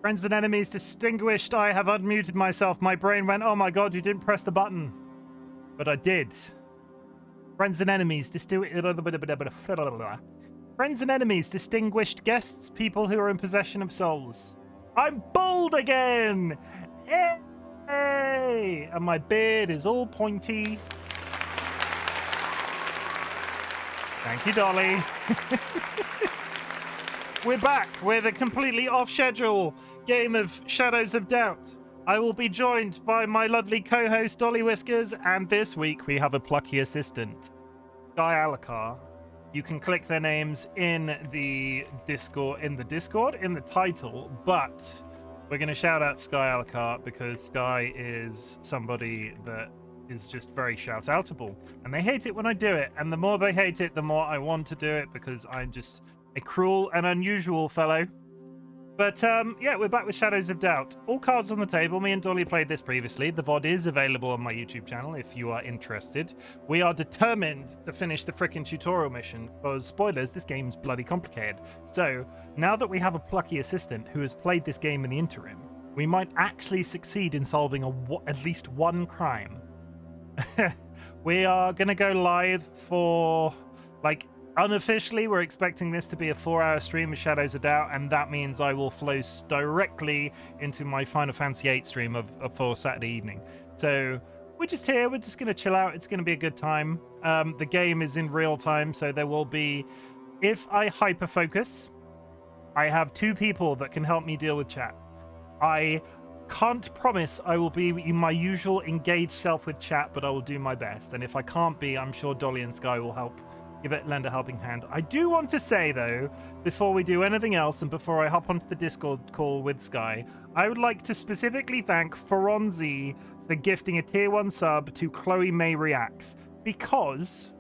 Friends and enemies distinguished. I have unmuted myself. My brain went, oh my god, you didn't press the button. But I did. Friends and enemies Friends and enemies, distinguished guests, people who are in possession of souls. I'm bald again! Hey! And my beard is all pointy. Thank you, Dolly. We're back with a completely off-schedule game of Shadows of Doubt. I will be joined by my lovely co-host, DollyWhiskers, and this week we have a plucky assistant, SkyAlokar. You can click their names in the Discord, in the title, but we're going to shout out SkyAlokar because Sky is somebody that is just very shout-outable. And they hate it when I do it, and the more they hate it, the more I want to do it because I'm just a cruel and unusual fellow. But yeah, we're back with Shadows of Doubt. All cards on the table. Me and Dolly played this previously. The VOD is available on my YouTube channel if you are interested. We are determined to finish the frickin' tutorial mission because, spoilers, this game's bloody complicated. So, now that we have a plucky assistant who has played this game in the interim, we might actually succeed in solving at least one crime. We are going to go live for, like, unofficially, we're expecting this to be a 4-hour stream of Shadows of Doubt, and that means I will flow directly into my Final Fantasy VIII stream for Saturday evening. So we're just here, we're just going to chill out, it's going to be a good time. The game is in real time, so there will be, if I hyper-focus, I have 2 people that can help me deal with chat. I can't promise I will be in my usual engaged self with chat, but I will do my best. And if I can't be, I'm sure Dolly and Sky will help. Lend a helping hand. I do want to say, though, before we do anything else and before I hop onto the Discord call with Sky, I would like to specifically thank Feronzi for gifting a tier 1 sub to Chloe May Reacts, because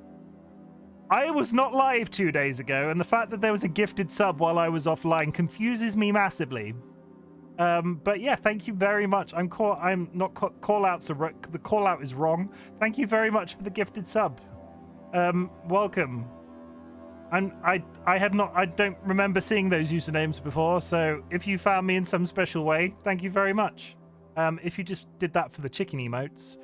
I was not live 2 days ago, and the fact that there was a gifted sub while I was offline confuses me massively. But yeah, thank you very much. I'm not call-outs. The call-out is wrong. Thank you very much for the gifted sub. Welcome. And I don't remember seeing those usernames before, so if you found me in some special way, thank you very much. If you just did that for the chicken emotes,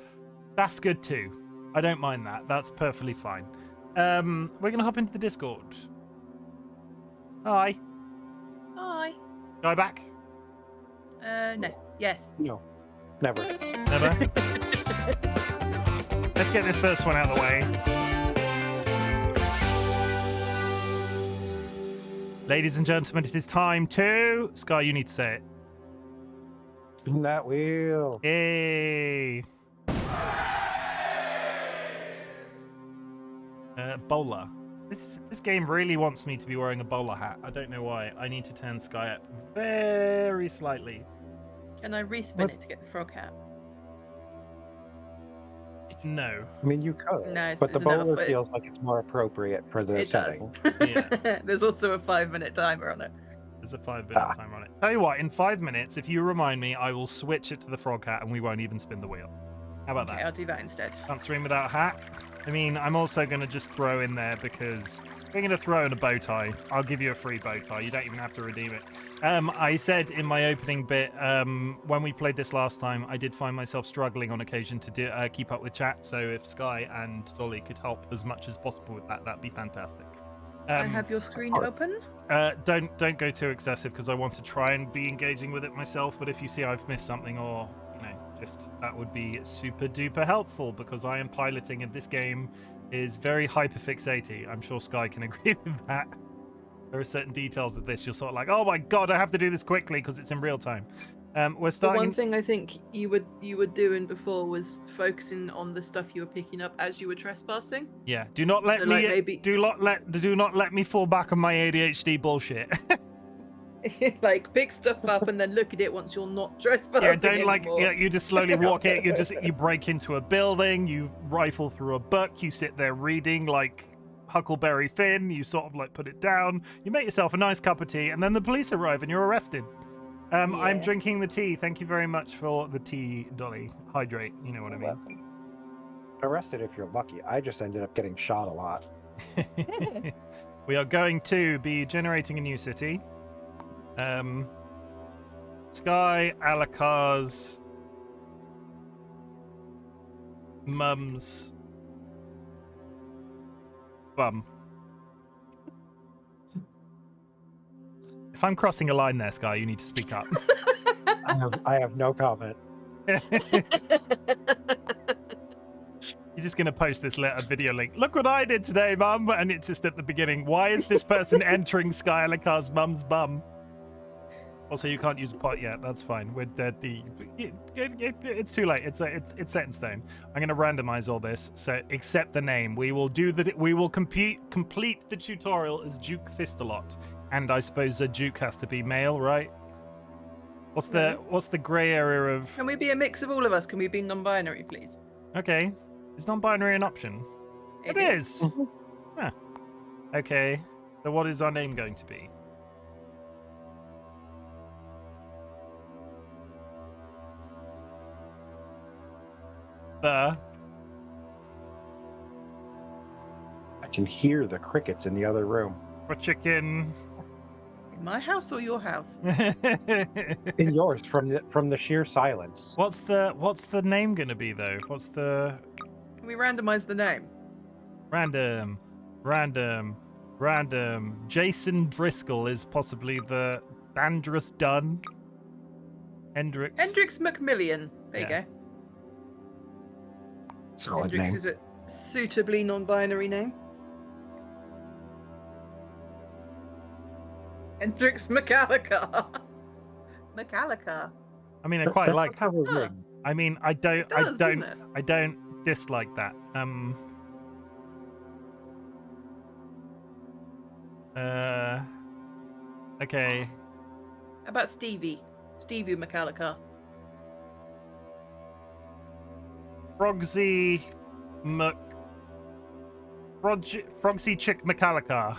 that's good too. I don't mind that. That's perfectly fine. We're gonna hop into the Discord. Hi. Hi. Go back? No. Yes. No. Never. Never? Let's get this first one out of the way. Ladies and gentlemen, it is time to... Sky, you need to say it. Spin that wheel. Yay! Bowler. This game really wants me to be wearing a bowler hat. I don't know why. I need to turn Sky up very slightly. Can I respin it to get the frog hat? No. I mean, you could, No, but the it's another bowler foot. feels like it's more appropriate for the It setting. does. Yeah. There's also a 5-minute timer on it. There's a 5-minute timer on it. Tell you what, in 5 minutes, if you remind me, I will switch it to the frog hat and we won't even spin the wheel. How about Okay, that? I'll do that instead. Can't stream without a hat. I mean, I'm also going to just throw in there because we're going to throw in a bow tie. I'll give you a free bow tie. You don't even have to redeem it. I said in my opening bit, when we played this last time, I did find myself struggling on occasion to keep up with chat. So if Sky and Dolly could help as much as possible with that, that'd be fantastic. I have your screen open. Don't go too excessive because I want to try and be engaging with it myself. But if you see I've missed something or just that would be super duper helpful because I am piloting and this game is very hyper fixated. I'm sure Sky can agree with that. There are certain details of this you're sort of like, oh my god, I have to do this quickly because it's in real time. We're starting. The one thing I think you were doing before was focusing on the stuff you were picking up as you were trespassing. Yeah, do not let me do not let me fall back on my ADHD bullshit. Like pick stuff up and then look at it once you're not trespassing. Yeah, don't anymore. you just slowly walk it. You break into a building, you rifle through a book, you sit there reading like Huckleberry Finn, you sort of like put it down, you make yourself a nice cup of tea, and then the police arrive and you're arrested. Yeah. I'm drinking the tea. Thank you very much for the tea, Dolly. Hydrate, you know what I mean. Arrested if you're lucky. I just ended up getting shot a lot. We are going to be generating a new city. SkyAlokar's mum's bum. If I'm crossing a line there, Sky, you need to speak up. I have no comment. You're just going to post this video link. Look what I did today, Mum. And it's just at the beginning. Why is this person entering SkyAlokar's mum's bum? Also, you can't use a pot yet. That's fine. It's too late. It's set in stone. I'm going to randomize all this. So accept the name. We will complete the tutorial as Duke Fistalot. And I suppose a Duke has to be male, right? What's the grey area of? Can we be a mix of all of us? Can we be non-binary, please? Okay. Is non-binary an option? It is. Huh. Okay. So what is our name going to be? I can hear the crickets in the other room. For chicken. In my house or your house? In yours, from the sheer silence. What's the name gonna be though? What's the? Can we randomize the name? Random. Jason Driscoll is possibly the Andrus Dunn. Hendrix Macmillan. There you go. Solid Hendrix name. is a suitably non-binary name. Hendrix McAllicar. McAllicar. I mean, I quite That's like. how we're Huh. rigged. I mean, I don't dislike that. Okay. How about Stevie? Stevie McAllicar. Frogsy Chick McAllicar.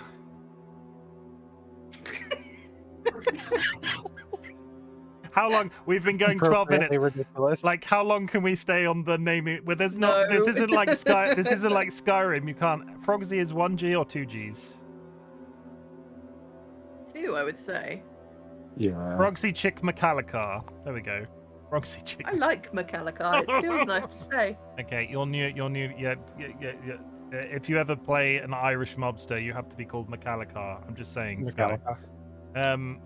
How long? We've been going 12 minutes. Appropriately ridiculous. Like, how long can we stay on the naming? Well, there's not. No. This isn't like Sky. This isn't like Skyrim. You can't. Frogsy is 1G or 2Gs. 2, I would say. Yeah. Frogsy Chick McAllicar. There we go. Frogsy Chick. I like McAllicar. It feels nice to say. Okay, you're new. Yeah. If you ever play an Irish mobster, you have to be called McAllicar. I'm just saying, Sky. Metallica.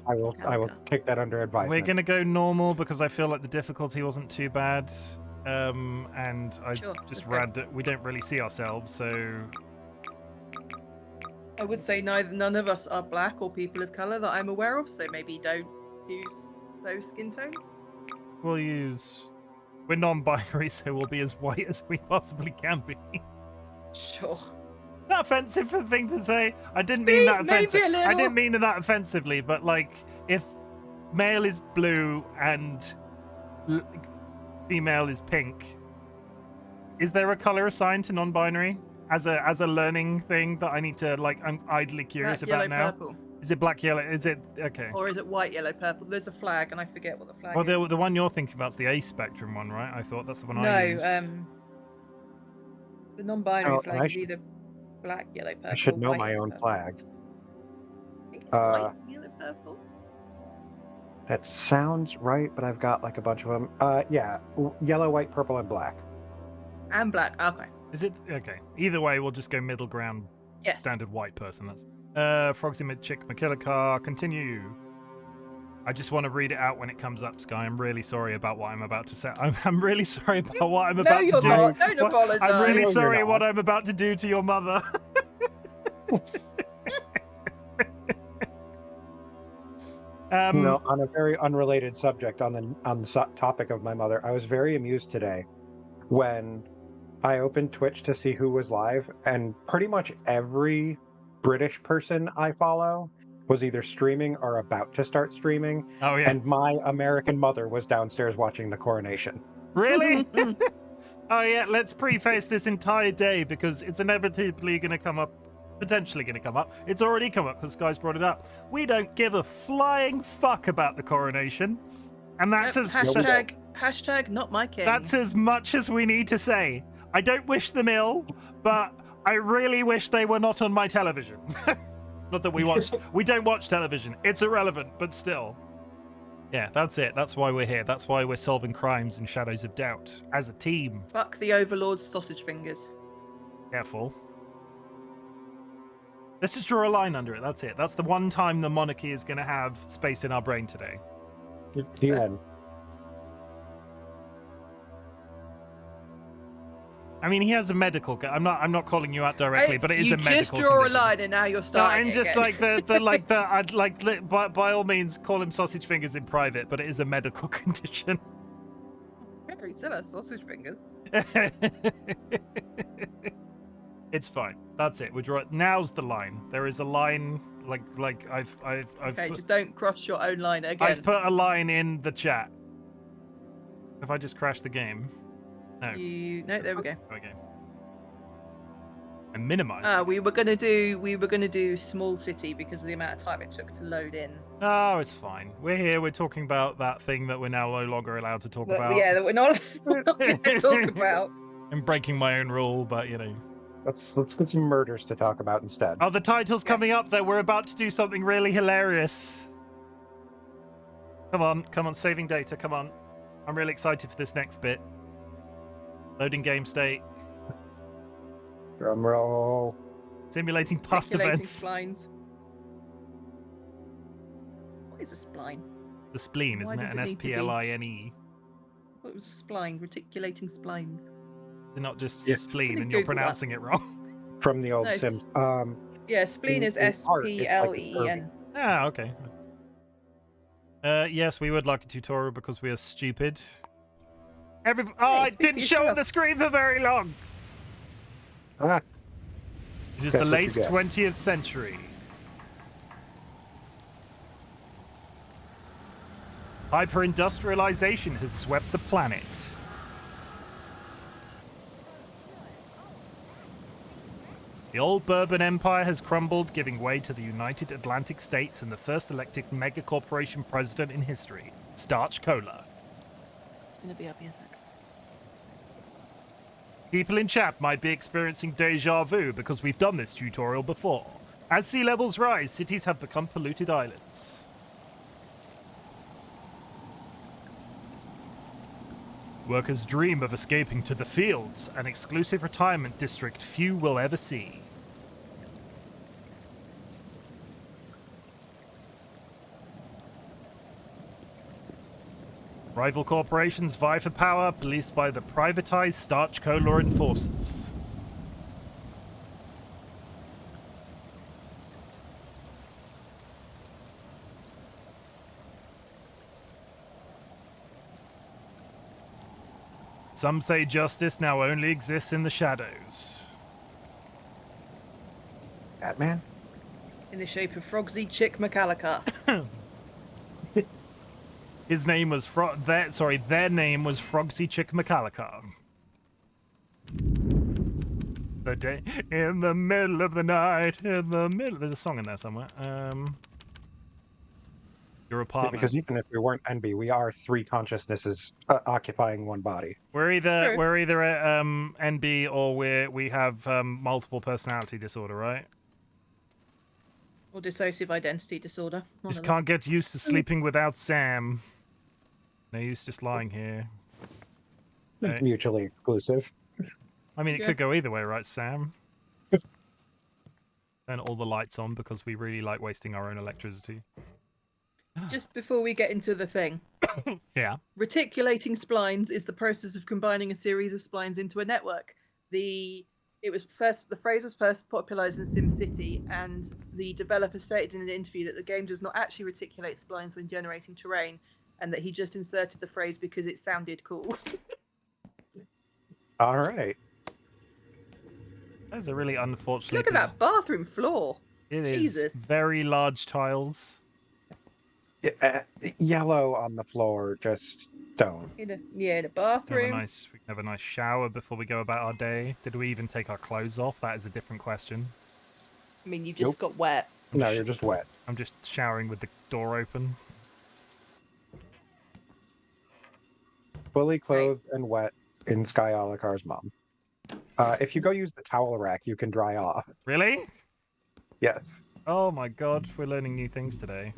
I will take that under advisement. We're gonna go normal because I feel like the difficulty wasn't too bad. And I Sure, just let's go. we don't really see ourselves, so I would say none of us are black or people of colour that I'm aware of, so maybe don't use those skin tones. we're non-binary, so we'll be as white as we possibly can be. Sure. Not offensive thing to say. I didn't mean that Maybe offensive. a little. I didn't mean that offensively, but like if male is blue and female is pink, is there a color assigned to non-binary as a learning thing that I need to like? I'm idly curious Black, about yellow, now. purple. Is it black, yellow? Is it okay? Or is it white, yellow, purple? There's a flag, and I forget what the flag Well, is. the one you're thinking about is the A spectrum one, right? I thought that's the one I No, used. the non-binary Oh, flag is either black, yellow, purple. I should know white, my yellow, own purple. flag. I think it's white, yellow, purple. That sounds right, but I've got like a bunch of them. Yeah, yellow, white, purple, and black. And black. Okay. Is it okay? Either way, we'll just go middle ground. Yes. Standard white person. That's Frogsy Chick McKillicar. Continue. I just want to read it out when it comes up, Sky. I'm really sorry about what I'm about to say. I'm really sorry about what I'm about to you're do. not. Don't apologise. I'm really No, you're sorry not. what I'm about to do to your mother. On a very unrelated subject, on the topic of my mother, I was very amused today when I opened Twitch to see who was live, and pretty much every British person I follow was either streaming or about to start streaming, Oh yeah, and my American mother was downstairs watching the coronation. really? Oh yeah. Let's preface this entire day because it's inevitably going to come up. Potentially going to come up. It's already come up because Sky's brought it up. We don't give a flying fuck about the coronation, and that's Yep, as hashtag not my king. that's as much as we need to say. I don't wish them ill, but I really wish they were not on my television. Not that we don't watch television. It's irrelevant, but still. Yeah, that's it. That's why we're here. That's why we're solving crimes in Shadows of Doubt as a team. Fuck the Overlord's sausage fingers. Careful. Let's just draw a line under it. That's it. That's the one time the monarchy is going to have space in our brain today. Yeah. I mean, he has a medical. I'm not calling you out directly, but it is a medical. You just draw condition. a line, and now you're No, starting. I'm just again. I'd by all means call him sausage fingers in private, but it is a medical condition. He said us sausage fingers. It's fine. That's it. We draw. Now's the line. There is a line. Like I've Okay, put, just don't cross your own line again. I've put a line in the chat. If I just crash the game. No. No, there we go. Okay. And minimize. We were gonna do small city because of the amount of time it took to load in. Oh, it's fine. We're here. We're talking about that thing that we're now no longer allowed to talk about. Yeah, that we're not going to talk about. I'm breaking my own rule, but you know. Let's get some murders to talk about instead. Oh, the title's coming up though. We're about to do something really hilarious. Come on, saving data, come on. I'm really excited for this next bit. Loading game state. Drum roll. Simulating past Circulating events. Splines. What is a spline? The spleen, Why isn't it? does An it need to be? S-P-L-I-N-E. What was a spline? Reticulating splines. They're not just Yeah. spleen Gonna and you're Google that. pronouncing it wrong. From the old No, Sim. Yeah, spleen is in art, it's like a S-P-L-E-E-N. Ah, okay. Yes, we would like a tutorial because we are stupid. Oh, Hey, it didn't show on the screen for very long. Ah, It is That's the what you late get. 20th century. Hyper-industrialization has swept the planet. The old Bourbon Empire has crumbled, giving way to the United Atlantic States and the first elected megacorporation president in history, Starch Cola. It's going to be up here a sec. People in chat might be experiencing deja vu because we've done this tutorial before. As sea levels rise, cities have become polluted islands. Workers dream of escaping to the fields, an exclusive retirement district few will ever see. Rival corporations vie for power, policed by the privatized Starch Cola enforcers. Some say justice now only exists in the shadows. Batman? In the shape of Frogsy Chick McAllicar. His name was their name was Frogsy Chick McAllicar. The day in the middle of the night, in the middle. There's a song in there somewhere. Your Yeah, apartment. because even if we weren't NB, we are three consciousnesses occupying one body. We're either True. NB or we have multiple personality disorder, right? Or dissociative identity disorder. One Just of them. can't get used to sleeping without Sam. No use just lying here. Right. Mutually exclusive. I mean, it Yeah. could go either way, right, Sam? Turn all the lights on because we really like wasting our own electricity. Just before we get into the thing, Yeah. reticulating splines is the process of combining a series of splines into a network. The phrase was first popularized in SimCity, and the developer stated in an interview that the game does not actually reticulate splines when generating terrain, and that he just inserted the phrase because it sounded cool. All right. That's a really unfortunate. Look at that bathroom floor. It is Jesus. very large tiles. Yellow on the floor, just stone. In a We can bathroom. have a nice shower before we go about our day. Did we even take our clothes off? That is a different question. I mean, you just got wet. No, you're just wet. I'm just showering with the door open. Fully clothed and wet in SkyAlokar's mom. If you go use the towel rack, you can dry off. Really? Yes. Oh my god, we're learning new things today.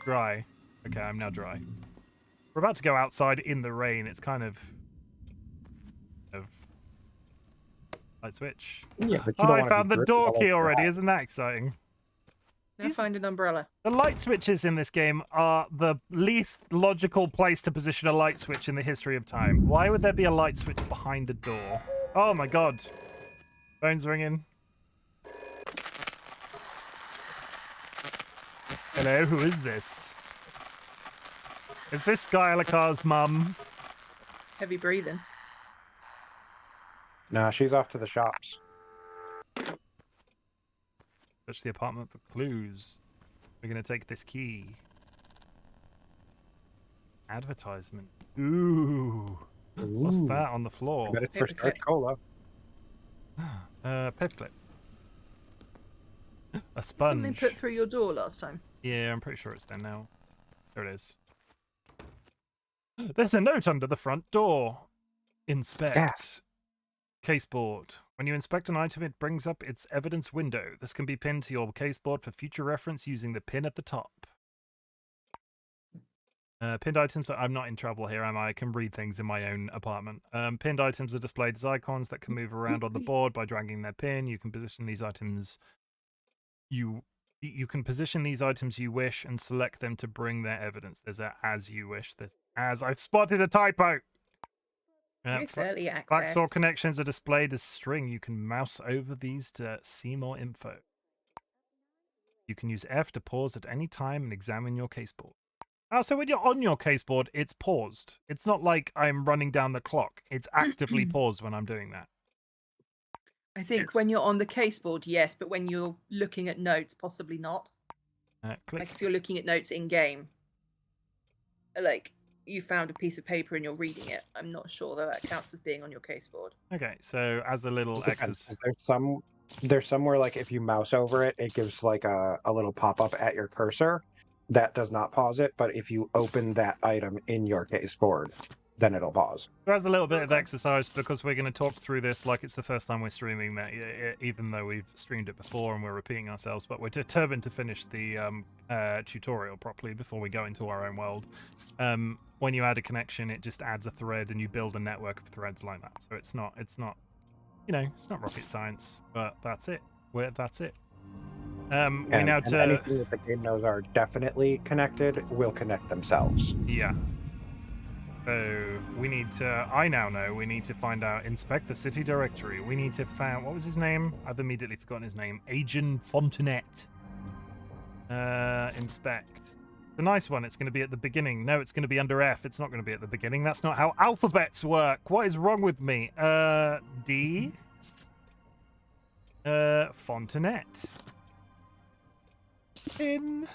Dry. Okay, I'm now dry. We're about to go outside in the rain. It's kind of light switch. Yeah, but you Oh, don't I want to found be the dripping door all key over already. your Isn't that exciting? Now find an umbrella. The light switches in this game are the least logical place to position a light switch in the history of time. Why would there be a light switch behind a door? Oh my god. Phone's ringing. Hello, who is this? Is this SkyAlokar's mum? Heavy breathing. Nah, she's off to the shops. Search the apartment for clues. We're going to take this key. Advertisement. Ooh. What's Ooh. that on the floor? I bet it's for Paperclip. Starch Cola. Paperclip. A sponge. Something put through your door last time. Yeah, I'm pretty sure it's there now. There it is. There's a note under the front door. Inspect. Yes. Caseboard. When you inspect an item, it brings up its evidence window. This can be pinned to your caseboard for future reference using the pin at the top. Pinned items. I'm not in trouble here, am I? I can read things in my own apartment. Pinned items are displayed as icons that can move around on the board by dragging their pin. You can position these items. You can position these items you wish and select them to bring their evidence. There's a as you wish. There's as I've spotted a typo. It's early access. Backsaw connections are displayed as string. You can mouse over these to see more info. You can use F to pause at any time and examine your caseboard. Oh, so when you're on your caseboard, it's paused. It's not like I'm running down the clock. It's actively paused when I'm doing that. I think when you're on the caseboard, yes, but when you're looking at notes, possibly not. Click. Like if you're looking at notes in game, like you found a piece of paper and you're reading it, I'm not sure that counts as being on your caseboard. Okay, so as a little exercise. There's somewhere like if you mouse over it, it gives like a little pop-up at your cursor. That does not pause it, but if you open that item in your caseboard, then it'll pause. So as a little bit of exercise, because we're going to talk through this like it's the first time we're streaming that, even though we've streamed it before and we're repeating ourselves, but we're determined to finish the tutorial properly before we go into our own world. When you add a connection, it just adds a thread and you build a network of threads like that. So it's not, you know, it's not rocket science, but that's it. That's it. And anything that the game knows are definitely connected will connect themselves. Yeah. So we need to, I now know we need to find out, inspect the city directory. We need to find, what was his name? I've immediately forgotten his name. Agent Fontanet. Inspect. The nice one, it's going to be at the beginning. No, it's going to be under F. It's not going to be at the beginning. That's not how alphabets work. What is wrong with me? D. Fontanet. In.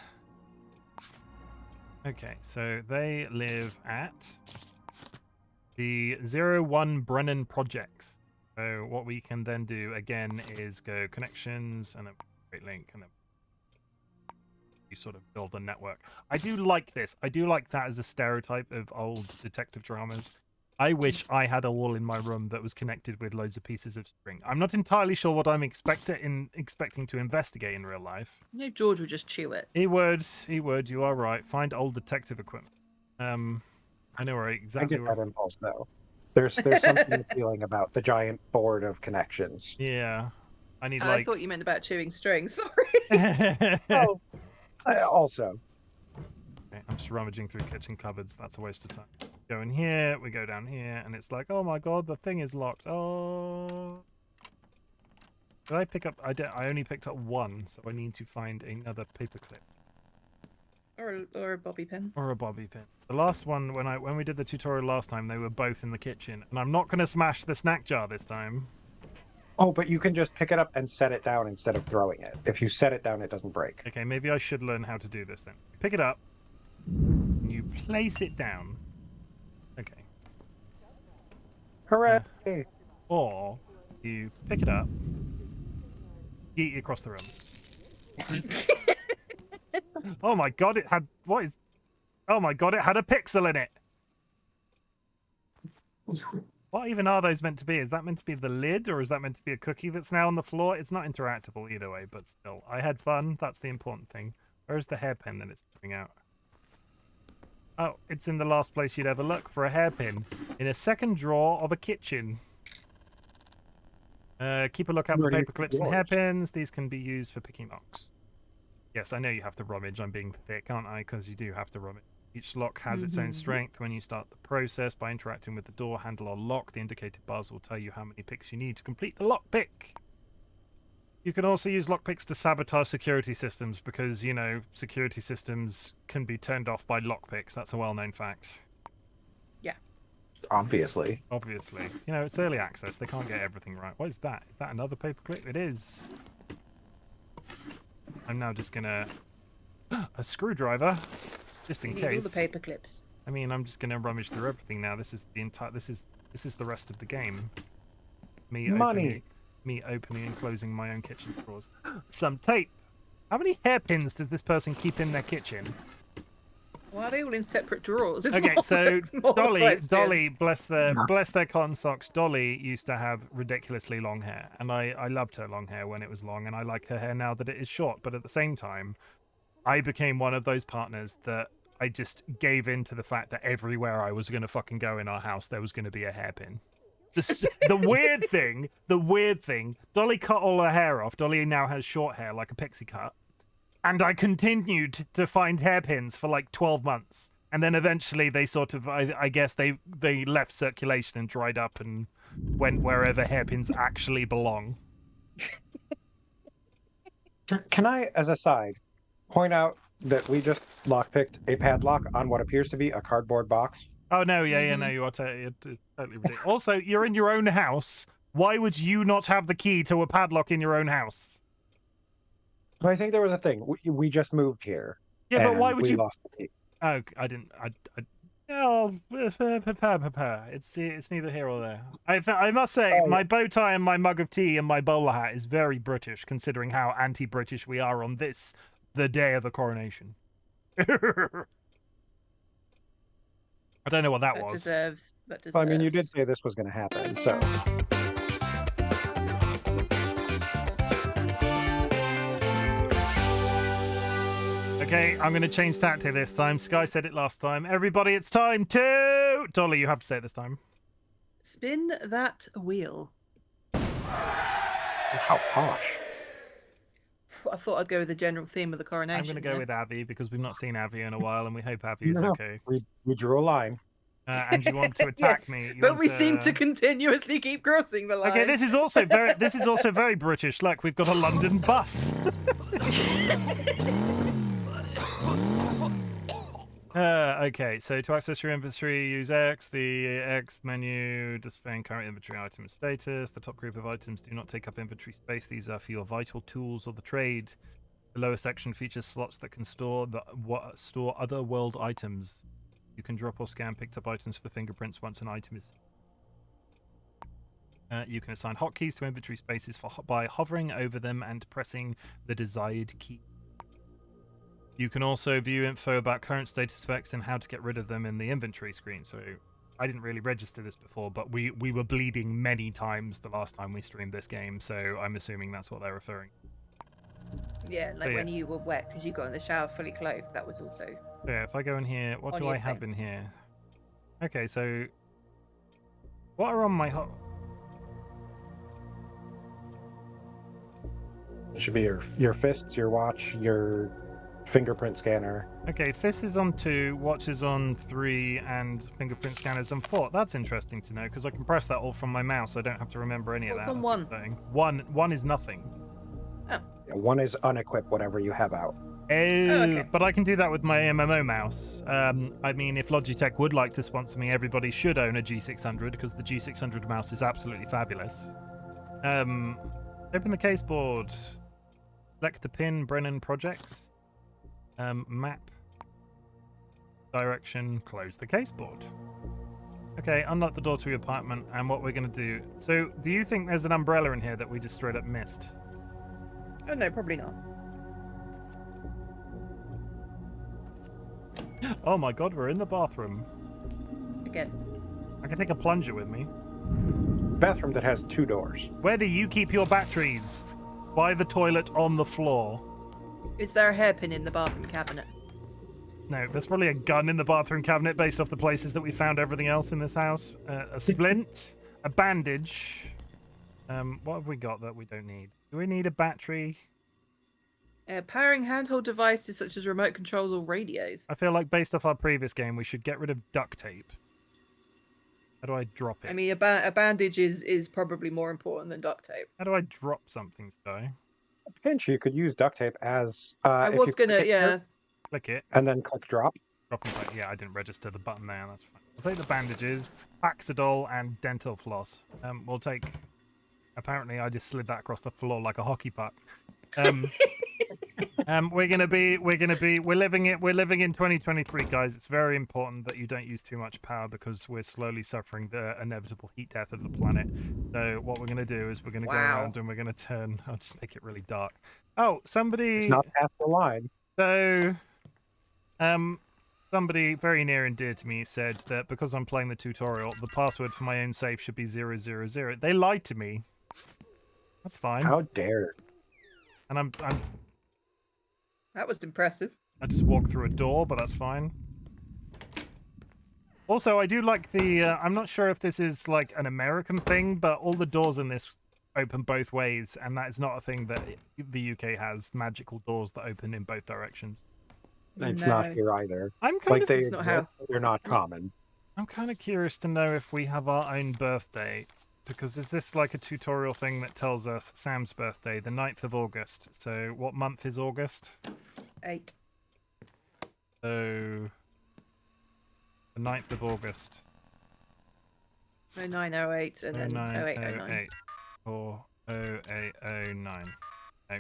Okay, so they live at the 01 Brennan Projects. So what we can then do again is go connections and a great link, and then you sort of build a network. I do like this. I do like that as a stereotype of old detective dramas. I wish I had a wall in my room that was connected with loads of pieces of string. I'm not entirely sure what I'm expecting to investigate in real life. You know, George would just chew it. He would. You are right. Find old detective equipment. I know where exactly. I get that impulse though. There's something appealing about the giant board of connections. Yeah, I need I like. thought you meant about chewing strings. Sorry. Oh, also. Okay, I'm just rummaging through kitchen cupboards. That's a waste of time. Go in here, we go down here, and it's like, oh my god, the thing is locked. Oh. Did I pick up? I only picked up one, so I need to find another paperclip. Or a bobby pin. Or a bobby pin. The last one, when we did the tutorial last time, they were both in the kitchen, and I'm not going to smash the snack jar this time. Oh, but you can just pick it up and set it down instead of throwing it. If you set it down, it doesn't break. Okay, maybe I should learn how to do this then. Pick it up, and you place it down. Okay. Hooray! Or you pick it up, yeet it across the room. Oh my god, it had oh my god, it had a pixel in it. What even are those meant to be? Is that meant to be the lid, or is that meant to be a cookie that's now on the floor? It's not interactable either way, but still. I had fun. That's the important thing. Where's the hairpin that it's putting out? Oh, it's in the last place you'd ever look for a hairpin. In a second drawer of a kitchen. Keep a lookout for Where do you paper clips keep and yours? hairpins. These can be used for picking locks. Yes, I know you have to rummage. I'm being thick, aren't I? Because you do have to rummage. Each lock has its own strength. When you start the process, by interacting with the door handle or lock, the indicated bars will tell you how many picks you need to complete the lockpick. You can also use lockpicks to sabotage security systems because, you know, security systems can be turned off by lockpicks. That's a well-known fact. Obviously. Obviously. You know, it's early access. They can't get everything right. What is that? Is that another paperclip? It is. I'm now just gonna... a screwdriver, just in You need case. all the paper clips. I mean, I'm just gonna rummage through everything now. This is the entire... This is the rest of the game. Money. Me opening and closing my own kitchen drawers. Some tape. How many hairpins does this person keep in their kitchen? Why are they all in separate drawers? It's Okay, more so more Dolly, question. bless their cotton socks. Dolly used to have ridiculously long hair, and I loved her long hair when it was long, and I like her hair now that it is short. But at the same time, I became one of those partners that I just gave in to the fact that everywhere I was going to fucking go in our house, there was going to be a hairpin. The weird thing, Dolly cut all her hair off. Dolly now has short hair, like a pixie cut. And I continued to find hairpins for like 12 months. And then eventually they sort of, I guess they left circulation and dried up and went wherever hairpins actually belong. Can I, as a side, point out that we just lockpicked a padlock on what appears to be a cardboard box? Oh, no, yeah, no, you are it's totally ridiculous. Also, you're in your own house. Why would you not have the key to a padlock in your own house? But I think there was a thing. We just moved here. Yeah, but why and would we you... lost the key. Oh, I didn't... Oh, it's neither here or there. I must say, my bow tie and my mug of tea and my bowler hat is very British, considering how anti-British we are on this, the day of the coronation. I don't know what that was. That deserves. Well, I mean, you did say this was going to happen, so... Okay, I'm going to change tactic this time. Sky said it last time. Everybody, it's time to... Dolly, you have to say it this time. Spin that wheel. How posh. I thought I'd go with the general theme of the coronation. I'm going to go there. with Avi because we've not seen Avi in a while and we hope Avi is No, okay. We drew a line. And you want to attack Yes, me. but we seem to continuously keep crossing the line. Okay, this is also very British. Look, we've got a London bus. Okay, so to access your inventory, use X. The X menu displaying current inventory item status. The top group of items do not take up inventory space. These are for your vital tools or the trade. The lower section features slots that can store other world items. You can drop or scan picked up items for fingerprints once an item is... you can assign hotkeys to inventory spaces by hovering over them and pressing the desired key. You can also view info about current status effects and how to get rid of them in the inventory screen. So I didn't really register this before, but we were bleeding many times the last time we streamed this game, so I'm assuming that's what they're referring to. Yeah, like So, when you were wet because you got in the shower fully clothed. That was also... Yeah, if I go in here, what On do your I have thing. in here? Okay, so what are on my It should be your fists, your watch, your fingerprint scanner. Okay, fist is on 2, watch is on 3, and fingerprint scanners on 4. That's interesting to know because I can press that all from my mouse. I don't have to remember any What's of that. on That's exciting. One is nothing. One is unequip whatever you have out. Oh, okay. But I can do that with my MMO mouse. I mean, if Logitech would like to sponsor me, everybody should own a G600 because the G600 mouse is absolutely fabulous. Open the caseboard. Select the pin, Brennan Projects. Map. Direction. Close the caseboard. Okay, unlock the door to your apartment, and what we're going to do... So, do you think there's an umbrella in here that we just straight up missed? Oh no, probably not. Oh my god, we're in the bathroom. Again. I can take a plunger with me. Bathroom that has 2 doors. Where do you keep your batteries? By the toilet on the floor. Is there a hairpin in the bathroom cabinet? No, there's probably a gun in the bathroom cabinet based off the places that we found everything else in this house. A splint, a bandage. What have we got that we don't need? Do we need a battery? Powering handheld devices such as remote controls or radios. I feel like based off our previous game, we should get rid of duct tape. How do I drop it? I mean, a bandage is probably more important than duct tape. How do I drop something, Sky? Pinch, you could use duct tape as. I if was you gonna, click it yeah. here Click it. And then click drop. Drop and click. Yeah, I didn't register the button there. That's fine. We'll take the bandages, Paxidol, and dental floss. We'll take. Apparently, I just slid that across the floor like a hockey puck. We're living in 2023, guys. It's very important that you don't use too much power because we're slowly suffering the inevitable heat death of the planet. So what we're gonna do is we're gonna go around and we're gonna turn. I'll just make it really dark. Oh, somebody. It's not past the line. So, somebody very near and dear to me said that because I'm playing the tutorial, the password for my own safe should be 000. They lied to me. That's fine. How dare? And I'm That was impressive. I just walked through a door, but that's fine. Also, I do like the. I'm not sure if this is like an American thing, but all the doors in this open both ways, and that is not a thing that the UK has. Magical doors that open in both directions. It's No. not here either. I'm kind Like of. they It's not exist, how- but they're not common. I'm kind of curious to know if we have our own birthday. Because is this like a tutorial thing that tells us Sam's birthday, the 9th of August? So what month is August? 8. So the 9th of August. 0908 and then 0809. 0808 or 0809. No.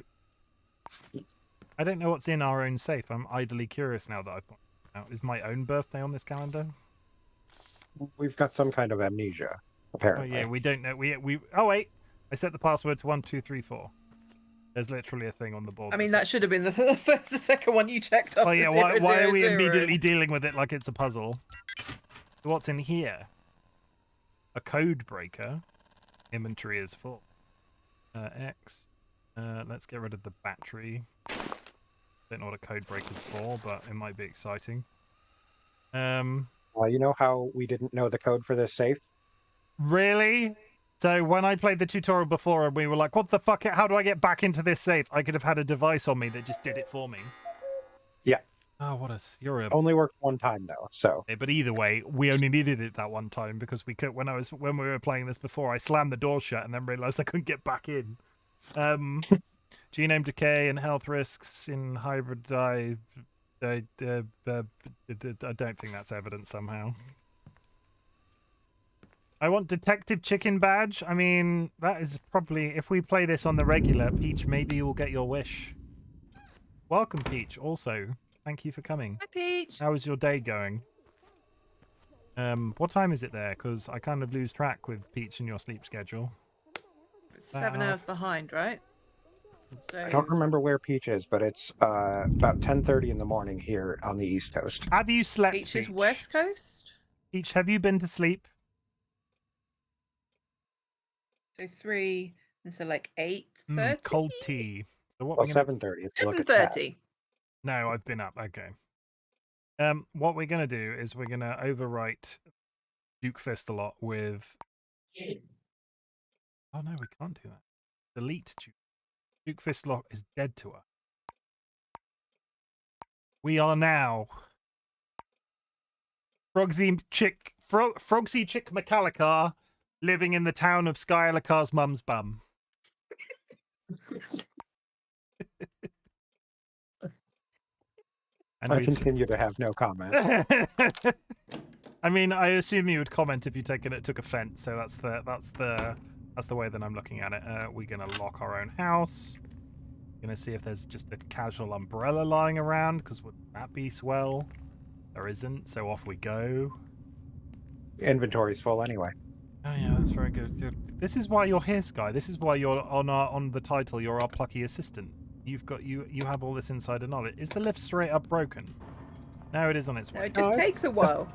I don't know what's in our own safe. I'm idly curious now that I've pointed it out. Is my own birthday on this calendar? We've got some kind of amnesia, Oh apparently. yeah, we don't know. We oh wait, I set the password to 1234. There's literally a thing on the board. I mean, says- that should have been the first, the second one you checked off. Oh yeah, why are we 000? immediately dealing with it like it's a puzzle? What's in here? A code breaker. Inventory is full. X. Let's get rid of the battery. Don't know what a code breaker's for, but it might be exciting. You know how we didn't know the code for this safe? Really? So when I played the tutorial before and we were like, what the fuck, how do I get back into this safe? I could have had a device on me that just did it for me. Yeah. Oh, you're a... Only worked one time though, so. But either way, we only needed it that one time because we could, when we were playing this before, I slammed the door shut and then realized I couldn't get back in. Genome decay and health risks in hybrid I don't think that's evident somehow. I want Detective Chicken badge. I mean, that is probably, if we play this on the regular, Peach, maybe you will get your wish. Welcome, Peach. Also, thank you for coming. Hi, Peach. How is your day going? What time is it there? Because I kind of lose track with Peach and your sleep schedule. It's 7 hours behind, right? So I don't remember where Peach is, but it's about 10:30 in the morning here on the East Coast. Have you slept, Peach is West Coast. Peach, have you been to sleep? So 3, and so like 8:30. Cold tea. So what Well, we're gonna... 7:30. If you look at that. 7:30. No, I've been up. Okay. What we're gonna do is we're gonna overwrite Duke Fistalot with. Oh no, we can't do that. Delete Duke. Duke Fistalot is dead to us. We are now Frogsy Chick McAllicar living in the town of SkyAlokar's mum's bum. And I continue to have no comment. I mean, I assume you would comment if you took offense. So that's the way that I'm looking at it. We're gonna lock our own house. Gonna see if there's just a casual umbrella lying around, because would that be swell? There isn't, so off we go. Inventory's full anyway. Oh yeah, that's very good. Good. This is why you're here, Sky. This is why you're on the title. You're our plucky assistant. You have all this insider knowledge. Is the lift straight up broken? No, it is on its No, way. it just takes a while.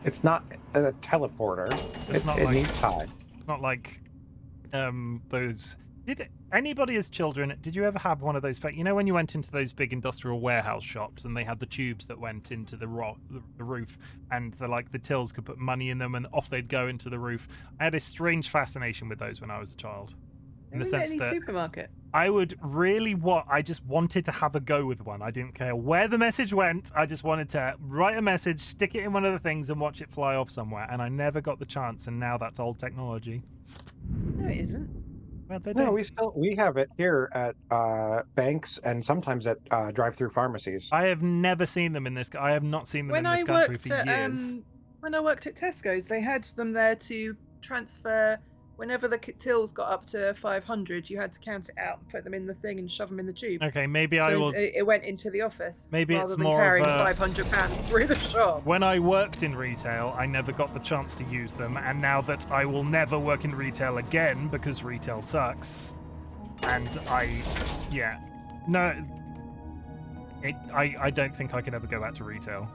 It's not a teleporter. It's not it like- needs time. It's not like those. Did anybody as children, did you ever have one of those, you know, when you went into those big industrial warehouse shops and they had the tubes that went into the roof, and the tills could put money in them and off they'd go into the roof? I had a strange fascination with those when I was a child. In the sense that supermarket. I would really I just wanted to have a go with one. I didn't care where the message went. I just wanted to write a message, stick it in one of the things and watch it fly off somewhere. And I never got the chance, and now that's old technology. No, it isn't. Well, they No, don't. we have it here at banks and sometimes at drive-through pharmacies. I have never seen them in this. I have not seen them in this country for years. When I worked at Tesco's, they had them there to transfer. Whenever the tills got up to 500, you had to count it out and put them in the thing and shove them in the tube. Okay, maybe so I will. It went into the office. Maybe rather it's than more carrying of a... £500 through the shop. When I worked in retail, I never got the chance to use them, and now that I will never work in retail again because retail sucks, and I don't think I could ever go back to retail.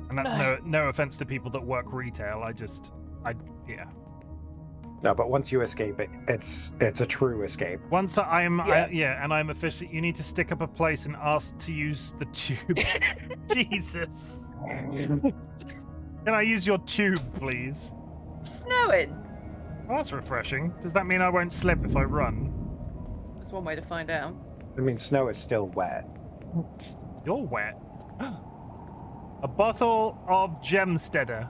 And that's no offense to people that work retail. No, but once you escape it, it's a true escape. Once I'm officially. You need to stick up a place and ask to use the tube. Jesus. Can I use your tube, please? Snowing. Well, that's refreshing. Does that mean I won't slip if I run? That's one way to find out. I mean, snow is still wet. You're wet. A bottle of Gemsteader.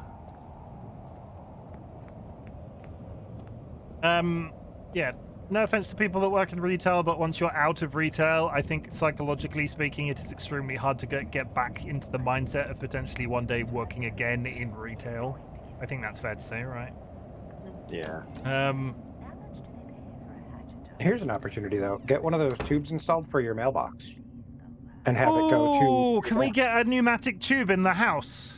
Yeah, no offense to people that work in retail, but once you're out of retail, I think psychologically speaking, it is extremely hard to get back into the mindset of potentially one day working again in retail. I think that's fair to say, right? Yeah. Here's an opportunity, though. Get one of those tubes installed for your mailbox. And have it go to... Oh, can we get a pneumatic tube in the house?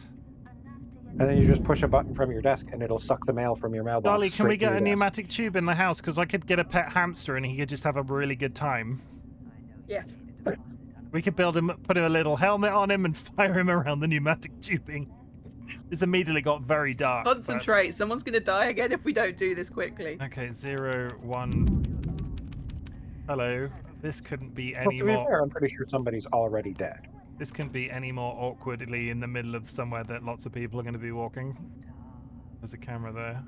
And then you just push a button from your desk and it'll suck the mail from your mailbox. Dolly, can we get a pneumatic tube in the house? Because I could get a pet hamster and he could just have a really good time. Yeah. We could put a little helmet on him and fire him around the pneumatic tubing. This immediately got very dark. Concentrate. But... Someone's going to die again if we don't do this quickly. Okay, 0, 1. Hello. This couldn't be any more... Fair, I'm pretty sure somebody's already dead. This couldn't be any more awkwardly in the middle of somewhere that lots of people are going to be walking. There's a camera there.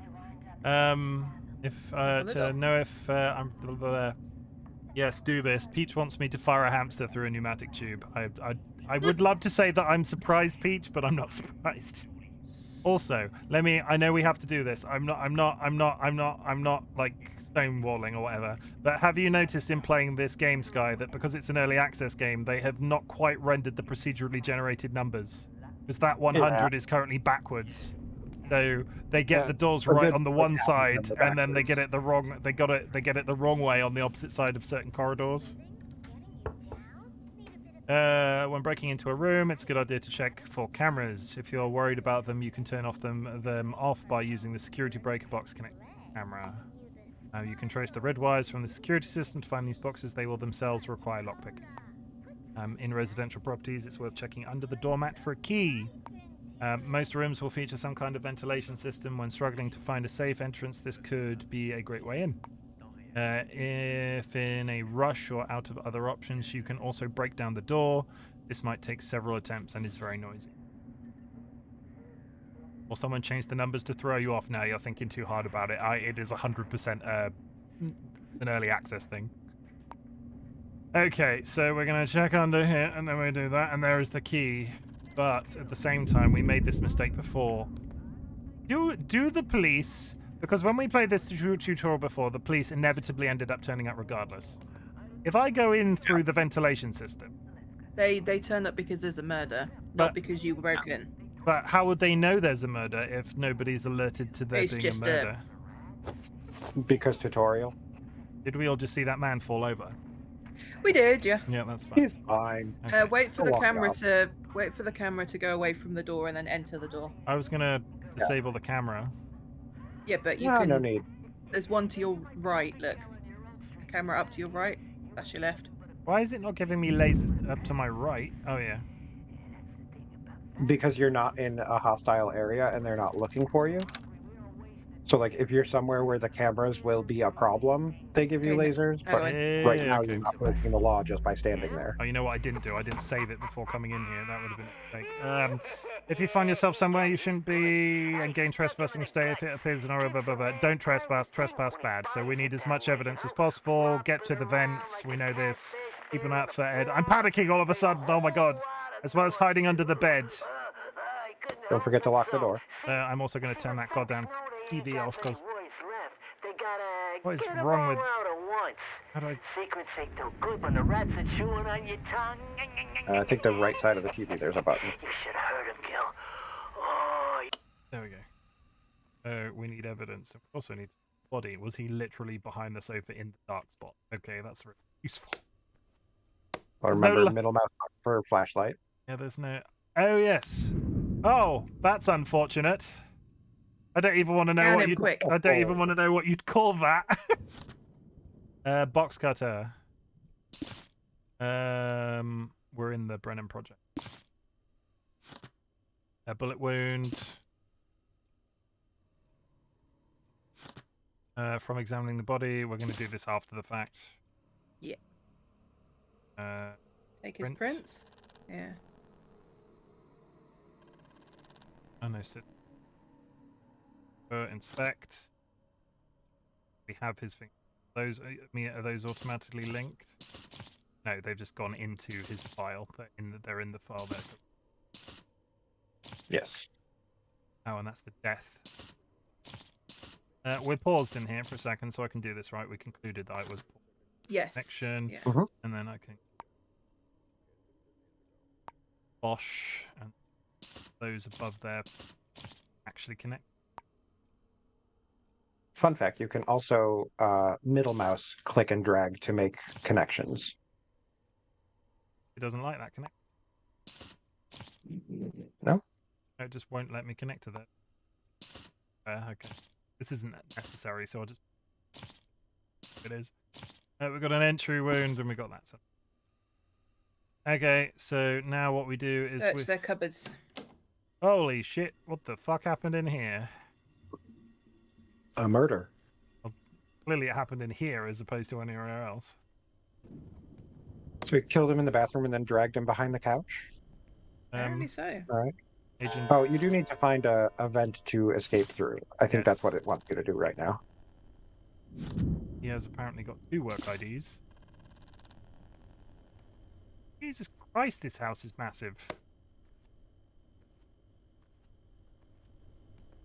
To know if I'm... Yes, do this. Peach wants me to fire a hamster through a pneumatic tube. I would love to say that I'm surprised, Peach, but I'm not surprised. Also, I know we have to do this. I'm not like stonewalling or whatever. But have you noticed in playing this game, Sky, that because it's an early access game, they have not quite rendered the procedurally generated numbers? Because that 100 is currently backwards. So they get the doors right on the one side, and then they get it the wrong. They get it the wrong way on the opposite side of certain corridors. When breaking into a room, it's a good idea to check for cameras. If you're worried about them, you can turn them off by using the security breaker box connect camera. You can trace the red wires from the security system to find these boxes. They will themselves require lockpicking. In residential properties, it's worth checking under the doormat for a key. Most rooms will feature some kind of ventilation system. When struggling to find a safe entrance, this could be a great way in. If in a rush or out of other options, you can also break down the door. This might take several attempts and is very noisy. Or someone changed the numbers to throw you off. Now you're thinking too hard about it. It is 100% an early access thing. Okay, so we're going to check under here, and then we do that, and there is the key. But at the same time, we made this mistake before. Do the police... Because when we played this tutorial before, the police inevitably ended up turning up regardless. If I go in through the ventilation system... They turn up because there's a murder, not because you broke in. But how would they know there's a murder if nobody's alerted to there being a murder? Because tutorial. Did we all just see that man fall over? We did, yeah. Yeah, that's fine. He's fine. Okay. Wait for the camera to go away from the door and then enter the door. I was gonna disable the camera. Yeah, but you can. No need. There's one to your right. Look, a camera up to your right. That's your left. Why is it not giving me lasers up to my right? Oh yeah. Because you're not in a hostile area and they're not looking for you. So, like, if you're somewhere where the cameras will be a problem, they give you Okay, lasers. oh, But right Yeah, now, okay. you're not breaking the law just by standing there. Oh, you know what I didn't do? I didn't save it before coming in here. That would have been a mistake. If you find yourself somewhere you shouldn't be and gain trespassing, stay if it appears an aura, don't trespass. Trespass bad. So we need as much evidence as possible. Get to the vents. We know this. Keep an eye out for Ed. I'm panicking all of a sudden. Oh my god. As well as hiding under the bed. Don't forget to lock the door. I'm also going to turn that goddamn TV off because what is wrong with? How do I? Secrets ain't no good when the rats are chewing on your tongue. I think the right side of the TV, there's a button. You should have heard him, Gil. Oh, There we go. We need evidence. We also need body. Was he literally behind the sofa in the dark spot? Okay, that's really useful. Well, There's no remember, li- middle mouse for flashlight. Yeah, there's no. Oh yes. Oh, that's unfortunate. I don't even want to know Scan what him you'd. quick. I don't even want to know what you'd call that. Box cutter. We're in the Brennan project. A bullet wound. From examining the body, we're going to do this after the fact. Yeah. Take his Prints. prints. Yeah. Oh no, sit. Inspect. We have his finger. Those are those automatically linked? No, they've just gone into his file. They're in the file there. So... Yes. Oh, and that's the death. We're paused in here for a second, so I can do this right. We concluded that it was Yes. connection, Yeah. and then I can Bosch and those above there actually connect. Fun fact, you can also middle mouse click and drag to make connections. It doesn't like that connect. No? It just won't let me connect to that. Okay. This isn't necessary, so I'll just... It is. We've got an entry wound, and we got that. So. Okay, so now what we do is... Search their cupboards. Holy shit, what the fuck happened in here? A murder. Well, clearly it happened in here as opposed to anywhere else. So we killed him in the bathroom and then dragged him behind the couch? Apparently so. All right. Agent... Oh, you do need to find a vent to escape through. I think that's Yes. what it wants you to do right now. He has apparently got 2 work IDs. Jesus Christ, this house is massive.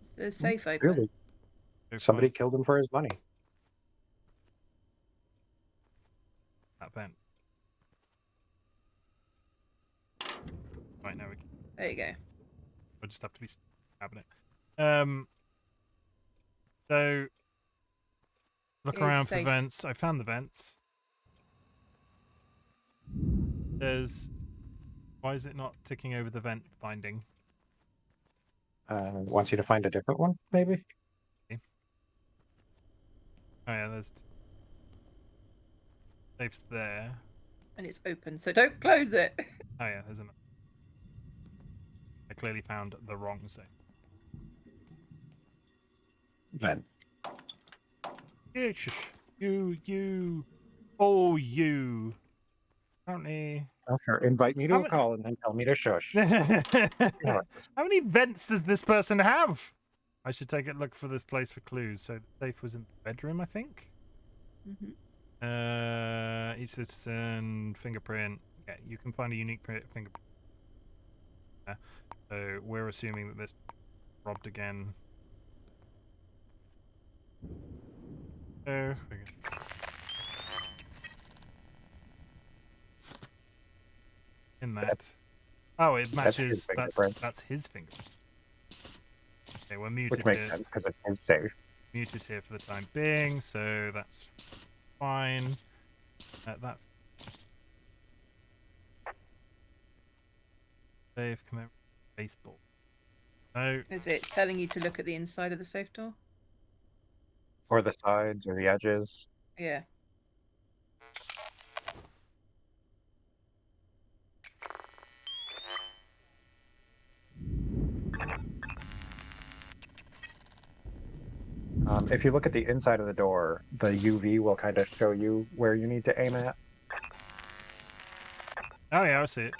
Is the safe open? Really? Go Somebody find killed him for his money. that vent. Right, now we can... There you go. We'll just have to be stabbing it. So look It is around safe. for vents. I found the vents. Why is it not ticking over the vent binding? Wants you to find a different one, maybe? Oh yeah, there's safes there. And it's open, so don't close it. Oh yeah, there's another. I clearly found the wrong safe. Vent. Yeah, shush. You. Oh, you. Apparently. Oh, sure. Invite me to How a ma- call and then tell me to shush. How many vents does this person have? I should take a look for this place for clues. So the safe was in the bedroom, I think. Mm-hmm. Each citizen fingerprint. Yeah, you can find a unique fingerprint. So we're assuming that this robbed again. Oh, okay. In that. Oh, it That's his matches. fingerprint. That's his fingerprint. Okay, we're muted Which makes here. sense because it's his safe. Muted here for the time being, so that's fine. That safe commemorate baseball. No, Is it telling you to look at the inside of the safe door? Or the sides or the edges. Yeah. If you look at the inside of the door, the UV will kind of show you where you need to aim at. Oh yeah, I see it.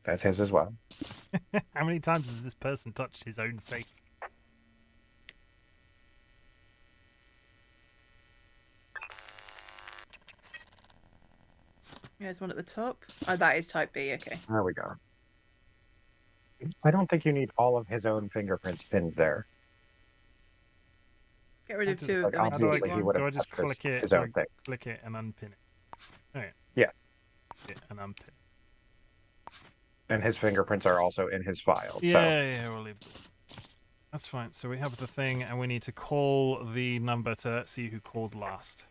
That's his as well. How many times has this person touched his own safe? There's one at the top. Oh, that is type B. Okay. There we go. I don't think you need all of his own fingerprints pinned there. Get rid of Just, two of like, them and just obviously keep he one. would do I have just touched his- click it? his Do own I thing. click it and unpin it? Oh yeah. Yeah. Click it and unpin. And his fingerprints are also in his file. Yeah, we'll leave it. That's fine. So we have the thing, and we need to call the number to see who called last.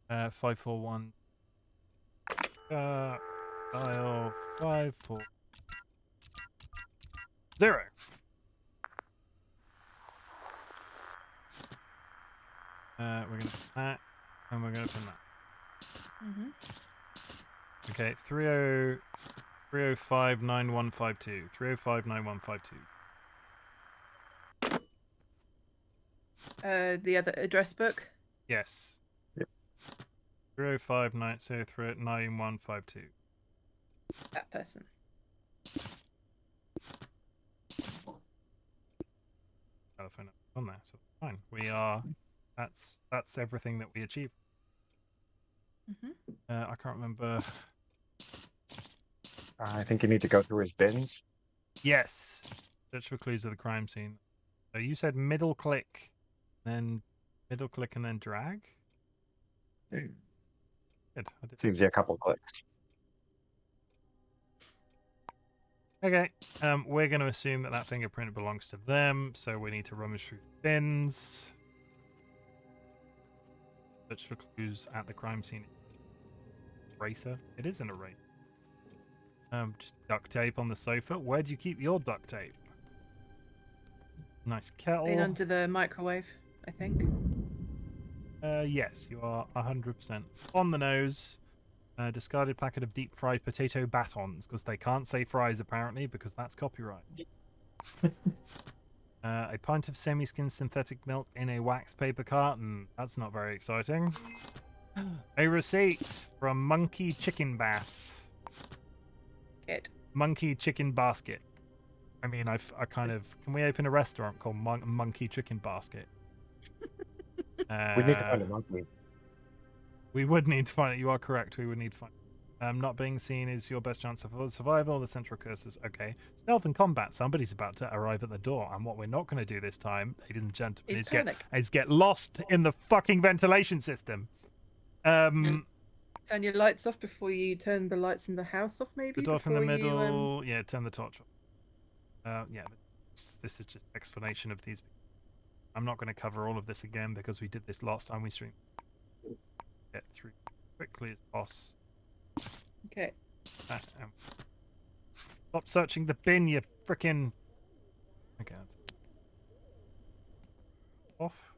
Uh, 541. Dial 540. We're gonna pin that, and we're gonna pin that. Mm-hmm. Okay, 3059152. 3059152. The other address book. Yes. Yep. 3059152. That person. Telephone number on there, so fine. We are. That's everything that we achieved. Mm-hmm. I can't remember. I think you need to go through his bins. Yes. Search for clues of the crime scene. So you said middle click, then middle click and then drag. Good. I did. Saves you a couple clicks. Okay. We're going to assume that that fingerprint belongs to them, so we need to rummage through bins. Search for clues at the crime scene. Eraser. It is an eraser. Just duct tape on the sofa. Where do you keep your duct tape? Nice kettle. In under the microwave, I think. Yes, you are 100% on the nose. Discarded packet of deep fried potato batons, because they can't say fries apparently, because that's copyright. A pint of semi-skimmed synthetic milk in a wax paper carton. That's not very exciting. A receipt from Monkey Chicken Bass. Good. Monkey Chicken Basket. I mean, I kind of... Can we open a restaurant called Monkey Chicken Basket? We need to find a monkey. We would need to find it. You are correct. We would need to find it. Not being seen is your best chance of survival. The central curses. Okay. Stealth and combat. Somebody's about to arrive at the door. And what we're not going to do this time, ladies and gentlemen, is get lost in the fucking ventilation system. Turn your lights off before you turn the lights in the house off, maybe? The dot in the before you, middle. Yeah, turn the torch off. Yeah, this is just explanation of these. I'm not going to cover all of this again because we did this last time we streamed. Get through quickly as possible. Okay. Stop searching the bin, you frickin'. Okay, that's it. Off.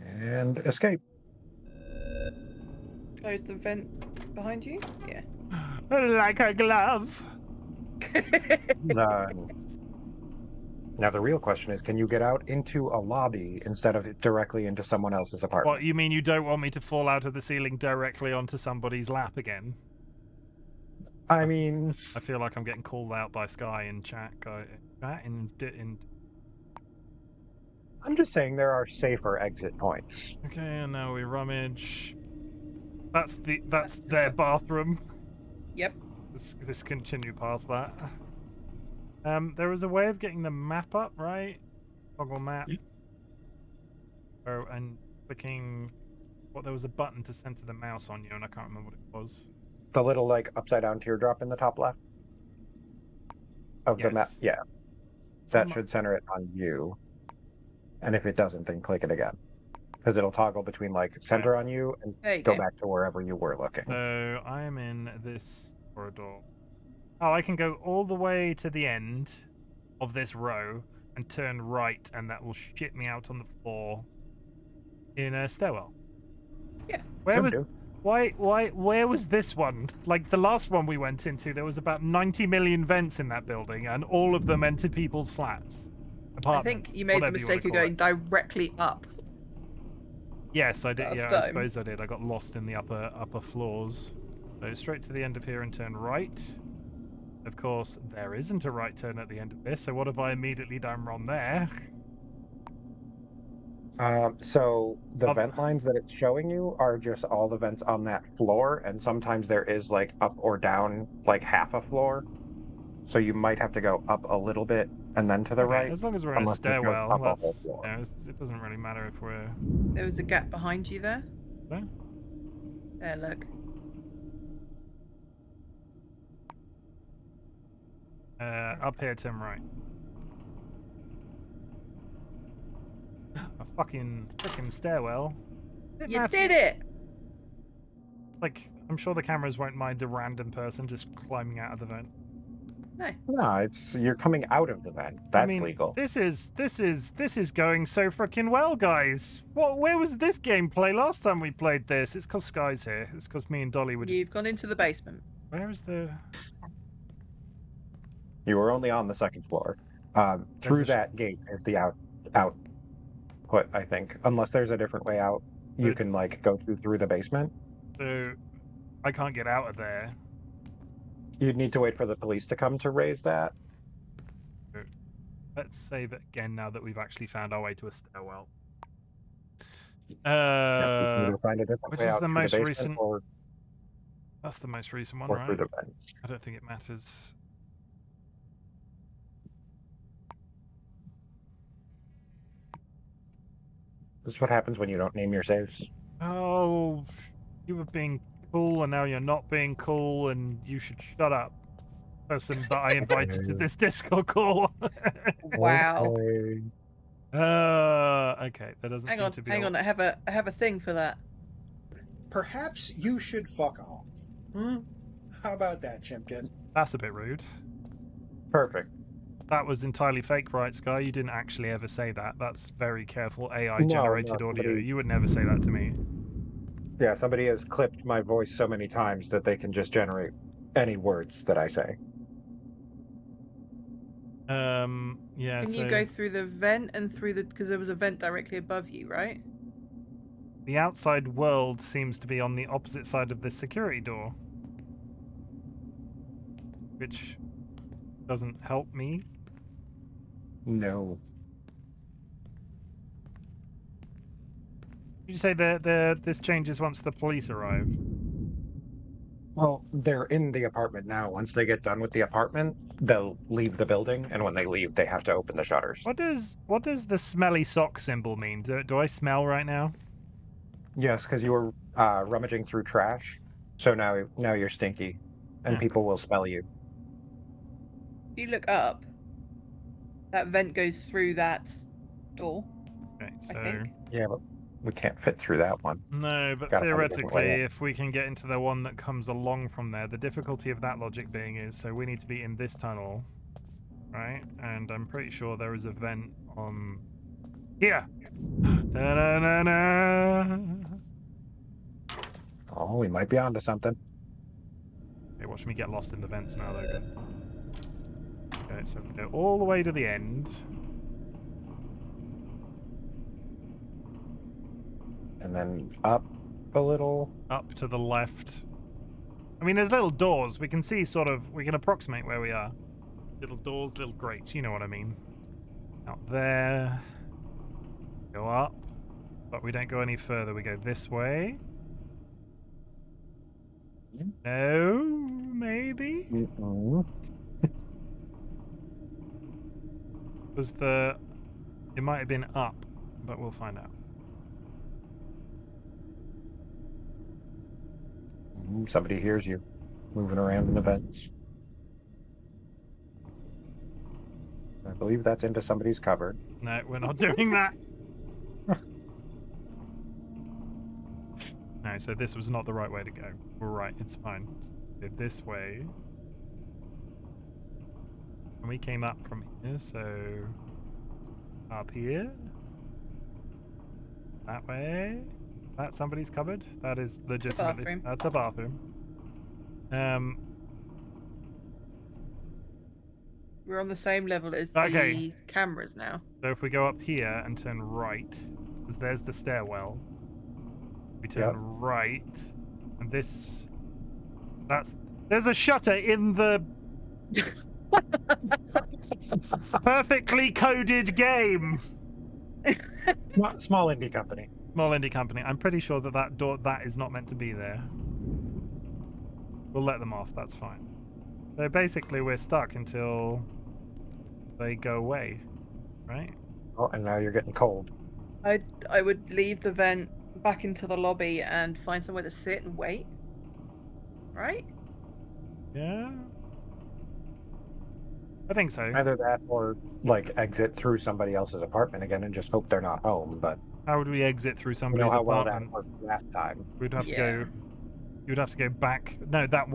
And escape. Close the vent behind you? Yeah. Like a glove. Now the real question is, can you get out into a lobby instead of directly into someone else's apartment? What, you mean you don't want me to fall out of the ceiling directly onto somebody's lap again? I mean... I feel like I'm getting called out by Sky in chat. In I'm just saying there are safer exit points. Okay, and now we rummage. That's their bathroom. Yep. Let's continue past that. There was a way of getting the map up, right? Toggle map. Yep. Oh, and clicking. What? There was a button to center the mouse on you, and I can't remember what it was. The little, like, upside-down teardrop in the top left of the map. Yes. Yeah. That should center it on you. And if it doesn't, then click it again. Because it'll toggle between, like, center on you and There you go go. back to wherever you were looking. So I am in this corridor. Oh, I can go all the way to the end of this row and turn right, and that will shit me out on the floor. in a stairwell. Yeah. Where was? do. Where was this one? Like the last one we went into, there was about 90 million vents in that building, and all of them entered people's flats, I apartments. think you made the whatever you wanna mistake of call going it. directly up. Yes, I did. last Yeah, I time. suppose I did. I got lost in the upper floors. So straight to the end of here and turn right. Of course, there isn't a right turn at the end of this. So what have I immediately done wrong there? So the Oh. vent lines that it's showing you are just all the vents on that floor, and sometimes there is like up or down like half a floor. So you might have to go up a little bit and then to the Okay, right. as long as we're in a unless it goes stairwell, up a whole that's floor. it doesn't really matter if we're There was a gap behind you there. there. There, look. Up here, turn right. A frickin' stairwell. You did it! Like, I'm sure the cameras won't mind a random person just climbing out of the vent. No. No, you're coming out of the vent. That's I mean, legal. this is going so frickin' well, guys. Where was this gameplay last time we played this? It's cause Sky's here. It's cause me and Dolly were just. You've gone into the basement. Where is the? You were only on the second floor. Through that gate is the output, I think. Unless there's a different way out, you can like go through the basement. So, I can't get out of there. You'd need to wait for the police to come to raise that. Let's save it again now that we've actually found our way to a stairwell. Either find a different Which way is out the through most basement recent? or That's the most recent one, through right? the vent. I don't think it matters. This is what happens when you don't name your saves. Oh, you were being cool and now you're not being cool, and you should shut up. Person that I invited to this Discord call. Wow. Okay. Okay, that doesn't Hang seem on, to be. hang on. I have a thing for that. Perhaps you should fuck off. Hmm? How about that, Chimken? That's a bit rude. Perfect. That was entirely fake, right, Sky? You didn't actually ever say that. That's very careful AI No, generated no, audio. somebody- You would never say that to me. Yeah, somebody has clipped my voice so many times that they can just generate any words that I say. Yeah. Can you go through the vent and through the, because there was a vent directly above you, right? The outside world seems to be on the opposite side of the security door, which doesn't help me. No. Did you say this changes once the police arrive? Well, they're in the apartment now. Once they get done with the apartment, they'll leave the building, and when they leave, they have to open the shutters. What does the smelly sock symbol mean? Do I smell right now? Yes, because you were rummaging through trash, so now you're stinky, and people will smell you. If you look up, that vent goes through that door. Okay, so I think. Yeah, but we can't fit through that one. no, but Gotta find a different way theoretically, in. if we can get into the one that comes along from there, the difficulty of that logic being is, so we need to be in this tunnel, right? And I'm pretty sure there is a vent on here. Da-na-na-na. Oh, we might be onto something. Okay, watch me get lost in the vents now, Logan. Okay, so we go all the way to the end. And then up a little. Up to the left. I mean, there's little doors. We can see we can approximate where we are. Little doors, little grates, you know what I mean. Out there. Go up. But we don't go any further. We go this way. No, maybe? Mm-mm. It might have been up, but we'll find out. Somebody hears you moving around in the vents. I believe that's into somebody's cupboard. No, we're not doing that. No, so this was not the right way to go. We're right, it's fine. So this way. And we came up from here, so up here. That way. That's somebody's cupboard. That is legitimately. bathroom. That's a bathroom. We're on the same level as Okay. the cameras now. So if we go up here and turn right, because there's the stairwell. We turn right, and this. There's a shutter in the perfectly coded game. Small indie company. Small indie company. I'm pretty sure that door is not meant to be there. We'll let them off. That's fine. So basically, we're stuck until they go away, right? Oh, and now you're getting cold. I would leave the vent back into the lobby and find somewhere to sit and wait. Right? Yeah. I think so. Either that or like exit through somebody else's apartment again and just hope they're not home. But How would we exit through you somebody's know how well apartment? that worked last time. We'd have to Yeah. go. You'd have to go back. No, that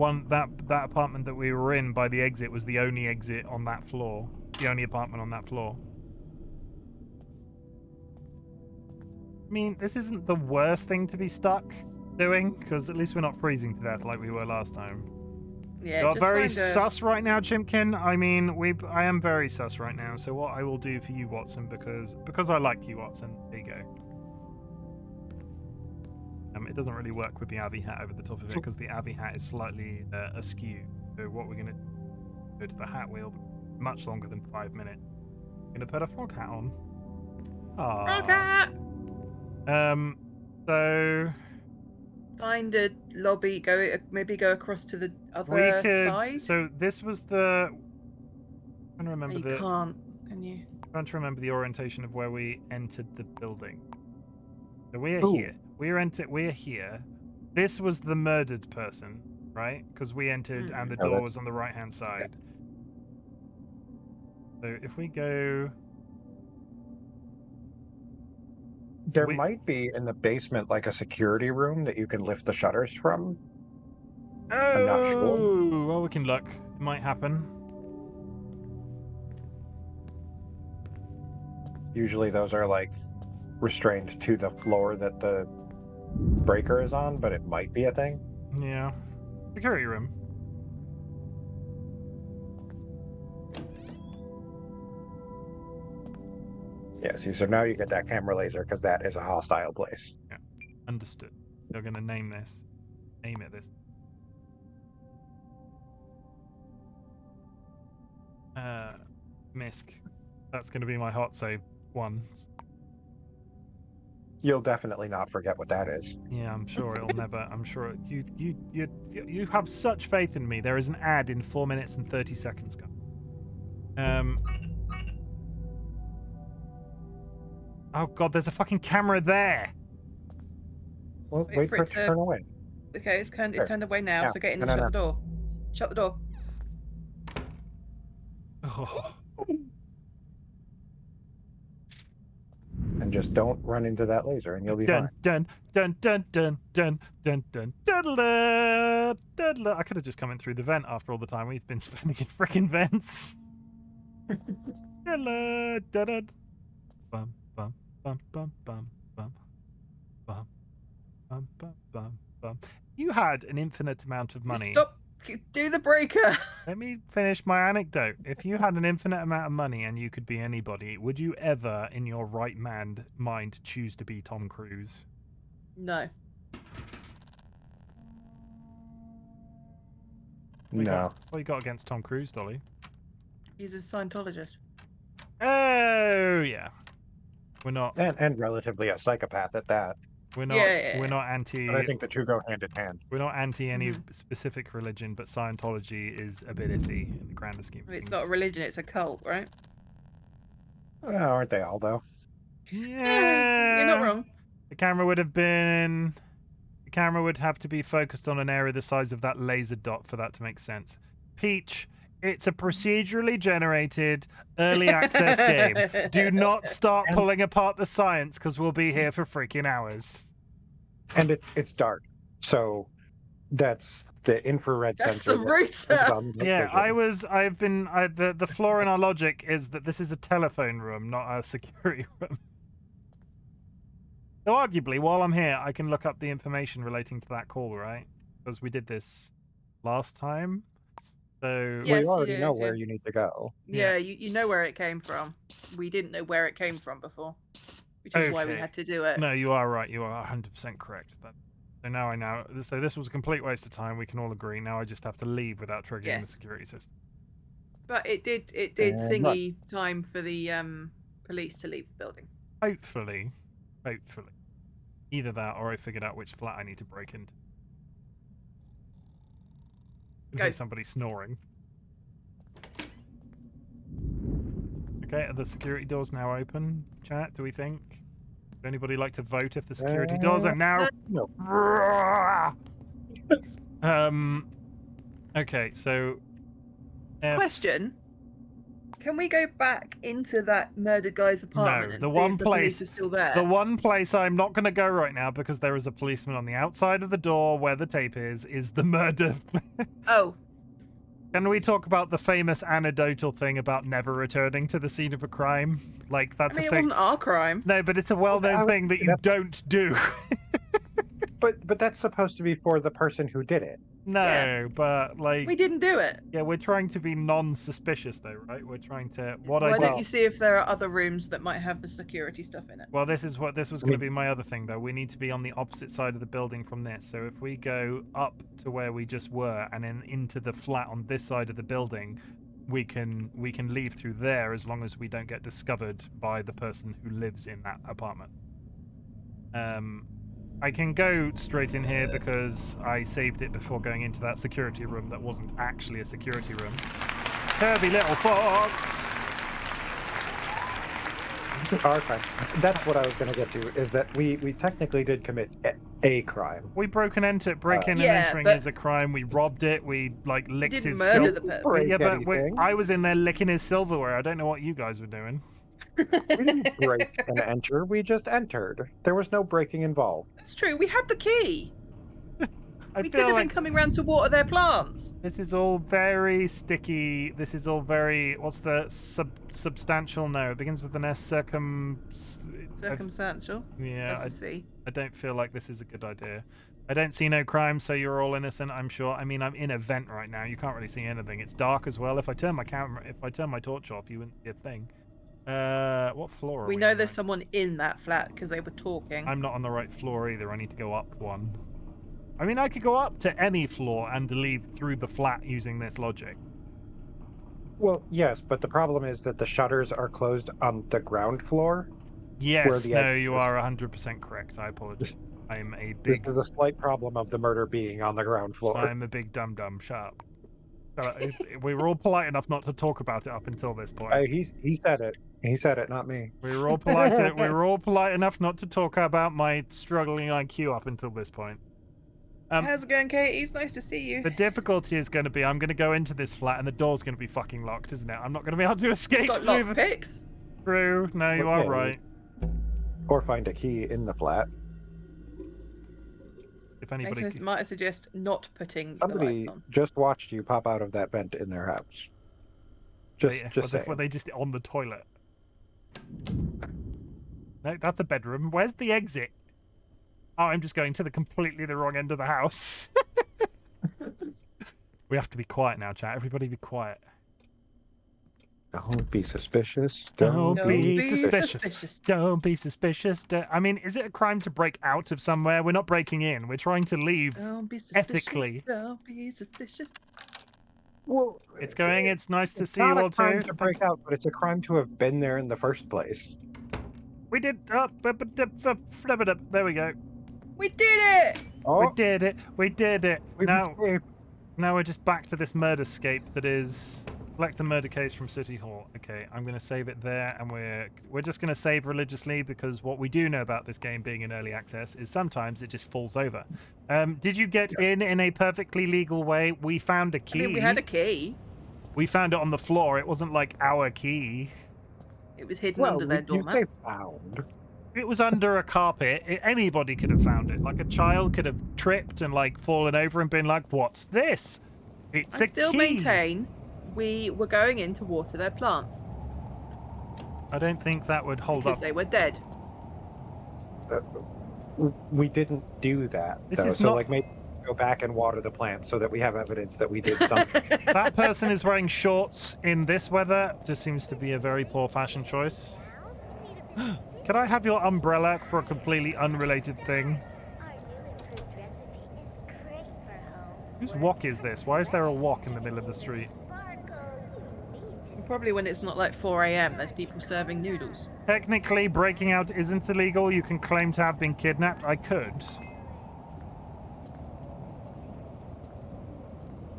apartment that we were in by the exit was the only exit on that floor. The only apartment on that floor. I mean, this isn't the worst thing to be stuck doing, because at least we're not freezing to death like we were last time. Yeah, You're just very find a... sus right now, Chimken. I mean, I am very sus right now. So what I will do for you, Watson, because I like you, Watson. There you go. It doesn't really work with the Avi hat over the top of it because the Avi hat is slightly askew. So what we're gonna go to the hat wheel, much longer than 5 minutes. We're gonna put a frog hat on. Okay. So Find a lobby. Maybe go across to the other we could. side. So this was the. I'm trying to remember You can't, can you? trying to remember the orientation of where we entered the building. So we are Ooh. here. We're here. This was the murdered person, right? Because we entered and the Oh, door that's- was on the right-hand side. So if we go... There We- might be in the basement like a security room that you can lift the shutters from. I'm not sure. Oh, well, we can look. It might happen. Usually those are like restrained to the floor that the breaker is on, but it might be a thing. Yeah. Security room. Yeah, see, so now you get that camera laser because that is a hostile place. Understood. They're going to name this. Aim at this. Misk. That's going to be my hot save one. You'll definitely not forget what that is. Yeah, I'm sure it'll never. I'm sure you have such faith in me. There is an ad in 4 minutes and 30 seconds. Oh god, there's a fucking camera there. Well, Wait wait for for it it to- to turn away. Okay, it's Sure. turned away now, Yeah. so get in No, and no, shut no. the door. Shut the door. Oh, And just don't run into that laser and you'll be dun, fine. dun dun dun dun dun dun dun dun dun. I could have just come in through the vent after all the time we've been spending in frickin' vents. Dun, dun, dun. Bum bum bum bum bum bum bum bum bum bum bum. You had an infinite amount of money. Stop. Do the breaker. Let me finish my anecdote. If you had an infinite amount of money and you could be anybody, would you ever, in your right mind, choose to be Tom Cruise? No. No. What you got against Tom Cruise, Dolly? He's a Scientologist. Oh yeah, we're not. And relatively a psychopath at that. We're not. Yeah. We're not anti. But I think the two go hand in hand. We're not anti any Mhm. specific religion, but Scientology is a bit iffy in the grander scheme of It's things. not a religion, it's a cult, right? Aren't they all, though? Yeah, You're not wrong. The camera would have to be focused on an area the size of that laser dot for that to make sense. Peach, it's a procedurally generated early access game. Do not start pulling apart the science because we'll be here for freaking hours. And it's dark. So that's the infrared That's sensor. the that router. picks on the Yeah, vision. the flaw in our logic is that this is a telephone room, not a security room. So arguably, while I'm here, I can look up the information relating to that call, right? Because we did this last time. So Yes, you already you know did, where yeah. you need to go. Yeah, you know where it came from. We didn't know where it came from before, which is why we Okay. had to do it. No, you are right. You are 100% correct. So now I know. So this was a complete waste of time. We can all agree. Now I just have to leave without triggering the Yes. security system. But it did And thingy time for the police to leave the building. Hopefully. Either that or I figured out which flat I need to break into. I can Go. hear somebody snoring. Okay, are the security doors now open? Chat, do we think? Would anybody like to vote if the security doors are now? No. Okay, so Question: can we go back into that murdered guy's apartment and the see one if the place- police are still there? the one place I'm not going to go right now because there is a policeman on the outside of the door where the tape is the murder. Oh, Can we talk about the famous anecdotal thing about never returning to the scene of a crime? Like, I that's mean, a it thing. wasn't our crime. No, but it's a well-known thing that you don't do. But that's supposed to be for the person who did it. No, Yeah. but like, We didn't do it. yeah, we're trying to be non-suspicious though, right? We're trying to. Why don't you see if there are other rooms that might have the security stuff in it? Well, this was going to be my other thing though. We need to be on the opposite side of the building from this. So if we go up to where we just were and then into the flat on this side of the building, we can leave through there as long as we don't get discovered by the person who lives in that apartment. I can go straight in here because I saved it before going into that security room that wasn't actually a security room. Kirby little fox! Okay. That's what I was going to get to, is that we technically did commit a crime. We broke and entered. Breaking and Yeah, entering but- is a crime. We robbed it. We like licked didn't his murder silver. the person. Break Yeah, but anything. I was in there licking his silverware. I don't know what you guys were doing. We didn't break and enter, we just entered. There was no breaking involved. That's true. We had the key. I We could feel have like been coming round to water their plants. this is all very sticky. This is all very. What's the substantial? No, it begins with an S. Circumstantial. Yeah, That's a C. I don't feel like this is a good idea. I don't see no crime, so you're all innocent, I'm sure. I mean, I'm in a vent right now. You can't really see anything. It's dark as well. If I turn my torch off, you wouldn't see a thing. What floor are we We know on there's right someone in that flat because they were talking. I'm not on the right floor either. I need to go up one. I mean, I could go up to any floor and leave through the flat using this logic. Well, yes, but the problem is that the shutters are closed on the ground floor. Yes, the no, exit you is. are 100% correct. I apologize. I'm a This big, is a slight problem of the murder being on the ground floor. I'm a big dum-dum. Shut up. We were all polite enough not to talk about it up until this point. He said it. He said it, not me. We were all polite. We were all polite enough not to talk about my struggling IQ up until this point. How's it going, Katie? It's nice to see you. The difficulty is going to be I'm going to go into this flat and the door's going to be fucking locked, isn't it? I'm not going to be able to escape Got through lock picks. True. No, you are Okay. right. Or find a key in the flat. If anybody, Might suggest not putting the Somebody lights on. just watched you pop out of that vent in their house. were they just on the toilet? No, that's a bedroom. Where's the exit? Oh, I'm just going to completely the wrong end of the house. We have to be quiet now, chat. Everybody be quiet. Don't be suspicious. Don't Don't be be suspicious. suspicious. Don't be suspicious. I mean, is it a crime to break out of somewhere? We're not breaking in. We're trying to leave. Don't be suspicious. Ethically. Don't be suspicious. Well, It's going. It's nice to it's see you not all a crime too. to break out, but it's a crime to have been there in the first place. We did. There we go. We did it! Oh, We did it. We did it. we've Now, escaped. now we're just back to this murder scape that is collect a murder case from City Hall. Okay, I'm going to save it there, and we're just going to save religiously because what we do know about this game being in early access is sometimes it just falls over. Did you get in a perfectly legal way? We found a key. I mean, we had a key. We found it on the floor. It wasn't like our key. It was hidden Well, under their you doormat. say found. It was under a carpet. Anybody could have found it. Like a child could have tripped and like fallen over and been like, "What's this?" It's I a still key. maintain we were going in to water their plants I don't think that would hold because up. they were dead. we didn't do that. This though. is So not- like maybe go back and water the plants so that we have evidence that we did something. That person is wearing shorts in this weather. Just seems to be a very poor fashion choice. Could I have your umbrella for a completely unrelated thing? Whose wok is this? Why is there a wok in the middle of the street? Probably when it's not like 4 a.m. There's people serving noodles. Technically, breaking out isn't illegal. You can claim to have been kidnapped. I could.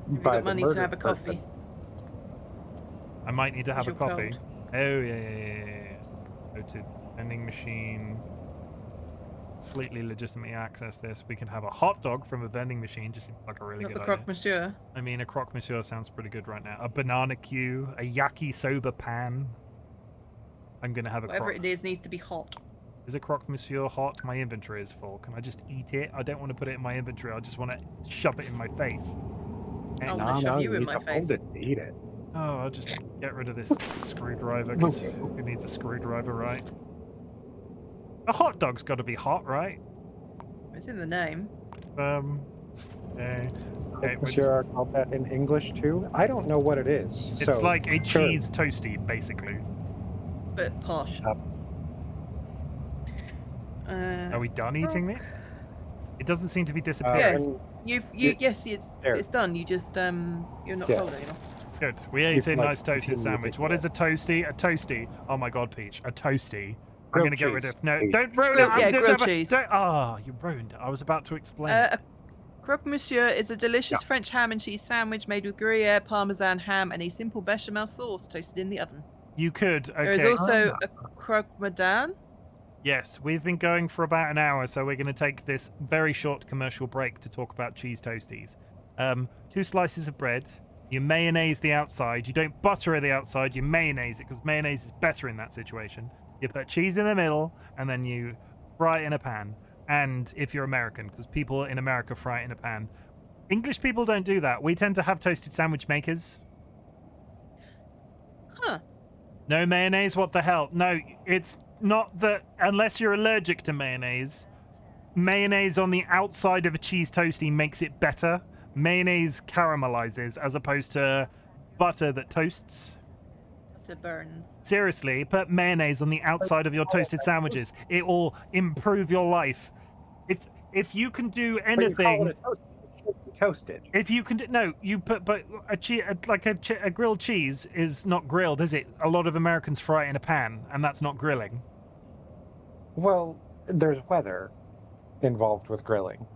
Have you got money to have a coffee? I might need to have a Because you're coffee. cold. Oh, yeah. Noted. Vending machine. Completely legitimately access this. We can have a hot dog from a vending machine. Just seems like a really Not good the idea. croque monsieur. I mean, a croque monsieur sounds pretty good right now. A banana queue, a yakisoba pan. I'm gonna have a Whatever croque. it is needs to be hot. Is a croque monsieur hot? My inventory is full. Can I just eat it? I don't want to put it in my inventory. I just want to shove it in my face. I'll No, shove you you in need my to face. hold it and eat it. Oh, I'll just get rid of this screwdriver because who needs a screwdriver, right? A hot dog's got to be hot, right? It's in the name. Okay. Okay, we're Monsieur are called that in English too? I don't know what it is. it's so, like a sure. cheese toasty, basically. But posh. Are we done eating it? It doesn't seem to be Yeah. disappearing. Yes, it's done. You just you're not Yeah. cold anymore. Good. We ate a can, nice like, toasted continue sandwich. to What do is a toasty? A toasty. Oh my god, Peach. A toasty. I'm Grilled gonna get rid cheese. of. No, Cheese. don't ruin Grilled- it. yeah, I'm grilled never- cheese. Don't, you ruined it. I was about to explain. A croque monsieur is a delicious French ham and cheese sandwich made with Gruyere, Parmesan ham, and a simple bechamel sauce toasted in the oven. You could. Okay. There is also a croque madame. Yes, we've been going for about an hour, so we're going to take this very short commercial break to talk about cheese toasties. 2 slices of bread. You mayonnaise the outside. You don't butter the outside. You mayonnaise it because mayonnaise is better in that situation. You put cheese in the middle, and then you fry it in a pan. And if you're American, because people in America fry it in a pan. English people don't do that. We tend to have toasted sandwich makers. Huh. No mayonnaise? What the hell? No, it's not that unless you're allergic to mayonnaise. Mayonnaise on the outside of a cheese toastie makes it better. Mayonnaise caramelizes as opposed to butter that toasts. Butter burns. Seriously, put mayonnaise on the outside of your toasted sandwiches. It will improve your life. If you can do But you call anything, it a toast. It should be toasted. if you can do, no, you put but a grilled cheese is not grilled, is it? A lot of Americans fry it in a pan, and that's not grilling. Well, there's weather involved with grilling.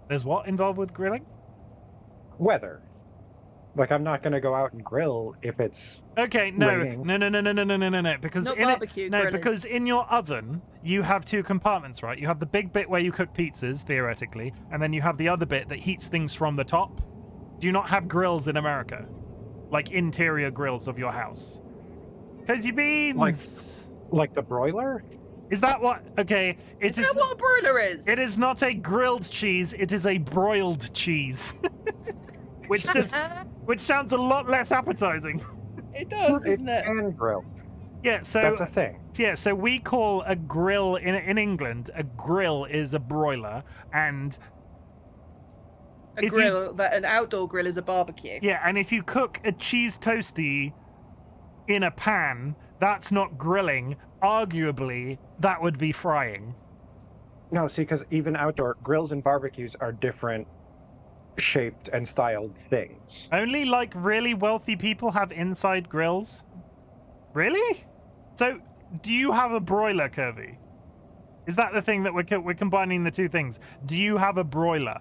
There's what involved with grilling? Weather. Like, I'm not going to go out and grill if it's Okay, no, raining. no, because Not in barbecue it, no, grilling. because in your oven you have 2 compartments, right? You have the big bit where you cook pizzas theoretically, and then you have the other bit that heats things from the top. Do you not have grills in America, like interior grills of your house? Because you beans. like the broiler. Is that what? Okay, Is that what a broiler is? It is not a grilled cheese. It is a broiled cheese, which sounds a lot less appetizing. It does, It's isn't it? hand grilled. Yeah, so That's a thing. yeah, so we call a grill in England. A grill is a broiler, and A if grill, an outdoor grill is a barbecue. yeah, and if you cook a cheese toastie in a pan, that's not grilling. Arguably, that would be frying. No, see, because even outdoor grills and barbecues are different shaped and styled things. Only like really wealthy people have inside grills. Really? So, do you have a broiler, Kirby? Is that the thing that we're combining the 2 things? Do you have a broiler?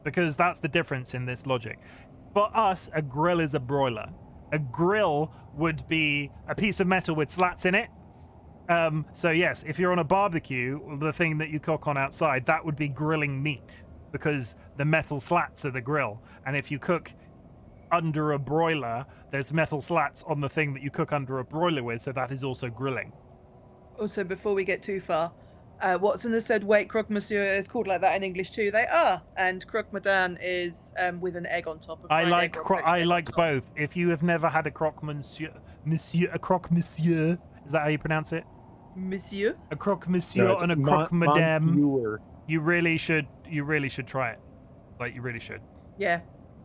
Because that's the difference in this logic. For us, a grill is a broiler. A grill would be a piece of metal with slats in it. So yes, if you're on a barbecue, the thing that you cook on outside, that would be grilling meat because the metal slats are the grill. And if you cook under a broiler, there's metal slats on the thing that you cook under a broiler with, so that is also grilling. Also, before we get too far, Watson has said, wait, croque monsieur is called like that in English too. They are. And croque madame is with an egg on top. I fried like egg or a poached egg on top. both. If you have never had a croque monsieur, a croque monsieur, is that how you pronounce it? Monsieur. A croque monsieur No, it's and a croque madame. Monsieur. You really should try it. Like, you really should. Yeah,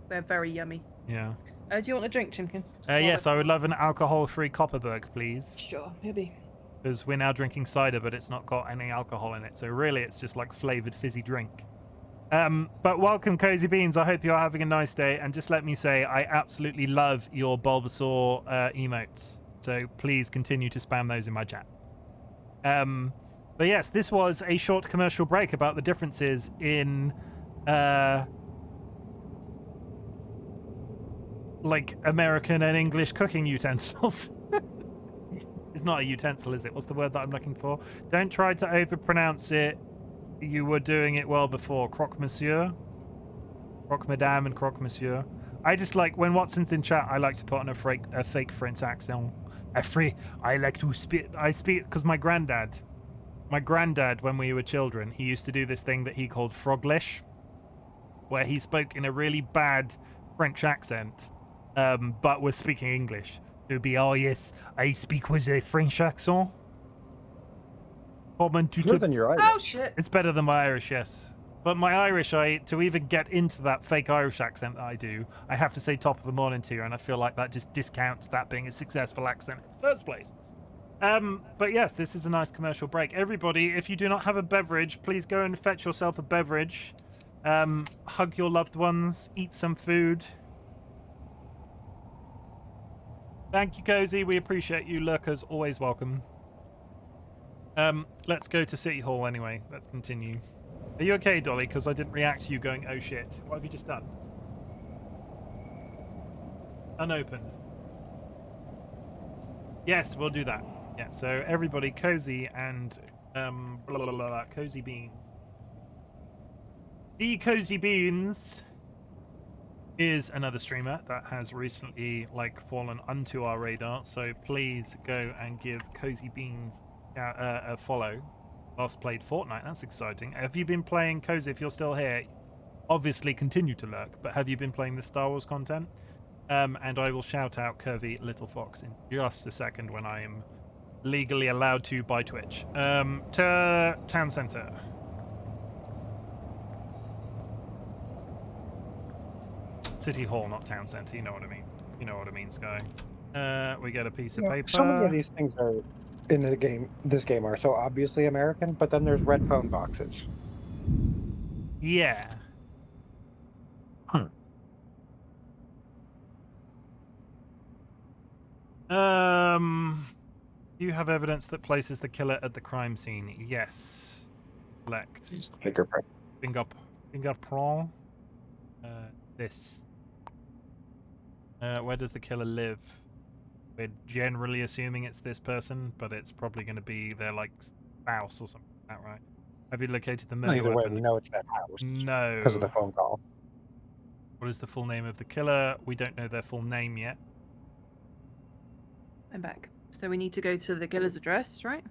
they're very yummy. Yeah. Do you want a drink, Chimken? Yes, I would love an alcohol-free Copperberg, please. Sure, maybe. Because we're now drinking cider, but it's not got any alcohol in it. So really, it's just like flavored fizzy drink. But welcome, Cozy Beans. I hope you're having a nice day. And just let me say, I absolutely love your Bulbasaur emotes. So please continue to spam those in my chat. But yes, this was a short commercial break about the differences in like American and English cooking utensils. It's not a utensil, is it? What's the word that I'm looking for? Don't try to overpronounce it. You were doing it well before. Croque monsieur, croque madame, and croque monsieur. I just like when Watson's in chat. I like to put on a fake French accent. I like to speak. I speak because my granddad, when we were children, he used to do this thing that he called Froglish, where he spoke in a really bad French accent, but was speaking English. It would be, oh yes, I speak with a French accent. Better than your Irish. Oh shit! It's better than my Irish, yes. But my Irish, to even get into that fake Irish accent that I do, I have to say top of the morning to you, and I feel like that just discounts that being a successful accent in the first place. But yes, this is a nice commercial break. Everybody, if you do not have a beverage, please go and fetch yourself a beverage. Hug your loved ones, eat some food. Thank you, Cozy. We appreciate you. Lurkers, always welcome. Let's go to City Hall anyway. Let's continue. Are you okay, Dolly? Because I didn't react to you going, oh shit. What have you just done? Unopened. Yes, we'll do that. Yeah, so everybody, Cozy and Cozy Beans. The Cozy Beans is another streamer that has recently fallen onto our radar. So please go and give Cozy Beans a follow. Last played Fortnite. That's exciting. Have you been playing, Cozy? If you're still here, obviously continue to lurk. But have you been playing the Star Wars content? And I will shout out Curvy Little Fox in just a second when I am legally allowed to by Twitch. To Town Center. City Hall, not Town Center. You know what I mean. You know what I mean, Sky. We get a piece of paper. So many of these things are in the game. This game are so obviously American, but then there's red phone boxes. Yeah. Do you have evidence that places the killer at the crime scene? Yes. Select. Use the fingerprint. Fingerprint. This. Where does the killer live? We're generally assuming it's this person, but it's probably going to be their spouse or something like that, right? Have you located the murder Either way, weapon? we know it's that house. No. Because of the phone call. What is the full name of the killer? We don't know their full name yet. I'm back. So we need to go to the killer's address, right?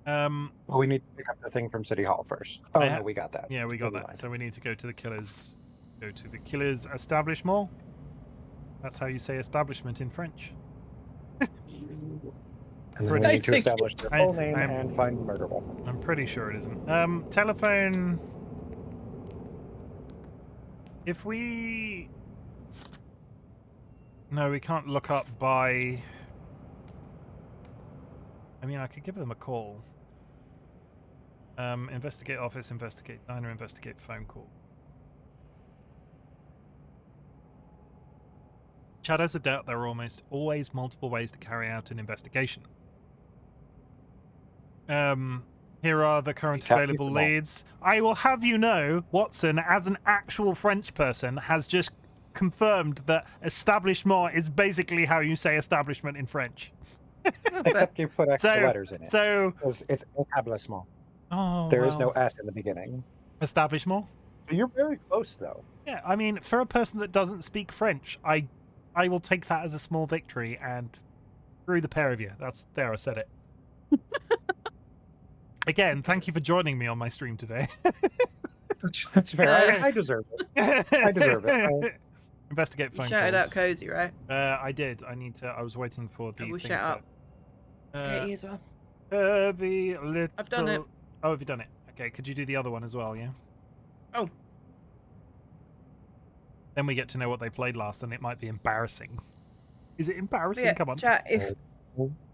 Well, we need to pick up the thing from City Hall first. Oh, no, we got that. Yeah, we got Never that. mind. So we need to go to the killer's... Go to the killer's establishment. That's how you say establishment in French. And then we need to establish their full name and find the murder weapon. I'm pretty sure it isn't. Telephone... If we... No, we can't look up by... I mean, I could give them a call. Investigate office, investigate diner, investigate phone call. Shadows of Doubt, there are almost always multiple ways to carry out an investigation. Here are the current available leads. I will have you know, Watson, as an actual French person, has just confirmed that establishment is basically how you say establishment in French. Except you put extra letters in it. So it's establishment. Oh, There is no S in the beginning. Establishment? You're very close, though. Yeah, I mean, for a person that doesn't speak French, I will take that as a small victory, and screw the pair of you. There, I said it. Again, thank you for joining me on my stream today. That's fair. I deserve it. I deserve it. Investigate phone You shouted calls. out Cozy, right? I did. I was waiting for the We'll thing shout to... out Katie as well. Curvy little... I've done it. Oh, have you done it? Okay, could you do the other one as well, yeah? Oh. Then we get to know what they played last, and it might be embarrassing. Is it embarrassing? Yeah, Come on. chat,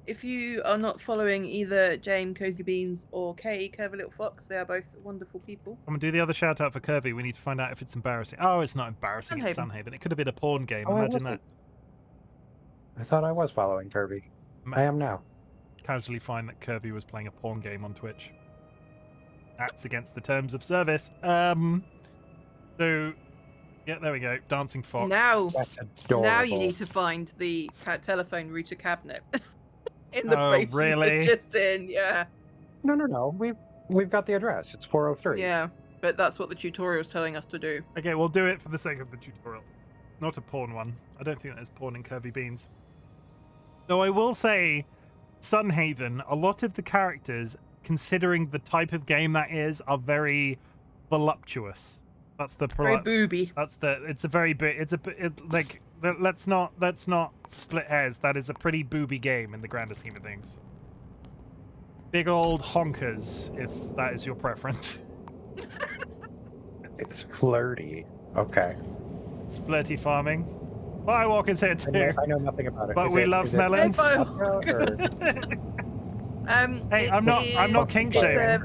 if you are not following either Jane, Cozy Beans, or Kay, Curvy Little Fox, they are both wonderful people. Come on, do the other shout out for Curvy. We need to find out if it's embarrassing. Oh, it's not embarrassing. It's Sunhaven. It could have been a porn game. Oh, Imagine that. I thought I was following Kirby. I am now. Casually find that Curvy was playing a porn game on Twitch. That's against the terms of service. So, yeah, there we go. Dancing Fox. Now you Adorable. need to find the telephone router cabinet in the Oh, place you really? were just in. Yeah. No. We've got the address. It's 403. Yeah, but that's what the tutorial is telling us to do. Okay, we'll do it for the sake of the tutorial. Not a porn one. I don't think there's porn in Curvy Beans. Though I will say, Sunhaven, a lot of the characters, considering the type of game that is, are very voluptuous. That's the Very booby. That's the. It's a very big. Like. Let's not split hairs. That is a pretty booby game in the grander scheme of things. Big old honkers, if that is your preference. It's flirty. Okay. It's flirty farming. Firewalker's here too. I know nothing about it. But we love melons. Hey, Hey, I'm not king shaming.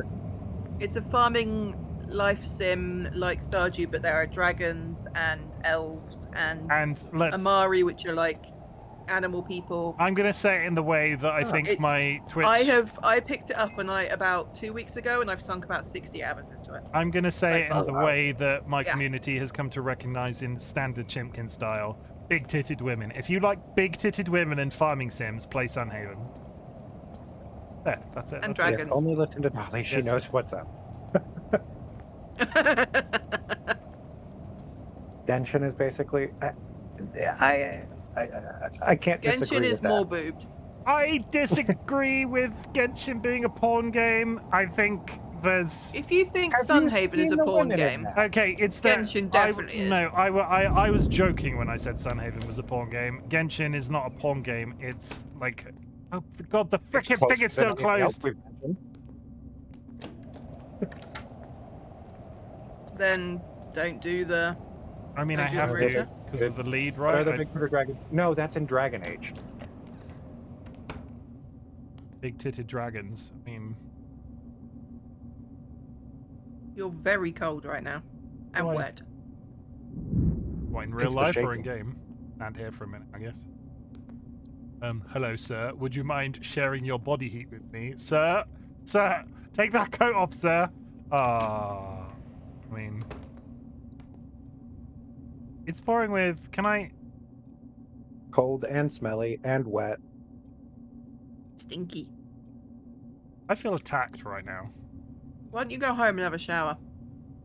It's a farming life sim like Stardew, but there are dragons and elves and Amari, which are like animal people. I'm gonna say it in the way that I think my Twitch. I picked it up about 2 weeks ago, and I've sunk about 60 hours into it. I'm gonna say it in the way that my community has come to recognize in standard Chimken style. Big-titted women. If you like big-titted women and farming sims, play Sunhaven. There, that's it. And that's dragons. it. Yes, only listen to Dolly. She knows what's up. Genshin is basically. I can't disagree Genshin with is that. more boobed. I disagree with Genshin being a porn game. I think there's. If you think Have you Sunhaven is seen a the porn women in game, that? Okay, it's that. Genshin definitely is. No, I was joking when I said Sunhaven was a porn game. Genshin is not a porn game. It's like, oh god, the frickin' thing is still closed. then don't do the. I mean, I Don't you have have to Rita? because of the lead, What are right? the big titted dragons? No, that's in Dragon Age. Big-titted dragons. I mean, You're very cold right now, and Why? wet. what, in real It's the life or in shaking. game? And here for a minute, I guess. Hello, sir. Would you mind sharing your body heat with me, sir? Sir, take that coat off, sir. I mean, it's pouring with. Can I? Cold and smelly and wet. Stinky. I feel attacked right now. Why don't you go home and have a shower?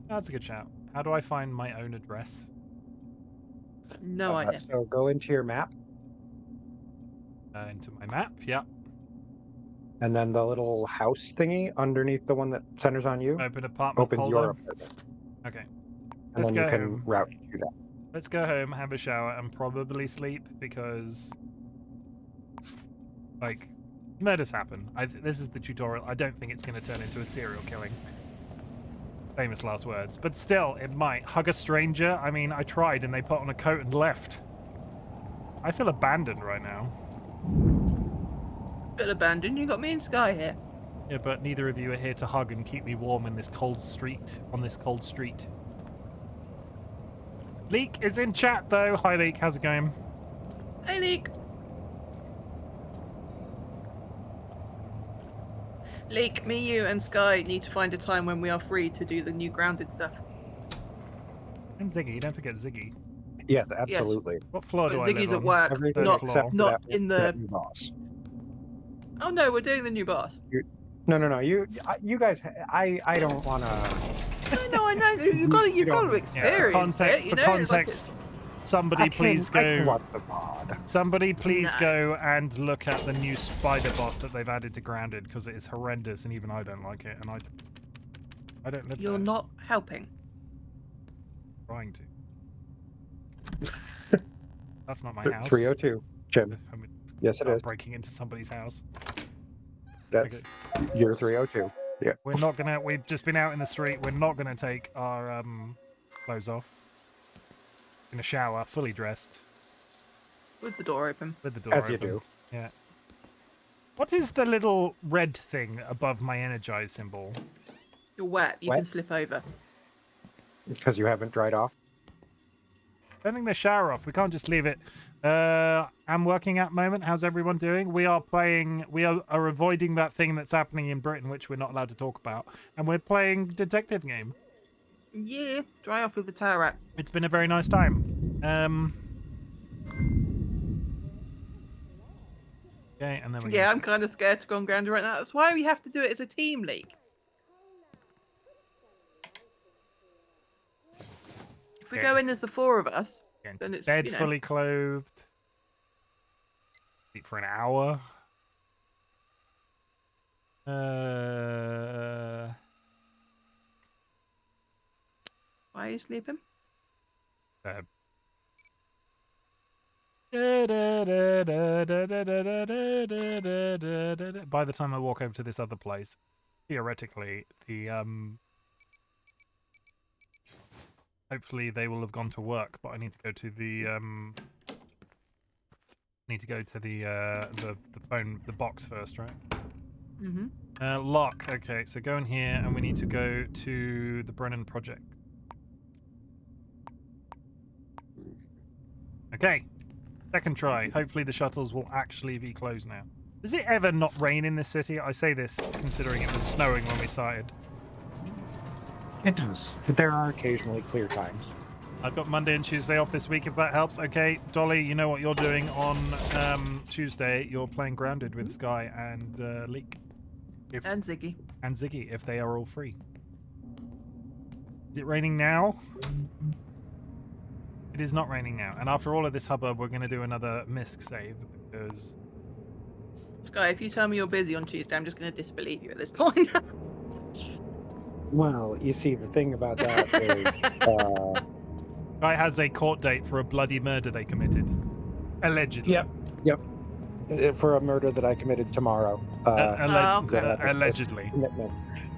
That's a good shout. How do I find my own address? No idea. So go into your map, Into my map. Yeah. and then the little house thingy underneath the one that centers on you Open apartment. opens Hold your on. apartment. Okay. And Let's then you go can home. route to that. Let's go home, have a shower, and probably sleep because, like, murders happen. This is the tutorial. I don't think it's going to turn into a serial killing. Famous last words. But still, it might. Hug a stranger? I mean, I tried and they put on a coat and left. I feel abandoned right now. Bit abandoned. You got me and Sky here. Yeah, but neither of you are here to hug and keep me warm in this cold street. On this cold street. Leek is in chat, though. Hi, Leek. How's it going? Hey, Leek. Leek, me, you, and Sky need to find a time when we are free to do the new grounded stuff. And Ziggy. Don't forget Ziggy. Yes, absolutely. What floor do I live Ziggy's on? at work, Everything not- except for not that- in the- that new boss. Oh no, we're doing the new boss. No. You guys. I don't want to. I know. You've got to experience it. You For know, context, somebody please I can go. watch the pod. Somebody please No. go and look at the new spider boss that they've added to Grounded because it is horrendous and even I don't like it and I don't live You're there. not helping. Trying to. That's not my house. 302. Jim. I'm Yes, it is. breaking into somebody's house. That's year 302. Yeah. We're not gonna. We've just been out in the street. We're not gonna take our clothes off. In a shower, fully dressed. With the door open. With the door As open. you do. Yeah. What is the little red thing above my energize symbol? You're wet. You Wet? can slip over. Because you haven't dried off. Turning the shower off. We can't just leave it. I'm working at the moment. How's everyone doing? We are playing. We are avoiding that thing that's happening in Britain, which we're not allowed to talk about, and we're playing detective game. Yeah. Dry off with the towel rack. It's been a very nice time. Okay, and then we. Yeah, I'm kind of scared to go on ground right now. That's why we have to do it as a team league. If we go in as the four of us, then it's bed fully clothed. Sleep for an hour. Why are you sleeping? By the time I walk over to this other place, theoretically, the hopefully they will have gone to work, but I need to go to the phone, the box first, right? Mm-hmm. Lock. Okay, so go in here, and we need to go to the Brennan project. Okay, second try. Hopefully the shuttles will actually be closed now. Does it ever not rain in this city? I say this considering it was snowing when we started. It does. But there are occasionally clear times. I've got Monday and Tuesday off this week, if that helps. Okay, Dolly, you know what you're doing on Tuesday. You're playing Grounded with Sky and Leek. And Ziggy. And Ziggy, if they are all free. Is it raining now? It is not raining now. And after all of this hubbub, we're going to do another MISC save because... Sky, if you tell me you're busy on Tuesday, I'm just going to disbelieve you at this point. Well, you see, the thing about that is... Guy has a court date for a bloody murder they committed. Allegedly. Yep. For a murder that I committed tomorrow. Okay. Allegedly. Commitment.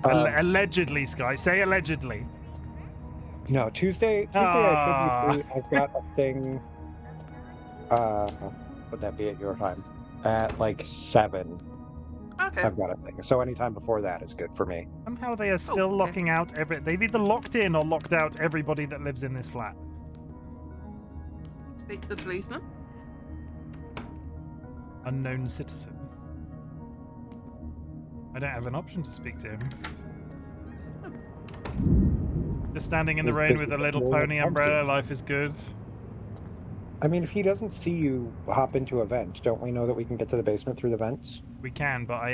Allegedly, Sky. Say allegedly. No, Tuesday I should be free. I've got a thing. Would that be at your time? At like 7. Okay. I've got a thing. So anytime before that is good for me. Somehow they are still locking out they've either locked in or locked out everybody that lives in this flat. Speak to the policeman. Unknown citizen. I don't have an option to speak to him. Just standing in the rain with a little pony umbrella, life is good. I mean, if he doesn't see you hop into a vent, don't we know that we can get to the basement through the vents? We can, but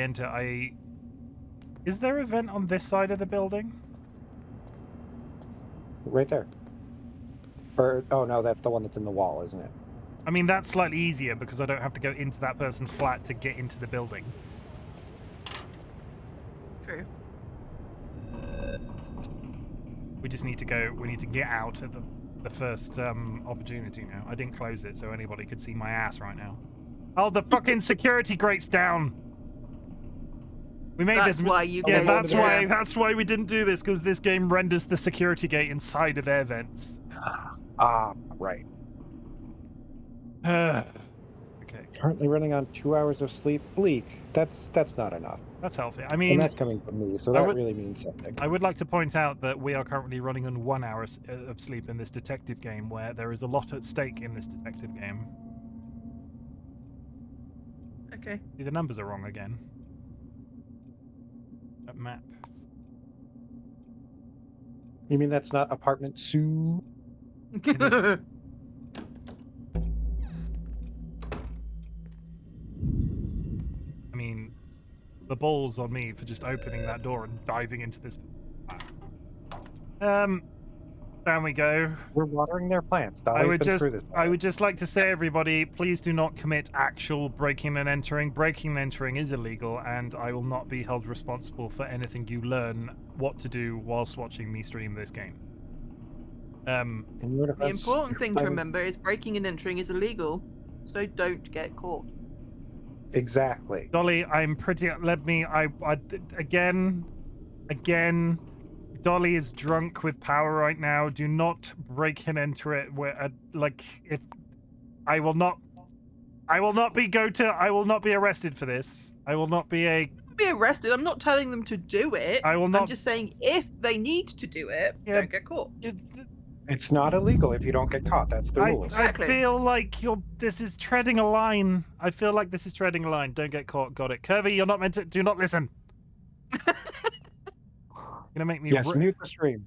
Is there a vent on this side of the building? Right there. Or, oh no, that's the one that's in the wall, isn't it? I mean, that's slightly easier because I don't have to go into that person's flat to get into the building. True. We just need to go, we need to get out at the first opportunity now. I didn't close it so anybody could see my ass right now. Oh, the fucking security grate's down! We made That's this. why you Yeah, go that's why we didn't do this, because this game renders the security gate inside of air vents. Right. Okay. Currently running on 2 hours of sleep. Bleak. That's not enough. That's healthy. I mean, and that's coming from me, so that really means something. I would like to point out that we are currently running on 1 hour of sleep in this detective game, where there is a lot at stake in this detective game. Okay. See, the numbers are wrong again. That map. You mean that's not apartment 2? I mean, the balls on me for just opening that door and diving into this. Down we go. We're watering their plants. I would just like to say, everybody, please do not commit actual breaking and entering. Breaking and entering is illegal, and I will not be held responsible for anything you learn what to do whilst watching me stream this game. The important thing to remember is breaking and entering is illegal, so don't get caught. exactly. Dolly, I'm pretty. Let me. Again. Dolly is drunk with power right now. Do not break and enter it. Where, like, if I will not be I will not be arrested for this. I will not be a. Be arrested. I'm not telling them to do it. I will not. I'm just saying if they need to do it, Yeah, don't get caught. It's not illegal if you don't get caught. That's the rules. Exactly. I feel like this is treading a line. I feel like this is treading a line. Don't get caught. Got it. Kirby, you're not meant to. Do not listen. You're gonna make me. Yes, mute the stream.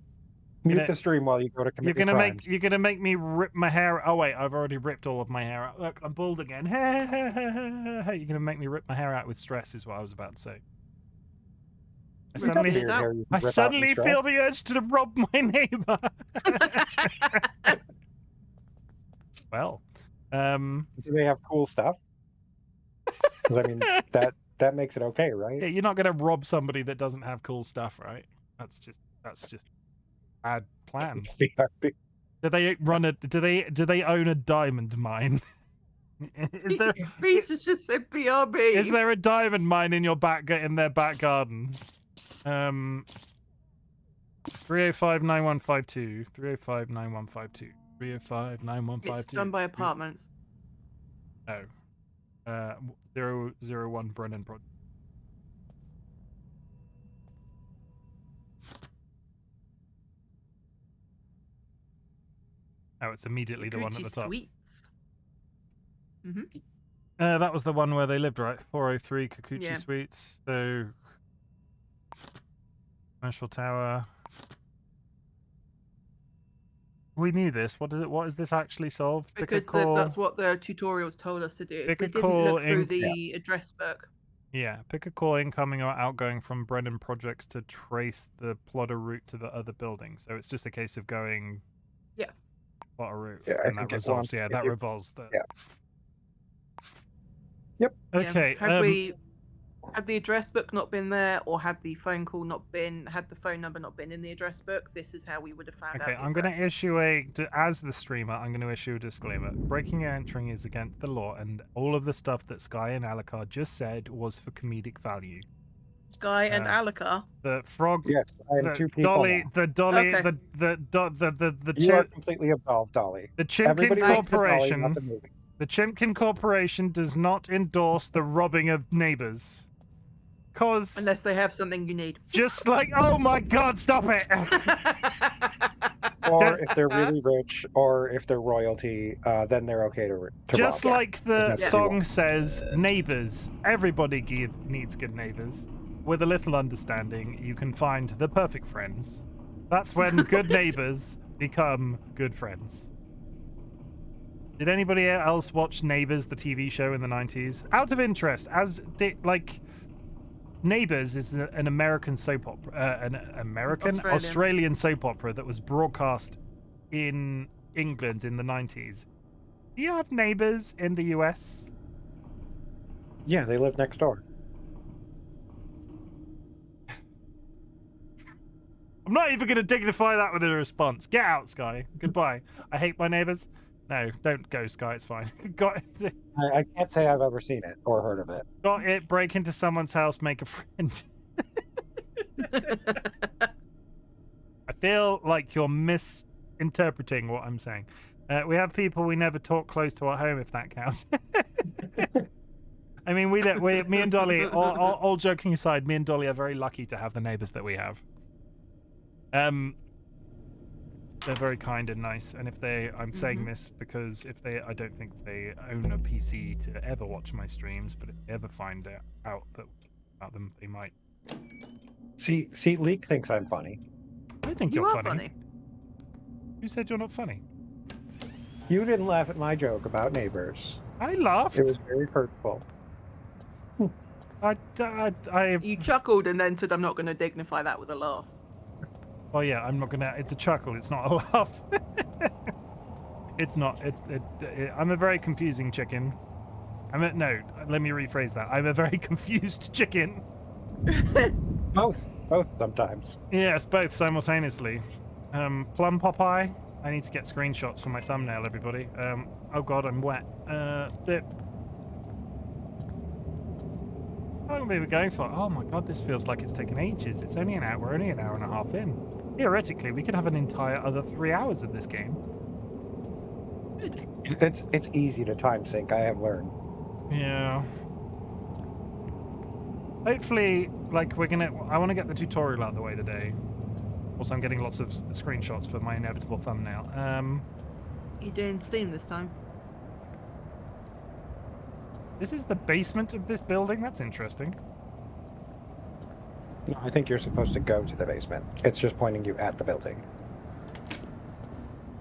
Mute the stream while you go to commit your crimes. You're gonna make me rip my hair. Oh wait, I've already ripped all of my hair out. Look, I'm bald again. You're gonna make me rip my hair out with stress, is what I was about to say. I suddenly feel the urge to rob my neighbor. Well, do they have cool stuff? Because I mean, that makes it okay, right? Yeah, you're not gonna rob somebody that doesn't have cool stuff, right? That's just bad plan. Do they own a diamond mine? Is there, Reese has just said BRB. Is there a diamond mine in their back garden? 305-9152. 305-9152. 305-9152. It's done by apartments. Oh. 001 Brennan Project. Oh, it's immediately the one at the top. Sweets. Mm-hmm. That was the one where they lived, right? 403 Kikuchi Suites. So, commercial tower. We knew this. What is this actually solved? Because that's what the tutorials told us to do. They didn't look through the address book. Yeah, pick a call incoming or outgoing from Brennan Projects to trace the plotter route to the other building. So it's just a case of going. Yeah. Plotter route, yeah, and that resolves. Yeah, that revolves the. Yeah. Yep. Okay. Had the address book not been there, or had the phone call not been, had the phone number not been in the address book, this is how we would have found out. Okay, I'm going to issue as the streamer, I'm going to issue a disclaimer. Breaking and entering is against the law, and all of the stuff that Sky and Alokar just said was for comedic value. Sky and Alokar? The frog. Yes, I am two people. Dolly, now. the Dolly, okay. You are completely absolved, Dolly. The Chimken Corporation. Dolly, the Chimken Corporation does not endorse the robbing of neighbors. Unless they have something you need. Just like, oh my god, stop it! Or if they're really rich, or if they're royalty, then they're okay to just rob. like the song says, neighbors. Everybody needs good neighbors. With a little understanding, you can find the perfect friends. That's when good neighbors become good friends. Did anybody else watch Neighbors, the TV show in the 90s? Out of interest, Neighbours is an American soap opera, Australian soap opera that was broadcast in England in the 90s. Do you have neighbours in the US? Yeah, they live next door. I'm not even going to dignify that with a response. Get out, Sky. Goodbye. I hate my neighbours. No, don't go, Sky. It's fine. Got it. I can't say I've ever seen it or heard of it. Got it. Break into someone's house, make a friend. I feel like you're misinterpreting what I'm saying. We have people we never talk close to at home, if that counts. I mean, me and Dolly, all joking aside, me and Dolly are very lucky to have the neighbours that we have. They're very kind and nice, and if I'm saying this because I don't think they own a PC to ever watch my streams, but if they ever find out about them, they might. See, Leek thinks I'm funny. I think you're funny. Who said you're not funny? You didn't laugh at my joke about neighbors. I laughed. It was very hurtful. You chuckled and then said, "I'm not going to dignify that with a laugh." Oh yeah, I'm not gonna. It's a chuckle. It's not a laugh. It's not. I'm a very confusing chicken. No. Let me rephrase that. I'm a very confused chicken. Both sometimes. Yes, both simultaneously. Plum Popeye. I need to get screenshots for my thumbnail, everybody. Oh god, I'm wet. How long have we been going for? Oh my god, this feels like it's taken ages. It's only an hour. We're only an hour and a half in. Theoretically, we could have an entire other 3 hours of this game. It's easy to time sync, I have learned. Yeah. Hopefully, like, I want to get the tutorial out of the way today. Also, I'm getting lots of screenshots for my inevitable thumbnail. You doing Steam this time? This is the basement of this building? That's interesting. No, I think you're supposed to go to the basement. It's just pointing you at the building.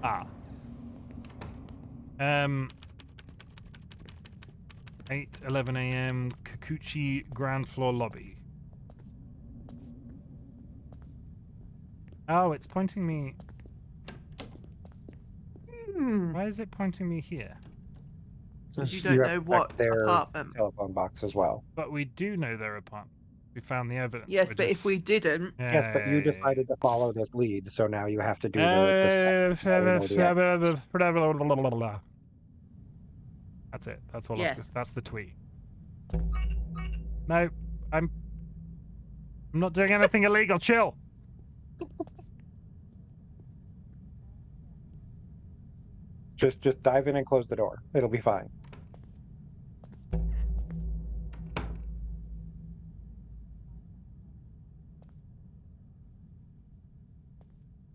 Ah. 8:11 a.m. Kikuchi ground floor lobby. Oh, it's pointing me. Why is it pointing me here? Because you don't know what their apartment. telephone box as well. But we do know their apartment. We found the evidence. Yes, but if we didn't, Yes, but you decided to follow this lead, so now you have to do That's it. That's all. Yes. That's the tweet. No, I'm not doing anything illegal. Chill. Just dive in and close the door. It'll be fine.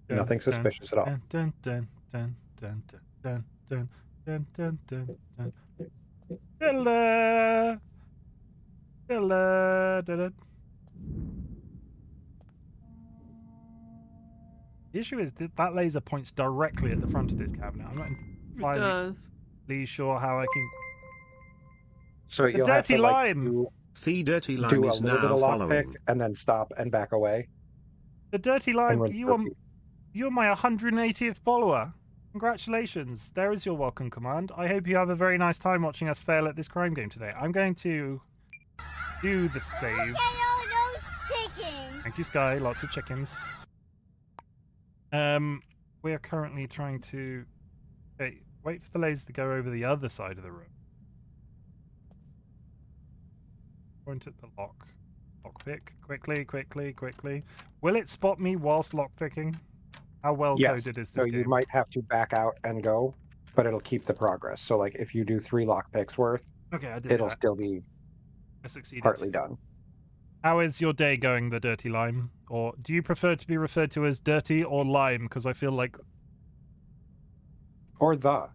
Nothing suspicious at all. Dun, dun, dun, dun, dun, dun, dun, dun, dun, dun. Hello. Hello. Dun, dun. The issue is that laser points directly at the front of this cabinet. I'm not entirely sure how I can. So you'll have dirty to, lime. The dirty do lime a is little bit now of lockpick following. and then stop and back away. The dirty lime. And You're my 180th follower. Congratulations. There is your welcome command. I hope you have a very nice time watching us fail at this crime game today. I'm going to do the save. Thank you, Sky. Lots of chickens. We are currently trying to wait for the laser to go over the other side of the room. Point at the lockpick. Quickly. Will it spot me whilst lockpicking? How well coded is this so game? you might have to back out and go, but it'll keep the progress. So like if you do 3 lockpicks worth, Okay, I did it'll that. still be I succeeded. partly done. How is your day going, the dirty lime? Or do you prefer to be referred to as dirty or lime? Because I feel like Or the.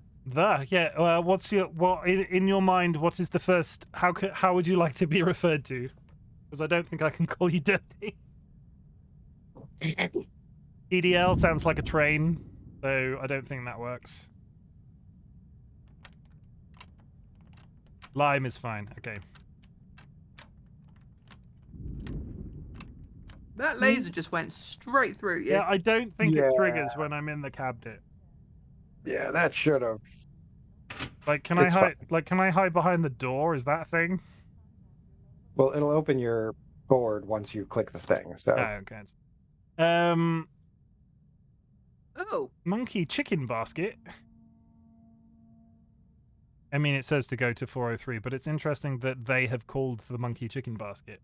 yeah. What in your mind? What is the first? How would you like to be referred to? Because I don't think I can call you dirty. EDL sounds like a train, so I don't think that works. Lime is fine. Okay. that laser just went straight through you. Yeah, I don't think it Yeah. triggers when I'm in the cabinet. Yeah, that should have. Like, can I It's hide? Like, can I hide behind the door? Is that a thing? Well, it'll open your board once you click the thing. So Oh, okay. Oh, Monkey chicken basket. I mean, it says to go to 403, but it's interesting that they have called the monkey chicken basket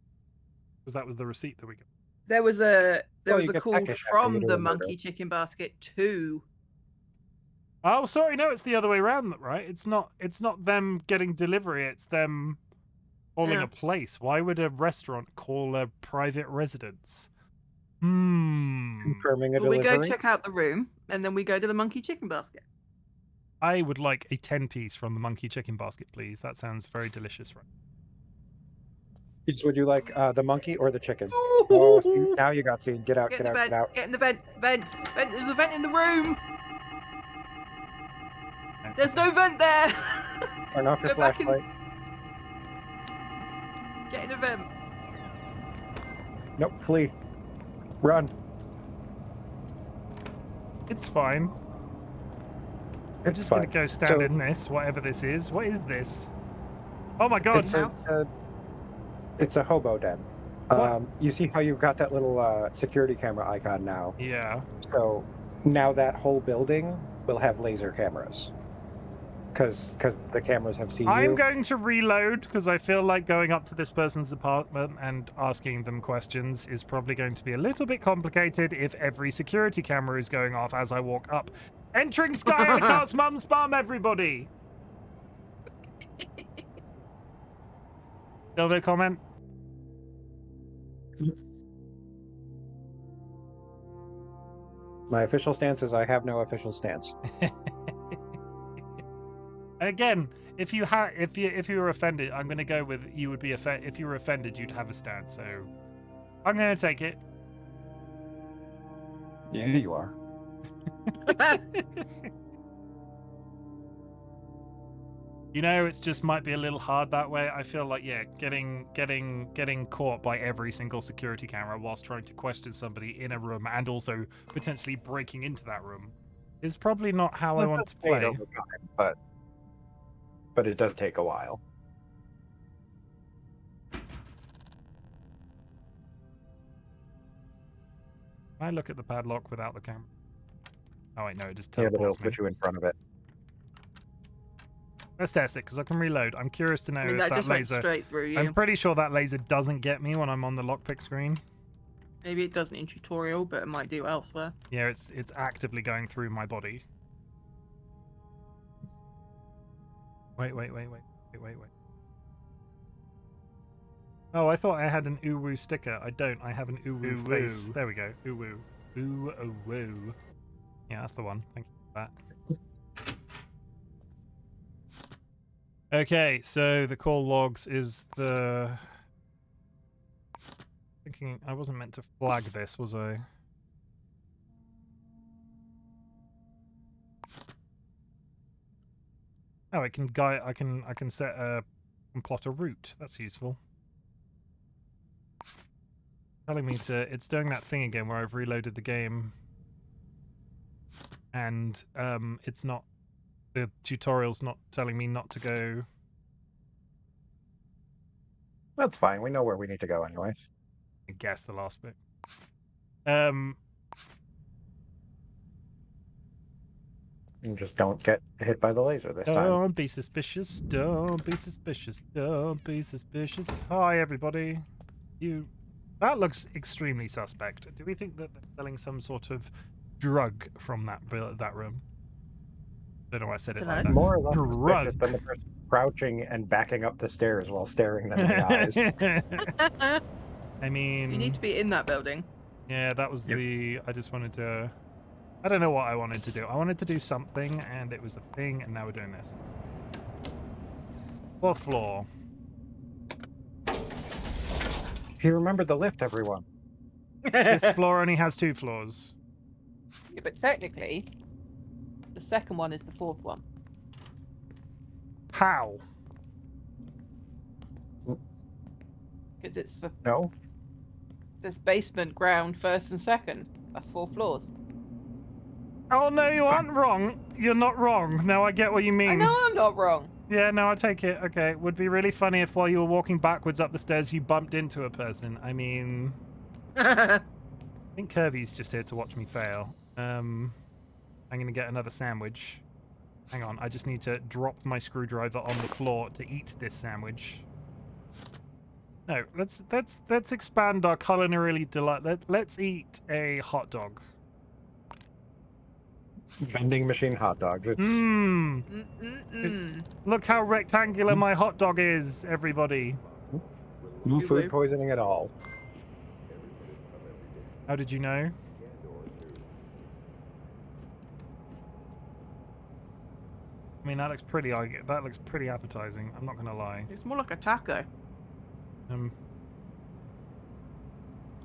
because that was the receipt that we got. there was a you get call peckish after from you do the a murder. monkey chicken basket to. Oh, sorry, no, it's the other way around, right? It's not them getting delivery. It's them calling Yeah. a place. Why would a restaurant call a private residence? confirming a Well, we delivery. go check out the room, and then we go to the monkey chicken basket. I would like a 10-piece from the monkey chicken basket, please. That sounds very delicious, right? Would you like the monkey or the chicken? Ooh. Oh, see, now you got seen. Get out, Get get in the out, vent. get out. Get in the vent. Vent. There's a vent in the room. There's no vent there. Turn off your Go back in. flashlight. Get in the vent. Nope, flee. Run. It's fine. I'm It's just fine. gonna go stand So- in this, whatever this is. What is this? Oh my god! It's a hobo den. You see how you've got that little security camera icon now? Yeah. So now that whole building will have laser cameras. because the cameras have seen I'm you. going to reload because I feel like going up to this person's apartment and asking them questions is probably going to be a little bit complicated if every security camera is going off as I walk up. Entering SkyAlokar's mum's bum, everybody! Still no comment? My official stance is I have no official stance. Again, if you were offended, I'm going to go with you would be offended. If you were offended, you'd have a stance. So I'm going to take it. Yeah, you are. You know, it's just might be a little hard that way. I feel like, yeah, getting caught by every single security camera whilst trying to question somebody in a room and also potentially breaking into that room is probably not how I want to play. Over time, but it does take a while. Can I look at the padlock without the camera? Oh wait, no, it just Yeah, but it'll teleports me. put you in front of it. Let's test it because I can reload. I'm curious to know I mean, if that that just went laser. straight through you. I'm pretty sure that laser doesn't get me when I'm on the lockpick screen. Maybe it doesn't in tutorial, but it might do elsewhere. Yeah, it's actively going through my body. Wait. Oh, I thought I had an uwu sticker. I don't. I have an uwu face. There we go. Uwu. Uwu. Yeah, that's the one. Thank you for that. Okay, so the call logs is the... Thinking I wasn't meant to flag this, was I? Oh, it can guide. I can set a and plot a route. That's useful. Telling me to. It's doing that thing again where I've reloaded the game, and it's not. The tutorial's not telling me not to go. That's fine. We know where we need to go anyway. I guess the last bit. You just don't get hit by the laser this time. Don't be suspicious. Don't be suspicious. Don't be suspicious. Hi, everybody. That looks extremely suspect. Do we think that they're selling some sort of drug from that room? I don't know why I said it like that. More or less Drug. suspicious than the person crouching and backing up the stairs while staring them in the eyes. I mean... You need to be in that building. Yeah, that was the... I just wanted to... I don't know what I wanted to do. I wanted to do something, and it was the thing, and now we're doing this. 4th floor. He remembered the lift, everyone. This floor only has 2 floors. Yeah, but technically, the second one is the 4th one. How? Because it's the... No? There's basement, ground, 1st and 2nd. That's 4 floors. Oh, no, you aren't wrong. You're not wrong. Now I get what you mean. I know I'm not wrong. Yeah, no, I take it. Okay, it would be really funny if while you were walking backwards up the stairs, you bumped into a person. I mean... I think Kirby's just here to watch me fail. I'm going to get another sandwich. Hang on, I just need to drop my screwdriver on the floor to eat this sandwich. No, let's expand our culinary delight. Let's eat a hot dog. Vending machine hot dogs. It's... Look how rectangular my hot dog is, everybody. No food poisoning at all. How did you know? I mean, that looks pretty appetizing. I'm not gonna lie. It's more like a taco.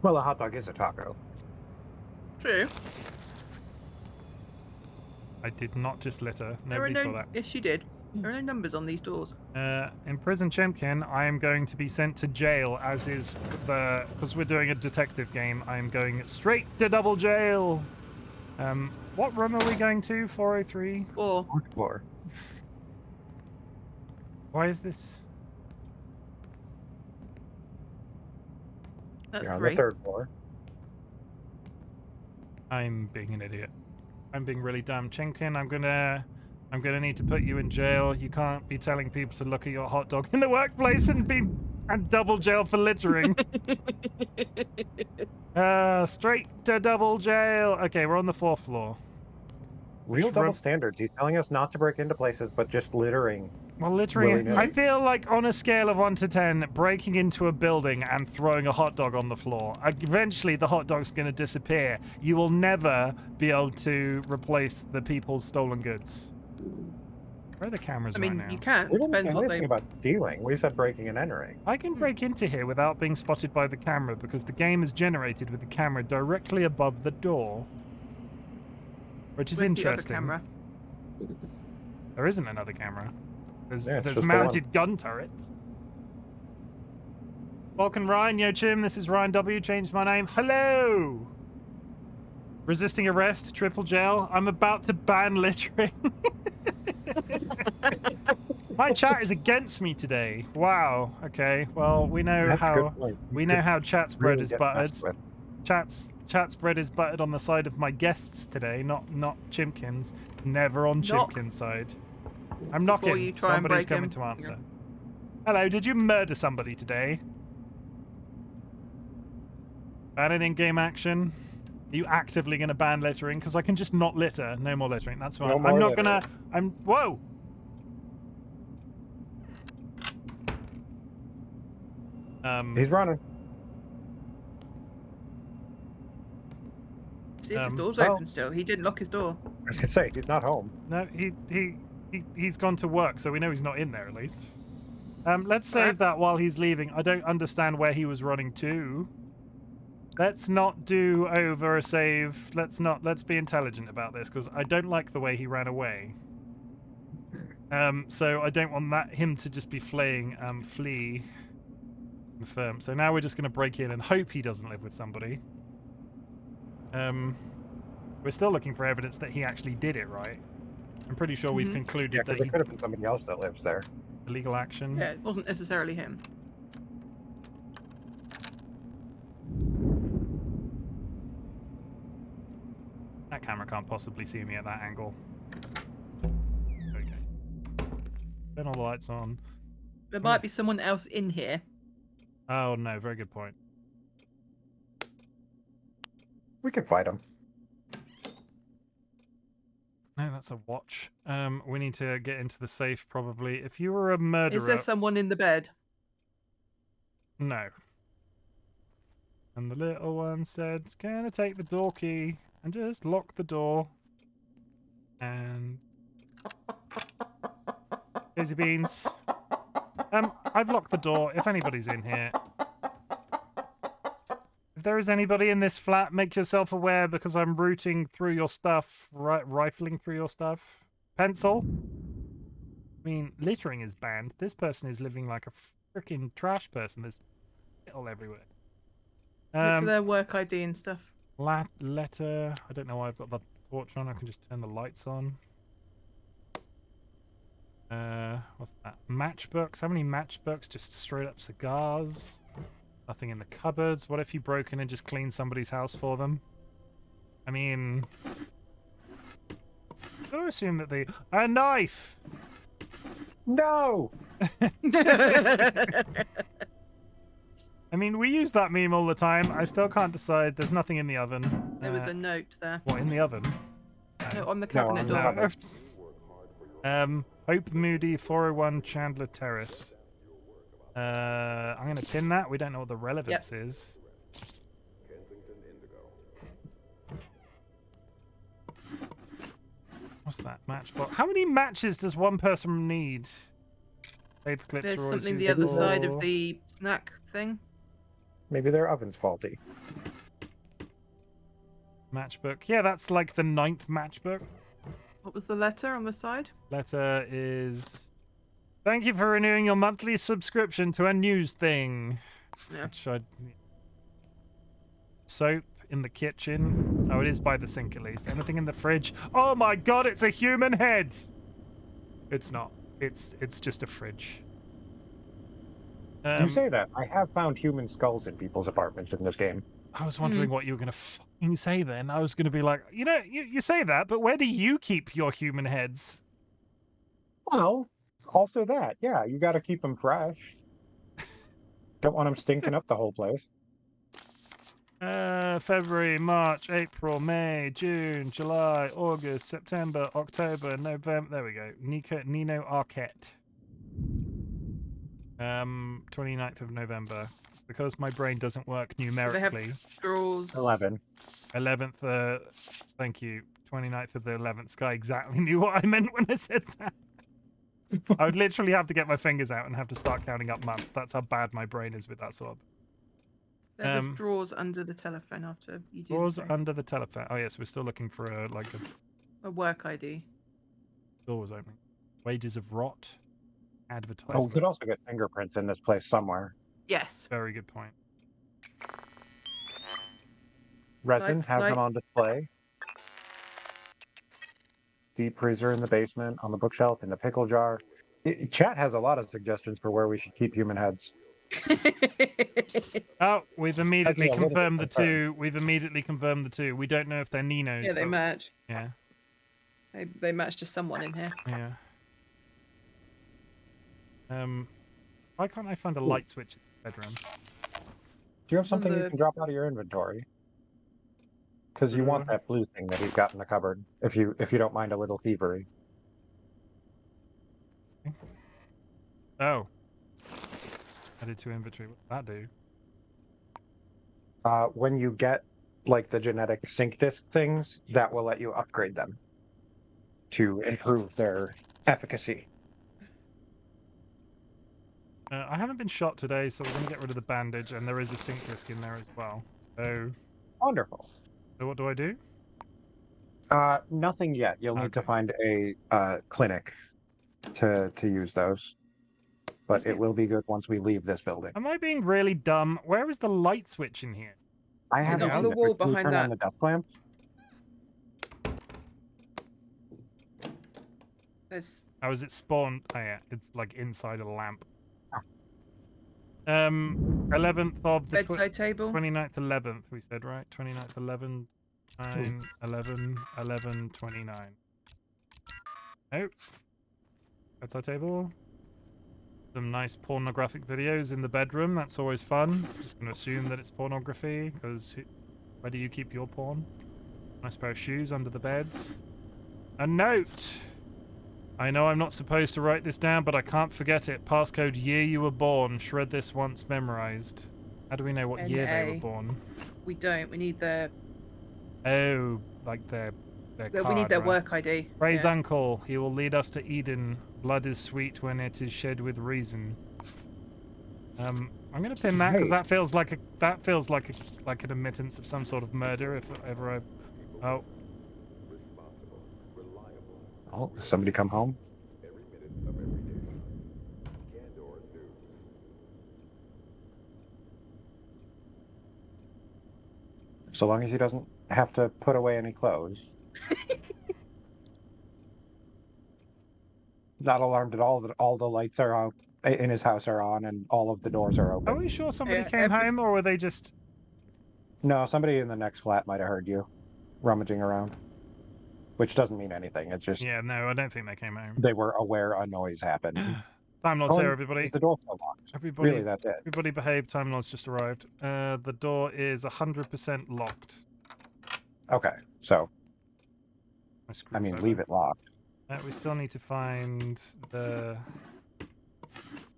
Well, a hot dog is a taco. True. I did not just litter. Nobody saw that. Yes, you did. There are no numbers on these doors. In Prison Chimken, I am going to be sent to jail, as is because we're doing a detective game. I am going straight to double jail. What room are we going to? 403? 4. 4th floor. Why is this? That's You're on 3. the 3rd floor. I'm being an idiot. I'm being really dumb. Chimken, I'm gonna I'm going to need to put you in jail. You can't be telling people to look at your hot dog in the workplace and double jail for littering. Straight to double jail. Okay, we're on the 4th floor. Real double standards. He's telling us not to break into places, but just littering. Well, littering, willy-nilly. I feel like on a scale of 1 to 10, breaking into a building and throwing a hot dog on the floor, eventually the hot dog's going to disappear. You will never be able to replace the people's stolen goods. Where are the cameras I mean, right now? you can. We didn't Depends say what anything they. about stealing. We said breaking and entering. I can break into here without being spotted by the camera because the game is generated with the camera directly above the door. Which is Where's interesting. The other camera? There isn't another camera. There's, Yeah, it's there's just the mounted gun turrets. Welcome, Ryan. Yo, Chim. This is Ryan W. Changed my name. Hello. Resisting arrest, triple jail. I'm about to ban littering. My chat is against me today. Wow. Okay. Well, we know That's a how good point. chat spread Really is get buttered. messed with. Chat spread is buttered on the side of my guests today, not Chimken's. Never on Knock. Chimken's side. I'm knocking. you try and Somebody's break coming him. to answer. Hello, did you murder somebody today? Banning in-game action. Are you actively going to ban littering? Because I can just not litter. No more littering. That's fine. No more I'm not littering. gonna. Whoa. He's running. See if his door's well- open still. He didn't lock his door. I was gonna say he's not home. No, he's gone to work, so we know he's not in there at least. Let's save Alright. that while he's leaving. I don't understand where he was running to. Let's not do over a save. Let's be intelligent about this because I don't like the way he ran away. So I don't want him to just be fleeing. Flee. Confirm. So now we're just going to break in and hope he doesn't live with somebody. We're still looking for evidence that he actually did it, right? I'm pretty sure we've concluded Yeah, that because he it could have been somebody else that lives there. illegal action. Yeah, it wasn't necessarily him. That camera can't possibly see me at that angle. Okay. Turn all the lights on. There might be someone else in here. Oh no, very good point. We could fight him. No, that's a watch. We need to get into the safe probably. If you were a murderer... Is there someone in the bed? No. And the little one said, "Can I take the door key and just lock the door?" And Daisy Beans. I've locked the door. If anybody's in here, if there is anybody in this flat, make yourself aware because I'm rooting through your stuff, rifling through your stuff. Pencil. I mean, littering is banned. This person is living like a freaking trash person. There's all everywhere. Look for their work ID and stuff. Letter. I don't know why I've got the torch on. I can just turn the lights on. What's that? Matchbooks. How many matchbooks? Just straight up cigars. Nothing in the cupboards. What if you broke in and just cleaned somebody's house for them? I mean, I'm gonna assume that they a knife. No! I mean, we use that meme all the time. I still can't decide. There's nothing in the oven. There was a note there. What in the oven? No, on the cabinet on the door. cabinet. Hope Moody 401 Chandler Terrace. I'm gonna pin that. We don't know what the relevance is. What's that matchbox? How many matches does one person need? Paper clips There's are always something the other side useful. of the snack thing. Maybe their oven's faulty. Matchbook. Yeah, that's like the 9th matchbook. What was the letter on the side? Letter is... Thank you for renewing your monthly subscription to a news thing. Yeah. Which I... Soap in the kitchen. Oh, it is by the sink at least. Anything in the fridge? Oh my god, it's a human head! It's not. It's just a fridge. You say that. I have found human skulls in people's apartments in this game. I was wondering what you were going to fucking say then. I was going to be like, you know, you say that, but where do you keep your human heads? Well, also that. Yeah, you got to keep them fresh. Don't want them stinking up the whole place. February, March, April, May, June, July, August, September, October, November. There we go. Nino Arquette. 29th of November. Because my brain doesn't work numerically. Straws. 11. 11th, thank you. 29th of the 11th. Sky exactly knew what I meant when I said that. I would literally have to get my fingers out and have to start counting up months. That's how bad my brain is with that sort of. There was drawers under the telephone after you do Drawers under the telephone. Oh yes, we're still looking for a work ID. Door was opening. Wages of rot. Oh, Advertisement. we could also get fingerprints in this place somewhere. Yes. Very good point. Resin, have them on display. Deep freezer in the basement, on the bookshelf, in the pickle jar. Chat has a lot of suggestions for where we should keep human heads. Oh, we've immediately That's a little confirmed the bit concerned. two. We've immediately confirmed the two. We don't know if they're Ninos. Yeah, they but- match. Yeah. They match to someone in here. Yeah. Why can't I find a light switch in the bedroom? Do you have something the- you can drop out of your inventory? Because you want that blue thing that he's got in the cupboard, if you don't mind a little thievery. Oh. Added to inventory. What does that do? When you get like the genetic sync disk things, that will let you upgrade them to improve their efficacy. I haven't been shot today, so we're going to get rid of the bandage, and there is a sync disc in there as well. So Wonderful. what do I do? Nothing yet. You'll need to Okay. find a clinic to use those. But it will be good once we leave this building. Am I being really dumb? Where is the light switch in here? I Is it haven't on seen the it. wall Can you behind turn that? on the desk lamp? There's Oh, is it spawned? Oh yeah, it's like inside a lamp. Oh. 11th of the bedside table. 29th, 11th, we said, right? 29th, 11, 9, 11, 11, 29. Oh. Bedside table. Some nice pornographic videos in the bedroom. That's always fun. Just going to assume that it's pornography, because where do you keep your porn? Nice pair of shoes under the beds. A note! I know I'm not supposed to write this down, but I can't forget it. Passcode year you were born. Shred this once memorized. How do we know what year they were NA. born? We don't. We need their. Oh, like their We card, need their right? work ID. Praise Yeah. Uncle. He will lead us to Eden. Blood is sweet when it is shed with reason. I'm gonna pin that because Hey. that feels like an admittance of some sort of murder. If ever I, oh, Oh, somebody come home? So long as he doesn't have to put away any clothes. Not alarmed at all that all the lights are on in his house are on and all of the doors are open. are we sure somebody Yeah, came home, or were they just? No, somebody in the next flat might have heard you rummaging around. Which doesn't mean anything. It's just Yeah, no, I don't think they came home. they were aware a noise happened. Time Lord's Oh, here, and everybody. is the door still locked? Everybody, Really, that's it. everybody behave. Time Lord's just arrived. The door is 100% locked. Okay, so I I mean, leave it locked. We still need to find the.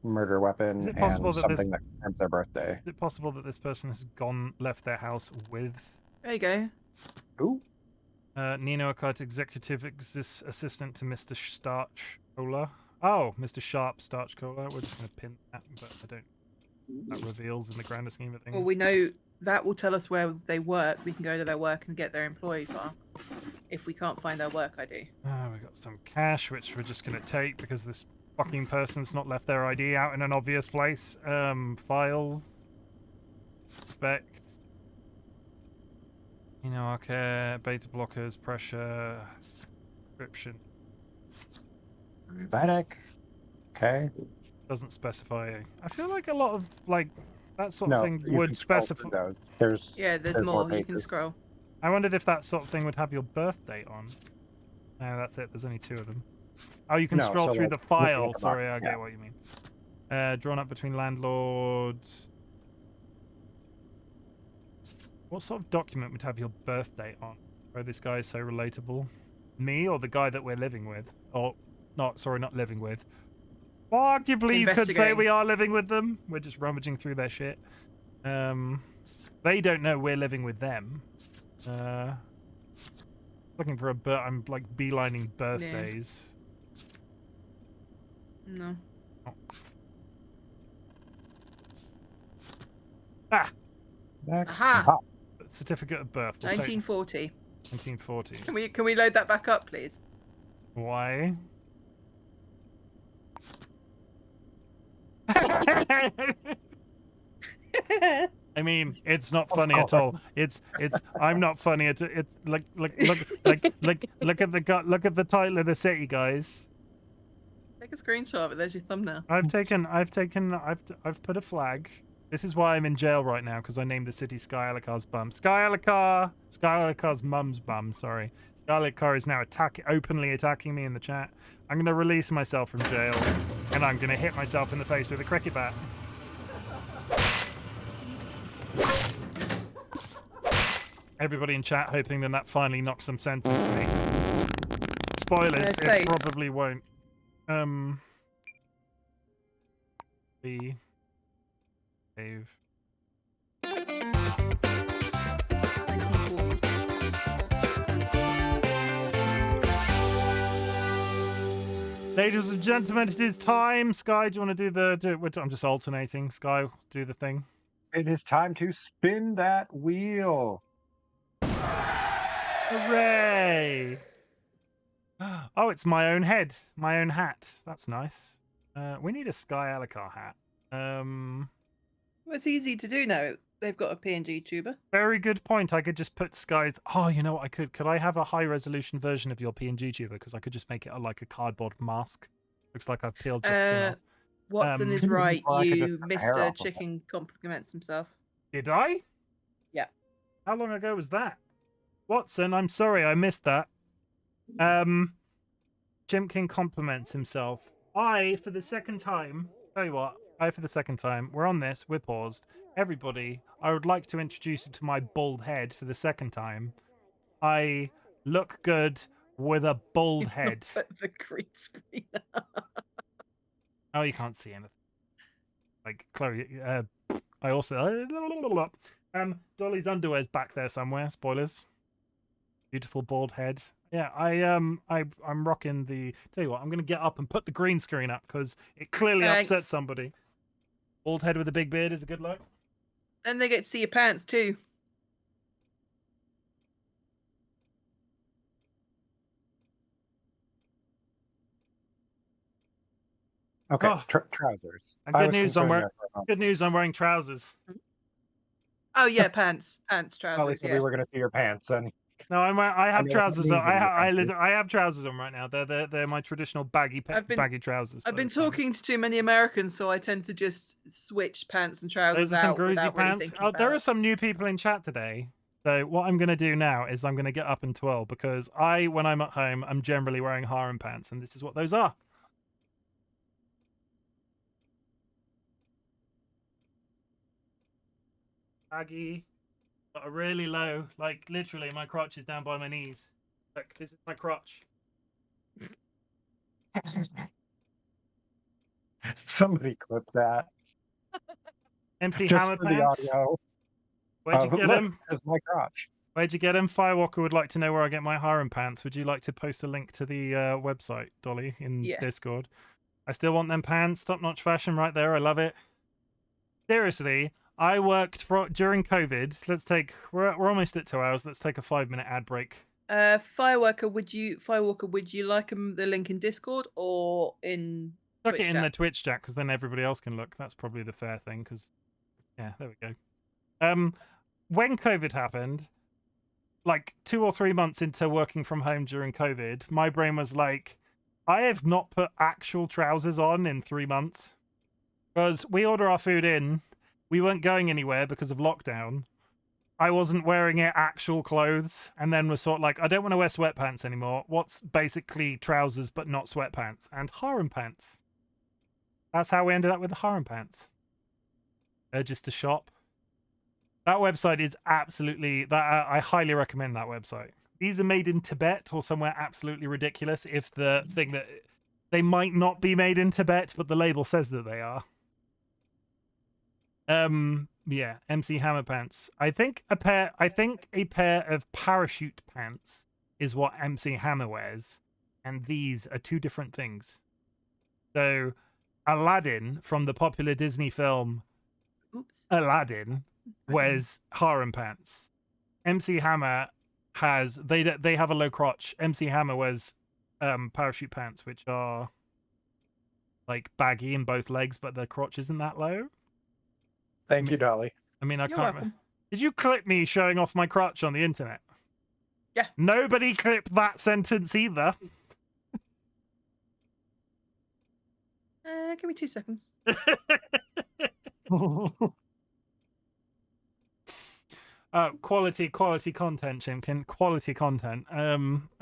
Murder weapon Is it possible and that this- something that concerns their birthday. Is it possible that this person has left their house with There you go. Ooh, Nino Akite, executive assistant to Mr. Starchcola? Oh, Mr. Sharp Starchcola. We're just going to pin that, but I don't. That reveals in the grander scheme of things. Well, we know that will tell us where they work. We can go to their work and get their employee file if we can't find their work ID. We got some cash, which we're just going to take because this fucking person's not left their ID out in an obvious place. File. Inspect. You know, okay, beta blockers, pressure, description. Medic. Okay. Doesn't specify. I feel like a lot of, like, that sort of No, thing you would can scroll specify. through those. There's Yeah, there's There's more more. You can pages. scroll. I wondered if that sort of thing would have your birth date on. No, that's it. There's only 2 of them. Oh, you can No, scroll so, through like, the looking file. at the Sorry, box, I get yeah. what you mean. Drawn up between landlords. What sort of document would have your birth date on? Oh, this guy is so relatable. Me or the guy that we're living with? Or, not, sorry, not living with. Arguably, you could say we are living with them. We're just rummaging through their shit. They don't know we're living with them. Looking for I'm like beelining birthdays. No. Oh. Ah! Aha! Certificate of birth. We'll 1940. 1940. Can we load that back up, please? Why? I mean, it's not funny at all. It's I'm not funny at it. It's look at the title of the city, guys. Take a screenshot of it. There's your thumbnail. I've put a flag. This is why I'm in jail right now, because I named the city SkyAlokar's bum. SkyAlokar's mum's bum, sorry. SkyAlokar is now openly attacking me in the chat. I'm going to release myself from jail, and I'm going to hit myself in the face with a cricket bat. Everybody in chat hoping that finally knocks some sense into me. Spoilers, it probably won't. Save. Ladies and gentlemen, it is time. Sky, do you want to do I'm just alternating. Sky, do the thing. It is time to spin that wheel. Hooray! Oh, it's my own head, my own hat. That's nice. We need a SkyAlokar hat. Well, it's easy to do now. They've got a PNG tuber. Very good point. I could just put Sky's. Oh, you know what I could? Could I have a high resolution version of your PNG tuber? Because I could just make it like a cardboard mask. Looks like I've peeled your skin off. Watson is right. You Mr. off. Chicken compliments himself. Did I? Yeah. How long ago was that? Watson, I'm sorry, I missed that. Chimken compliments himself. For the second time, tell you what, for the second time, we're on this, we're paused. Everybody, I would like to introduce you to my bald head for the second time. I look good with a bald head. Put the green screen. Oh, you can't see anything. Like, Chloe, I also... Dolly's underwear's back there somewhere, spoilers. Beautiful bald head. Yeah, I'm rocking the... Tell you what, I'm going to get up and put the green screen up, because it clearly upsets somebody. Bald head with a big beard is a good look. And they get to see your pants, too. Okay, Oh. trousers. And good news, I'm wearing trousers. Oh, yeah, pants. Pants, trousers, At least we were going to see your pants. And No, I have trousers on. amazing. I have trousers on right now. They're my traditional baggy trousers. I've been talking to too many Americans, so I tend to just switch pants and trousers Those are some out greasy without really pants. thinking Oh, there about are some new people in chat today. So what I'm going to do now is I'm going to get up and twirl, because when I'm at home, I'm generally wearing harem pants, and this is what those are. Baggy, but a really low, like literally my crotch is down by my knees. Look, this is my crotch. somebody clip that. Empty Just hammer for the pants. audio. Where'd you get them? There's my crotch. Where'd you get them? Firewalker would like to know where I get my harem pants. Would you like to post a link to the website, Dolly, in Discord? I still want them pants. Top-notch fashion right there. I love it. Seriously, I worked during COVID. We're almost at 2 hours. Let's take a 5-minute ad break. Firewalker, would you like the link in Discord or in Chuck Twitch it in chat? the Twitch chat, because then everybody else can look. That's probably the fair thing, because yeah, there we go. When COVID happened, like 2 or 3 months into working from home during COVID, my brain was like, I have not put actual trousers on in 3 months, because we order our food in. We weren't going anywhere because of lockdown. I wasn't wearing actual clothes, and then was sort of like, I don't want to wear sweatpants anymore. What's basically trousers but not sweatpants? And harem pants. That's how we ended up with the harem pants. Urges to shop. That website is absolutely... I highly recommend that website. These are made in Tibet or somewhere absolutely ridiculous. If the thing that... They might not be made in Tibet, but the label says that they are. Yeah, MC Hammer pants. I think a pair of parachute pants is what MC Hammer wears, and these are two different things. So, Aladdin from the popular Disney film Aladdin wears harem pants. MC Hammer has they have a low crotch. MC Hammer wears parachute pants, which are like baggy in both legs, but the crotch isn't that low. Thank you, Dolly. I mean, I You're can't. welcome. Did you clip me showing off my crotch on the internet? Yeah. Nobody clipped that sentence either. Give me 2 seconds. Quality content, Chimken. Quality content.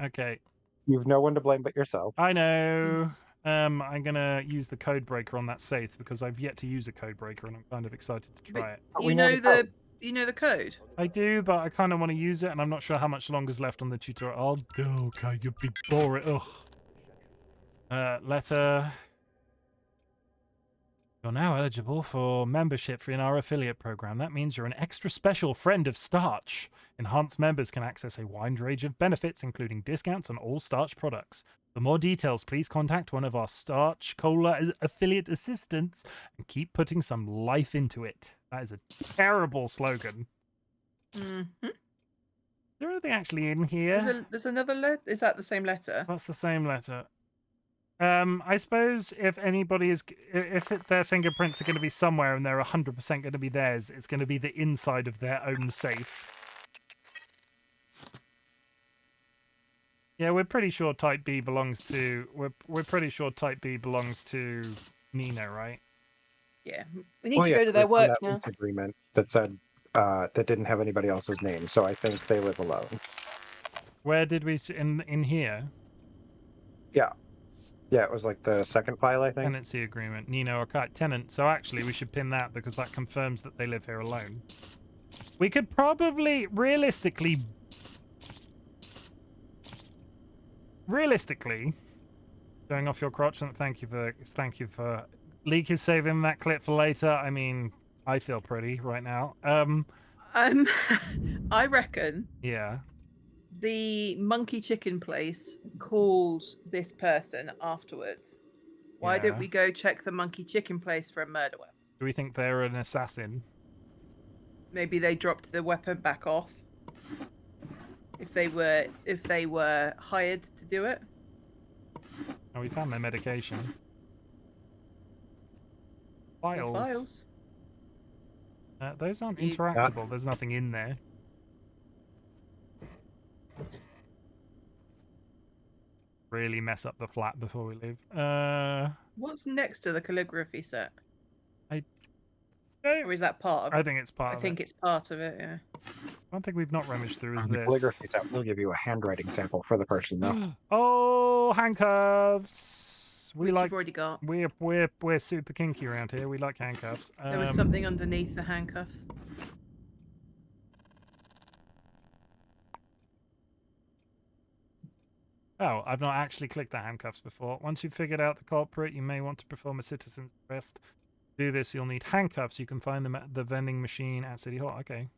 Okay. You've no one to blame but yourself. I know. I'm gonna use the code breaker on that safe because I've yet to use a code breaker and I'm kind of excited to try it. You know the code? I do, but I kind of want to use it and I'm not sure how much longer is left on the tutorial. Oh, okay, you big boring. Ugh. Letter. You're now eligible for membership in our affiliate program. That means you're an extra special friend of Starch. Enhanced members can access a wide range of benefits, including discounts on all Starch products. For more details, please contact one of our Starch Cola affiliate assistants and keep putting some life into it. That is a terrible slogan. Mm-hmm. Is there anything actually in here? There's another letter. Is that the same letter? That's the same letter. I suppose if anybody is, their fingerprints are going to be somewhere and they're 100% going to be theirs, it's going to be the inside of their own safe. Yeah, we're pretty sure Type B belongs to. We're pretty sure Type B belongs to Nina, right? Yeah, we need to go to their work that now. Agreement that said that didn't have anybody else's name, so I think they live alone. Where did we see in here? Yeah. Yeah, it was like the second file, I think. Tenancy agreement, Nino or tenant. So actually, we should pin that because that confirms that they live here alone. We could probably realistically, showing off your crotch. And thank you for. Leak is saving that clip for later. I mean, I feel pretty right now. I reckon. Yeah. The monkey chicken place called this person afterwards. Why don't we go check the monkey chicken place for a murder weapon? Do we think they're an assassin? Maybe they dropped the weapon back off. If they were hired to do it. Oh, we found their medication. Files. Those aren't interactable. There's nothing in there. Really mess up the flat before we leave. What's next to the calligraphy set? Or is that part of it? I think it's part of it. I think it's part of it, yeah. One thing we've not rummaged through is the this. calligraphy set will give you a handwriting sample for the person, though. Oh, handcuffs! Which you've already got. We're super kinky around here. We like handcuffs. There was something underneath the handcuffs. Oh, I've not actually clicked the handcuffs before. Once you've figured out the culprit, you may want to perform a citizen's arrest. To do this, you'll need handcuffs. You can find them at the vending machine at City Hall. Okay.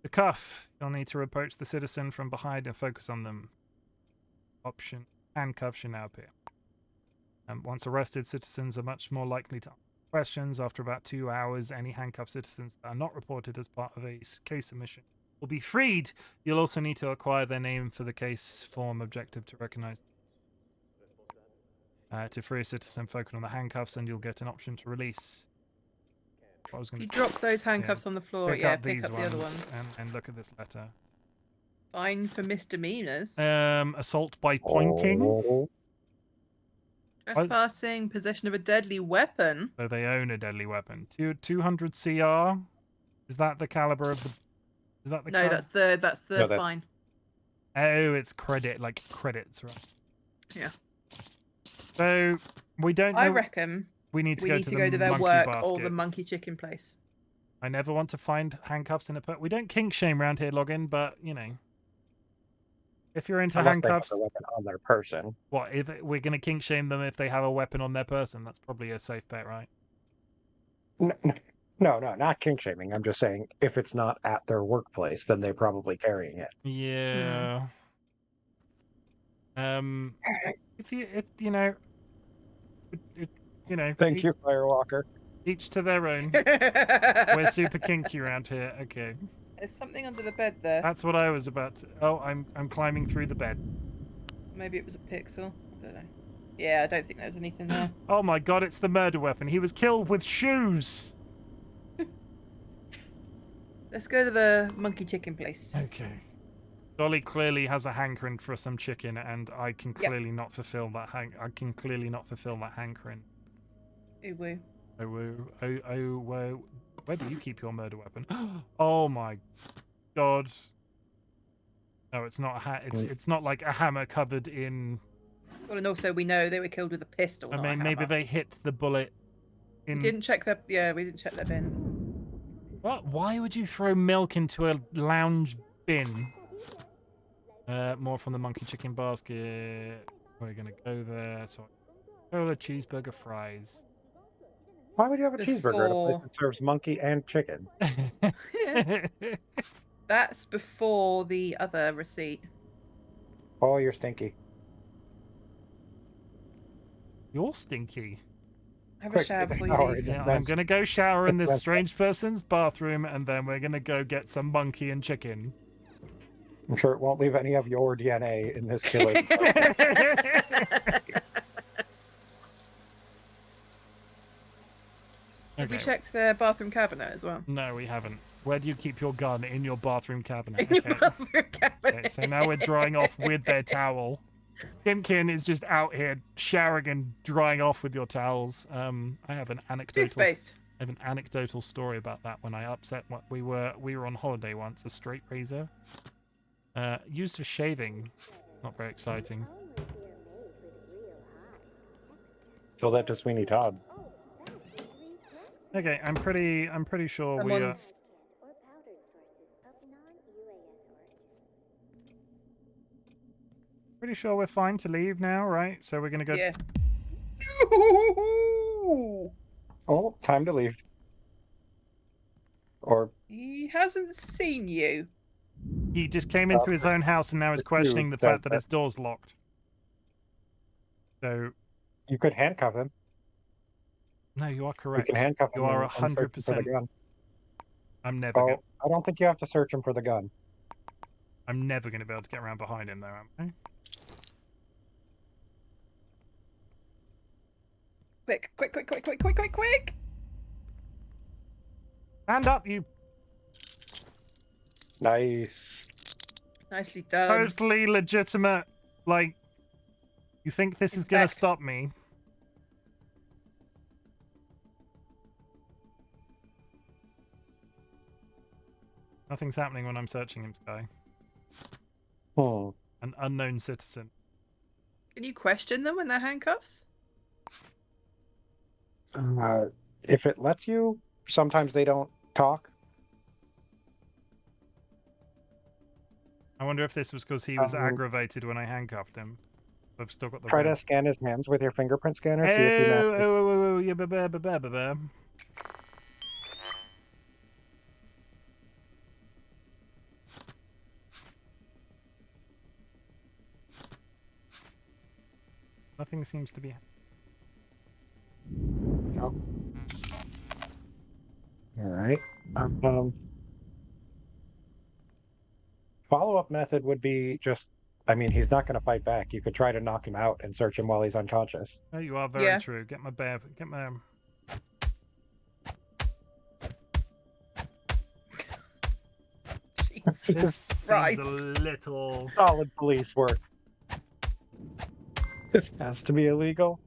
The cuff. You'll need to approach the citizen from behind and focus on them. Option. Handcuffs should now appear. Once arrested, citizens are much more likely to answer questions. After about 2 hours, any handcuffed citizens that are not reported as part of a case submission will be freed. You'll also need to acquire their name for the case form objective to recognize to free a citizen, focus on the handcuffs, and you'll get an option to release. You drop those handcuffs on the floor, pick up the other ones. And look at this letter. Fine for misdemeanors. Assault by pointing. Trespassing, possession of a deadly weapon. So they own a deadly weapon. 200 CR. Is that the caliber of the Is that the No, current? that's the No, that's- fine. Oh, it's credit, like credits, right? Yeah. So we don't know. I reckon we need to we go need to to the go to their monkey work basket. or the monkey chicken place. I never want to find handcuffs in a put. We don't kink shame around here, Login, but you know, if you're into Unless they have handcuffs, the weapon on their person. what if we're gonna kink shame them if they have a weapon on their person? That's probably a safe bet, right? No, not kink shaming. I'm just saying if it's not at their workplace, then they're probably carrying it. Yeah. If you know, Thank you, Firewalker. each to their own. We're super kinky around here. Okay, There's something under the bed there. that's what I was about to. Oh, I'm climbing through the bed. Maybe it was a pixel. I don't know. Yeah, I don't think there was anything there. Oh my god, it's the murder weapon. He was killed with shoes. Let's go to the monkey chicken place. Okay. Dolly clearly has a hankering for some chicken, and I can clearly not fulfill that I can clearly not fulfill that hankering. Ooh woo. Oh, woo. Oh, whoa. Where do you keep your murder weapon? Oh my god. No, it's not it's not like a hammer covered in. Well, and also we know they were killed with a pistol. I not a mean, maybe hammer. they hit the bullet in. We didn't check their. Yeah, we didn't check their bins. What? Why would you throw milk into a lounge bin? More from the monkey chicken basket. We're gonna go there. So, cola, cheeseburger, fries. Why would you have a cheeseburger at a place Before- that serves monkey and chicken? That's before the other receipt. Oh, you're stinky. You're stinky. Have a Quick, shower take a before shower. you leave. Yeah, I'm That's- gonna go shower in this that's- strange person's bathroom, and then we're gonna go get some monkey and chicken. I'm sure it won't leave any of your DNA in this killer. Have we Okay. checked their bathroom cabinet as well? No, we haven't. Where do you keep your gun? In your bathroom cabinet. In your Okay. bathroom cabinet. Okay, so now we're drying off with their towel. Chimken is just out here showering and drying off with your towels. I have an anecdotal. Toothpaste. I have an anecdotal story about that. When I upset what we were on holiday once. A straight razor, used for shaving. Not very exciting. So that to Sweeney Todd. Okay, I'm pretty sure we are. Someone's Pretty sure we're fine to leave now, right? So we're gonna go. yeah. Oh, time to leave. Or He hasn't seen you. He just came into his own house and now is It's questioning the you, fact that that- his door's locked. So you could handcuff him. no, you are You correct. can handcuff him. You are and search him for the 100%. gun. I'm never. Oh, I don't think you have to search him for the gun. I'm never going to be able to get around behind him, though, am I? Quick, quick, quick, quick, quick, quick, quick, quick! Stand up, you Nice. Nicely done. totally legitimate. Like, you think this is going to Inspect. stop me? Nothing's happening when I'm searching him, Sky. An unknown citizen. Can you question them when they're handcuffs? If it lets you, sometimes they don't talk. I wonder if this was because he was Um, aggravated when I handcuffed him. I've still got the Try red. to scan his hands with your fingerprint scanner. See if you match. Oh, yeah, ba. Nothing seems to be. No. All right. Follow-up method would be just. I mean, he's not going to fight back. You could try to knock him out and search him while he's unconscious. Oh, you are very Yeah. true. Get my bear. Get my. This Jesus seems Christ. a little. Solid police work. This has to be illegal.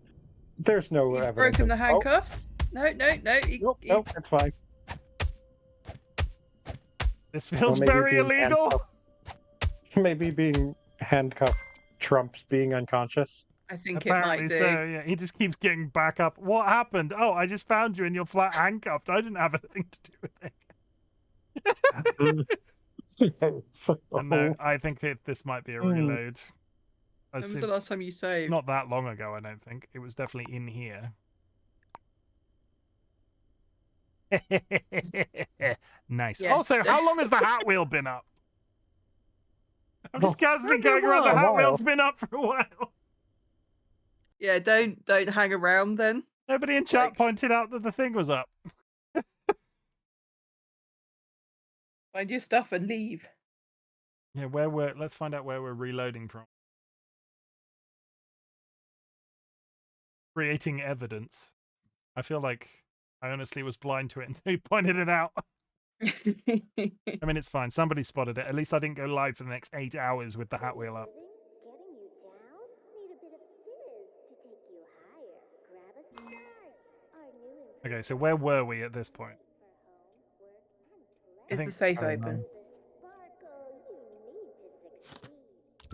There's no You've evidence. broken the of- handcuffs? No, no, no. Oh, nope, it's fine. This Or feels maybe very being illegal. Maybe being handcuffed trumps being unconscious. I think Apparently it might do. so, yeah. He just keeps getting back up. What happened? Oh, I just found you and you're flat handcuffed. I didn't have anything to do with it. And no, I think this might be a reload. When was the last time you saved? Not that long ago, I don't think. It was definitely in here. Nice. Yeah. Also, how long has the Hat Wheel been up? I'm just casually going around. The a Hat while. Wheel's been up for a while. Yeah, don't hang around then. Nobody in chat Like- pointed out that the thing was up. Find your stuff and leave. Yeah, let's find out where we're reloading from. Creating evidence. I feel like I honestly was blind to it until you pointed it out. I mean, it's fine. Somebody spotted it. At least I didn't go live for the next 8 hours with the Hat Wheel up. Okay, so where were we at this point? Is think- the safe I don't open?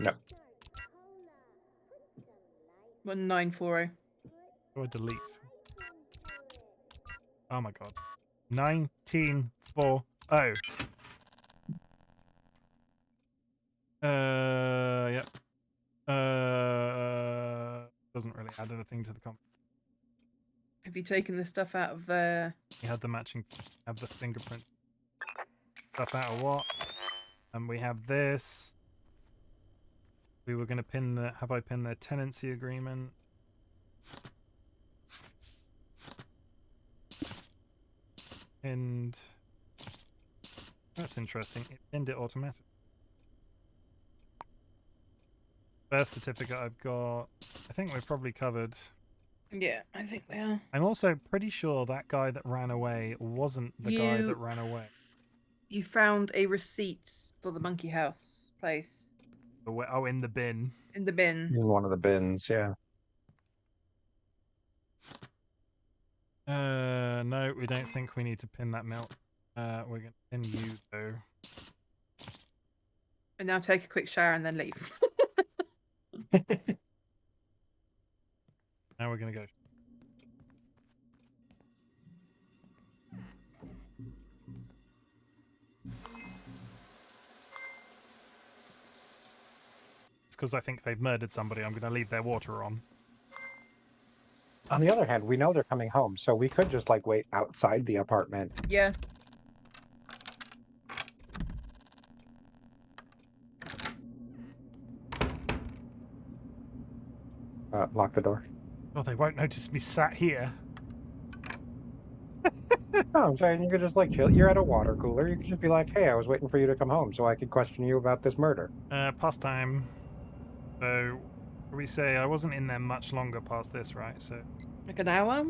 No. 1940. Or delete. Oh my god. 1940. Yep. Doesn't really add anything to the comp. Have you taken the stuff out of there? We had the matching, have the fingerprint stuff out of what? And we have this. We were going to pin the, have I pinned their tenancy agreement? And that's interesting. It pinned it automatically. Birth certificate I've got. I think we're probably covered. Yeah, I think we are. I'm also pretty sure that guy that ran away wasn't the guy that ran away. You found a receipt for the monkey house place Oh, in the bin. in the bin. In one of the bins, yeah. No, we don't think we need to pin that milk. We're going to pin you, though. And now take a quick shower and then leave. Now we're going to go. It's because I think they've murdered somebody. I'm going to leave their water on. On the other hand, we know they're coming home, so we could just like wait outside the apartment. Yeah. Lock the door. Oh, they won't notice me sat here. No, I'm saying you could just like chill. You're at a water cooler. You could just be like, "Hey, I was waiting for you to come home so I could question you about this murder." Pastime. So, we say I wasn't in there much longer past this, right? So Like an hour?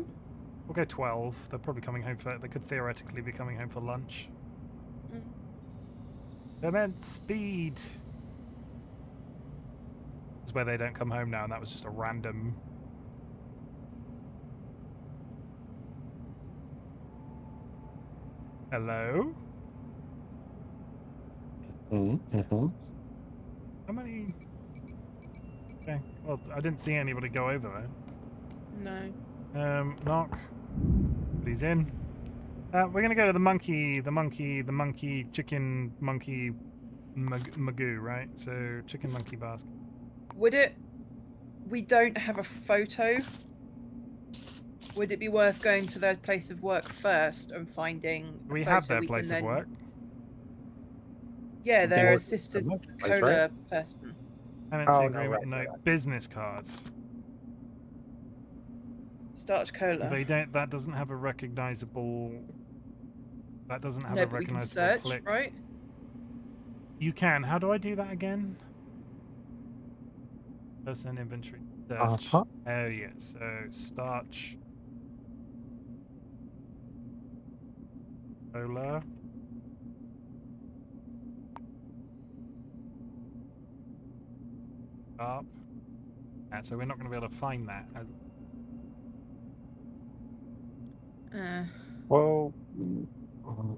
we'll go 12. They're probably coming home for. They could theoretically be coming home for lunch. Mm. Immense speed. It's where they don't come home now, and that was just a random. Hello? Mm-hmm. How many? Okay. Well, I didn't see anybody go over there. No. Knock. But he's in. We're gonna go to the monkey, chicken, monkey, magoo, right? So chicken, monkey, basket. Would it... We don't have a photo. Would it be worth going to their place of work first and finding a We photo have their we can place of then- work. Yeah, their Or- assistant place, cola right? person. Tenancy Oh, no, agreement, right. business cards. Starch cola. They don't. That doesn't have a recognizable. That doesn't have No, a but we can recognizable search, click. right? You can. How do I do that again? Person inventory search. Uh-huh. Oh yeah. So starch. Cola. Up. So we're not going to be able to find that. Uh, Well,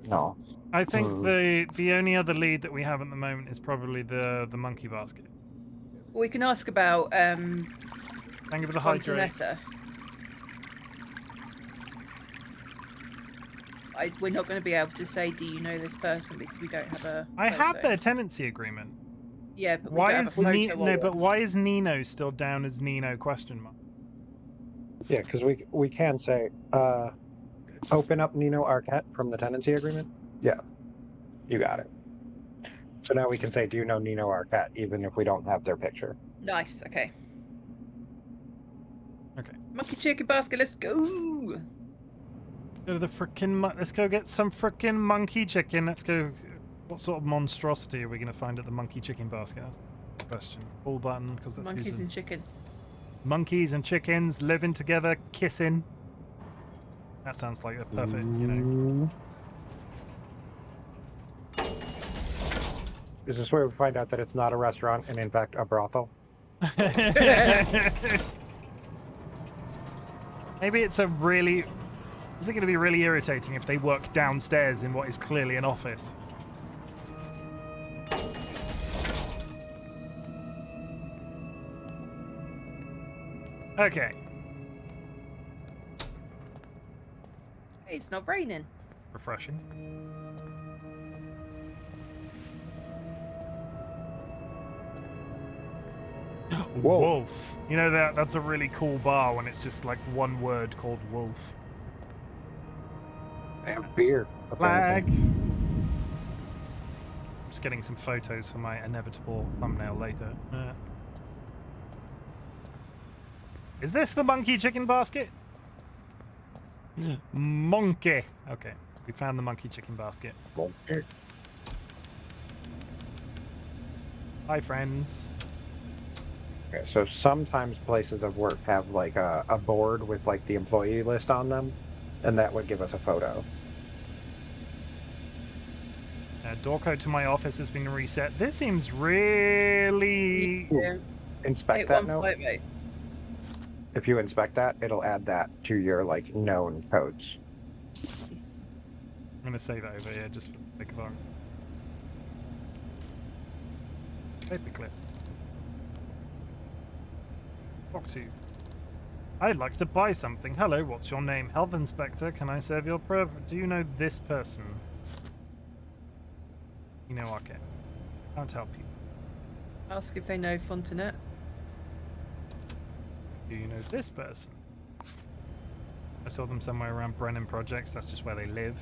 No. I think the only other lead that we have at the moment is probably the monkey basket. We can ask about Thank you for the hydrate. Fontanetta. We're not going to be able to say, do you know this person, because we don't have a I photo. have their tenancy agreement. Yeah, but we Why don't have a is photo. no? But why is Nino still down as Nino ? Yeah, because we can say, open up Nino Arquette from the tenancy agreement. Yeah, you got it. So now we can say, do you know Nino Arquette, even if we don't have their picture. Nice, okay. Okay. Monkey chicken basket, let's go! Go to the frickin' let's go get some frickin' monkey chicken. Let's go. What sort of monstrosity are we going to find at the monkey chicken basket? That's the question. Call button, because that's Monkeys using... and chicken. Monkeys and chickens living together, kissing. That sounds like a perfect, you know. Is this where we find out that it's not a restaurant and in fact a brothel? Maybe it's a really... Is it going to be really irritating if they work downstairs in what is clearly an office? Okay. Hey, it's not raining. Refreshing. Whoa. Wolf. You know that's a really cool bar when it's just like one word called wolf. They have beer. Flag. apparently. I'm just getting some photos for my inevitable thumbnail later. Is this the monkey chicken basket? Monkey. Okay, we found the monkey chicken basket. Okay. Hi, friends. Okay, so sometimes places of work have like a board with like the employee list on them, and that would give us a photo. Door code to my office has been reset. This seems really... Yeah. Inspect that 815, note. mate. If you inspect that, it'll add that to your like known codes. I'm gonna save that over here just for the sake of our paperclip. Talk to you. I'd like to buy something. Hello, what's your name? Health Inspector, can I serve your Do you know this person? You know, okay. Can't help you. Ask if they know Fontanet. Do you know this person? I saw them somewhere around Brennan Projects. That's just where they live.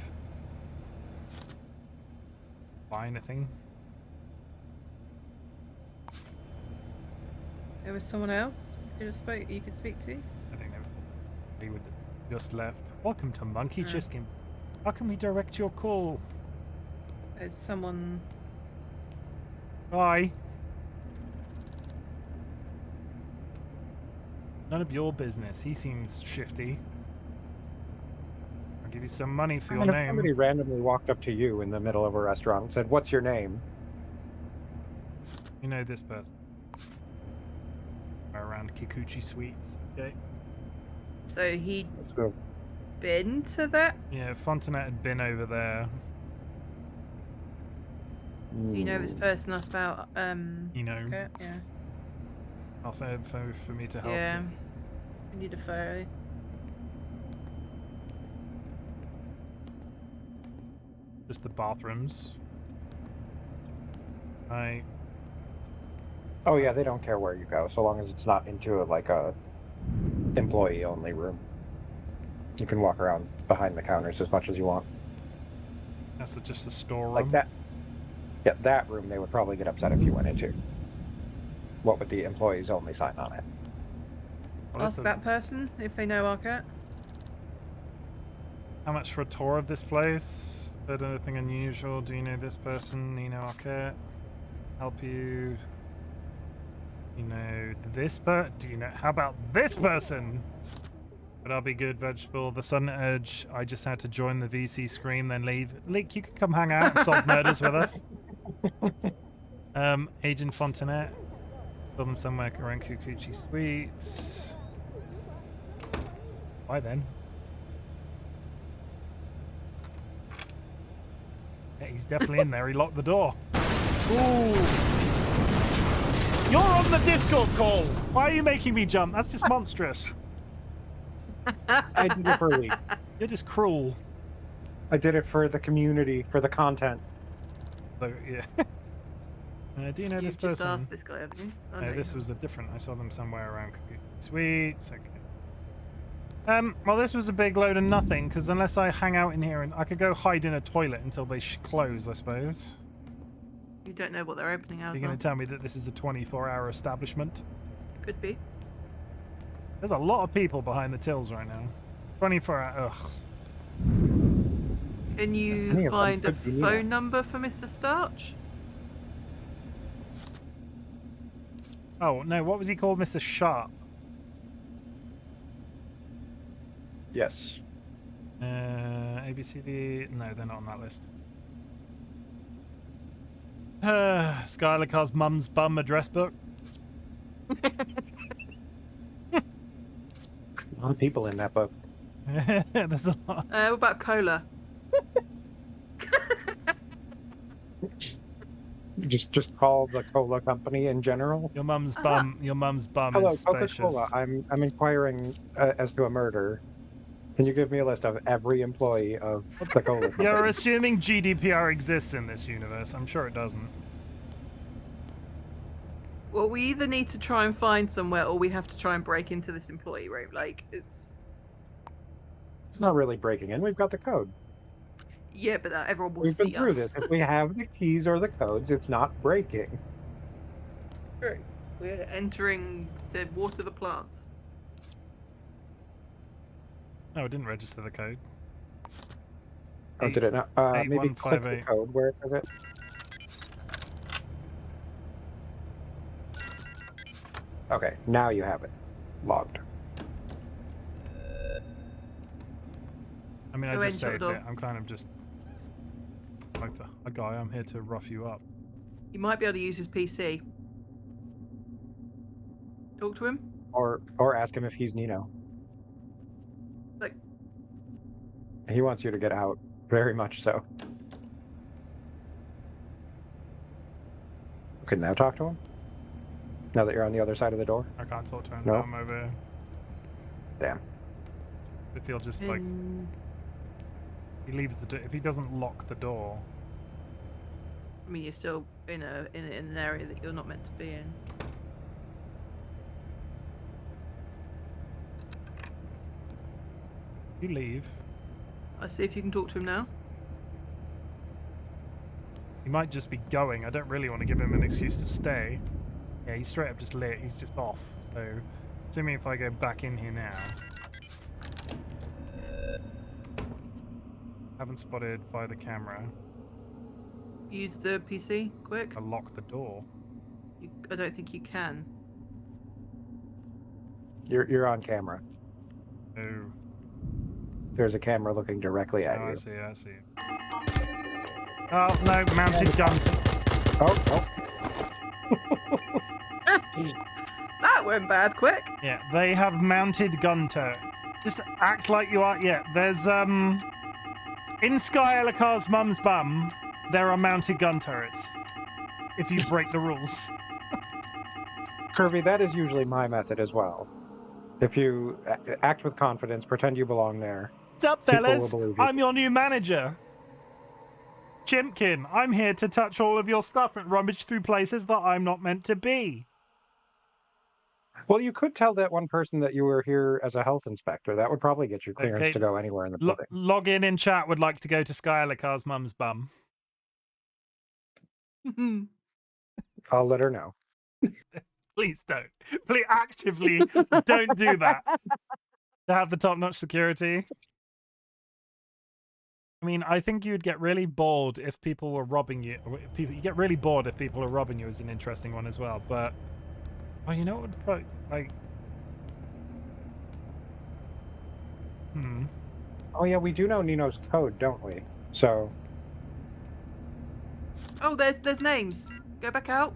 Buy anything? There was someone else you could speak to? I think they would just left. Welcome to Monkey Chicken. How can we direct your call? There's someone... Bye. None of your business. He seems shifty. I'll give you some money for your And if name. somebody randomly walked up to you in the middle of a restaurant and said, "What's your name?" You know this person. Around Kikuchi Sweets. Okay. So he'd Let's go. been to that? Yeah, Fontanet had been over there. Do you know this person asked about, You know. Okay, yeah. Offer for me to help Yeah. you. We need a photo. Just the bathrooms. I Oh yeah, they don't care where you go, so long as it's not into like a employee-only room. You can walk around behind the counters as much as you want. That's just a storeroom. Like that. Yeah, that room they would probably get upset if you went into. What would the employees only sign on it? Well, this Ask is- that person if they know our cat. How much for a tour of this place? Heard anything unusual? Do you know this person? You know Arquette? Help you? You know this do you know? How about this person? But I'll be good, vegetable. The sudden urge. I just had to join the VC scream, then leave. Leek, you can come hang out and solve murders with us. Agent Fontanet. Saw them somewhere around Kikuchi Sweets. Why then? Yeah, he's definitely in there. He locked the door. Ooh. You're on the Discord call. Why are you making me jump? That's just monstrous. I did it for a week. You're just cruel. I did it for the community, for the content. So, yeah. Do you know this You've just person? asked this guy, haven't you? Oh, No, no, this you was a different. I saw them somewhere around Cookie Sweets. Okay. Well, this was a big load of nothing, because unless I hang out in here, and I could go hide in a toilet until they close, I suppose. You don't know what their opening hours You're are. going to tell me that this is a 24-hour establishment? Could be. There's a lot of people behind the tills right now. 24 hour. Ugh. Can Any you of them find a could be phone number for Mr. Starch? Oh, no, what was he called? Mr. Sharp. Yes. ABCD. No, they're not on that list. SkyAlokar's mum's bum address book. A lot of people in that book. There's a lot. What about cola? Just call the cola company in general. Your mum's bum. Your mum's bum Hello, is spacious. Coca-Cola. I'm inquiring as to a murder. Can you give me a list of every employee of the cola company? You're assuming GDPR exists in this universe. I'm sure it doesn't. Well, we either need to try and find somewhere, or we have to try and break into this employee room. Like, it's... It's not really breaking in. We've got the code. Yeah, but everyone will We've see been through us. this. If we have the keys or the codes, it's not breaking. True. We're entering to water the plants. No, it didn't register the code. Oh, did it not? Maybe click the 8158. code. Where is it? Okay, now you have it. Logged. I mean, I Go just ahead and saved shut the it. door. I'm kind of just like a guy. I'm here to rough you up. You might be able to use his PC. Talk to him. Or ask him if he's Nino. Like, He wants you to get out. Very much so. Okay, now talk to him? Now that you're on the other side of the door? I can't talk to him. No? No. I'm over here. Damn. If he'll just like he leaves the door. If he doesn't lock the door. I mean, you're still in an area that you're not meant to be in. You leave. I'll see if you can talk to him now. He might just be going. I don't really want to give him an excuse to stay. Yeah, he's straight up just lit. He's just off. So, assuming if I go back in here now. Haven't spotted by the camera. Use the PC, quick. I lock the door. I don't think you can. You're on camera. Oh, There's a camera looking directly at I you. see, I see. Oh, no, mounted gun. Oh. That went bad quick. Yeah, they have mounted gun turret. Just act like you are. Yeah, there's, in SkyAlokar's mum's bum, there are mounted gun turrets. If you break the rules. Kirby, that is usually my method as well. If you act with confidence, pretend you belong there. What's up, People will fellas? believe you. I'm your new manager. Chimken, I'm here to touch all of your stuff and rummage through places that I'm not meant to be. Well, you could tell that one person that you were here as a health inspector. That would probably get you clearance Okay. to go anywhere in the building. Log in chat would like to go to SkyAlokar's mum's bum. I'll let her know. Please don't. Please actively don't do that. To have the top-notch security. I mean, I think you'd get really bored if people were robbing you. You get really bored if people are robbing you is an interesting one as well. But, oh, you know what would probably, like... Oh yeah, we do know Nino's code, don't we? So... Oh, there's names. Go back out.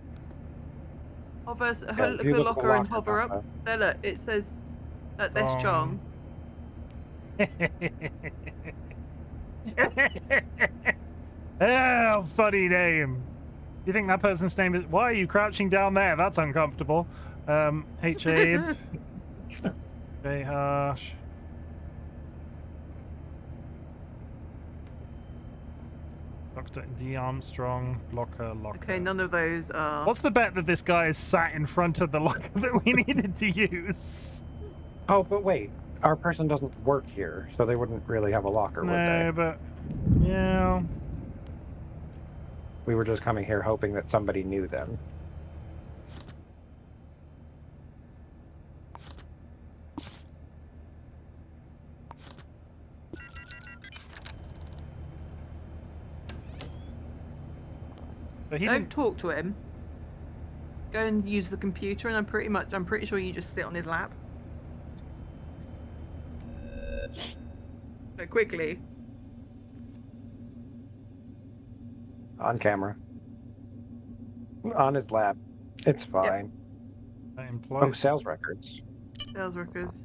Hover, look at you the look at the locker and locker, hover up. There, look. It says that's S. Chong. Chong. Oh, funny name. You think that person's name is... Why are you crouching down there? That's uncomfortable. H-Abe. J-Harsh. Dr. D. Armstrong. Locker. Okay, none of those are... What's the bet that this guy is sat in front of the locker that we needed to use? Oh, but wait. Our person doesn't work here, so they wouldn't really have a locker, would they? No, but... Yeah... We were just coming here hoping that somebody knew them. But he Don't didn't... talk to him. Go and use the computer, and I'm pretty sure you just sit on his lap. So quickly. On camera. On his lap. It's fine. That Oh, employs... sales records. Sales workers.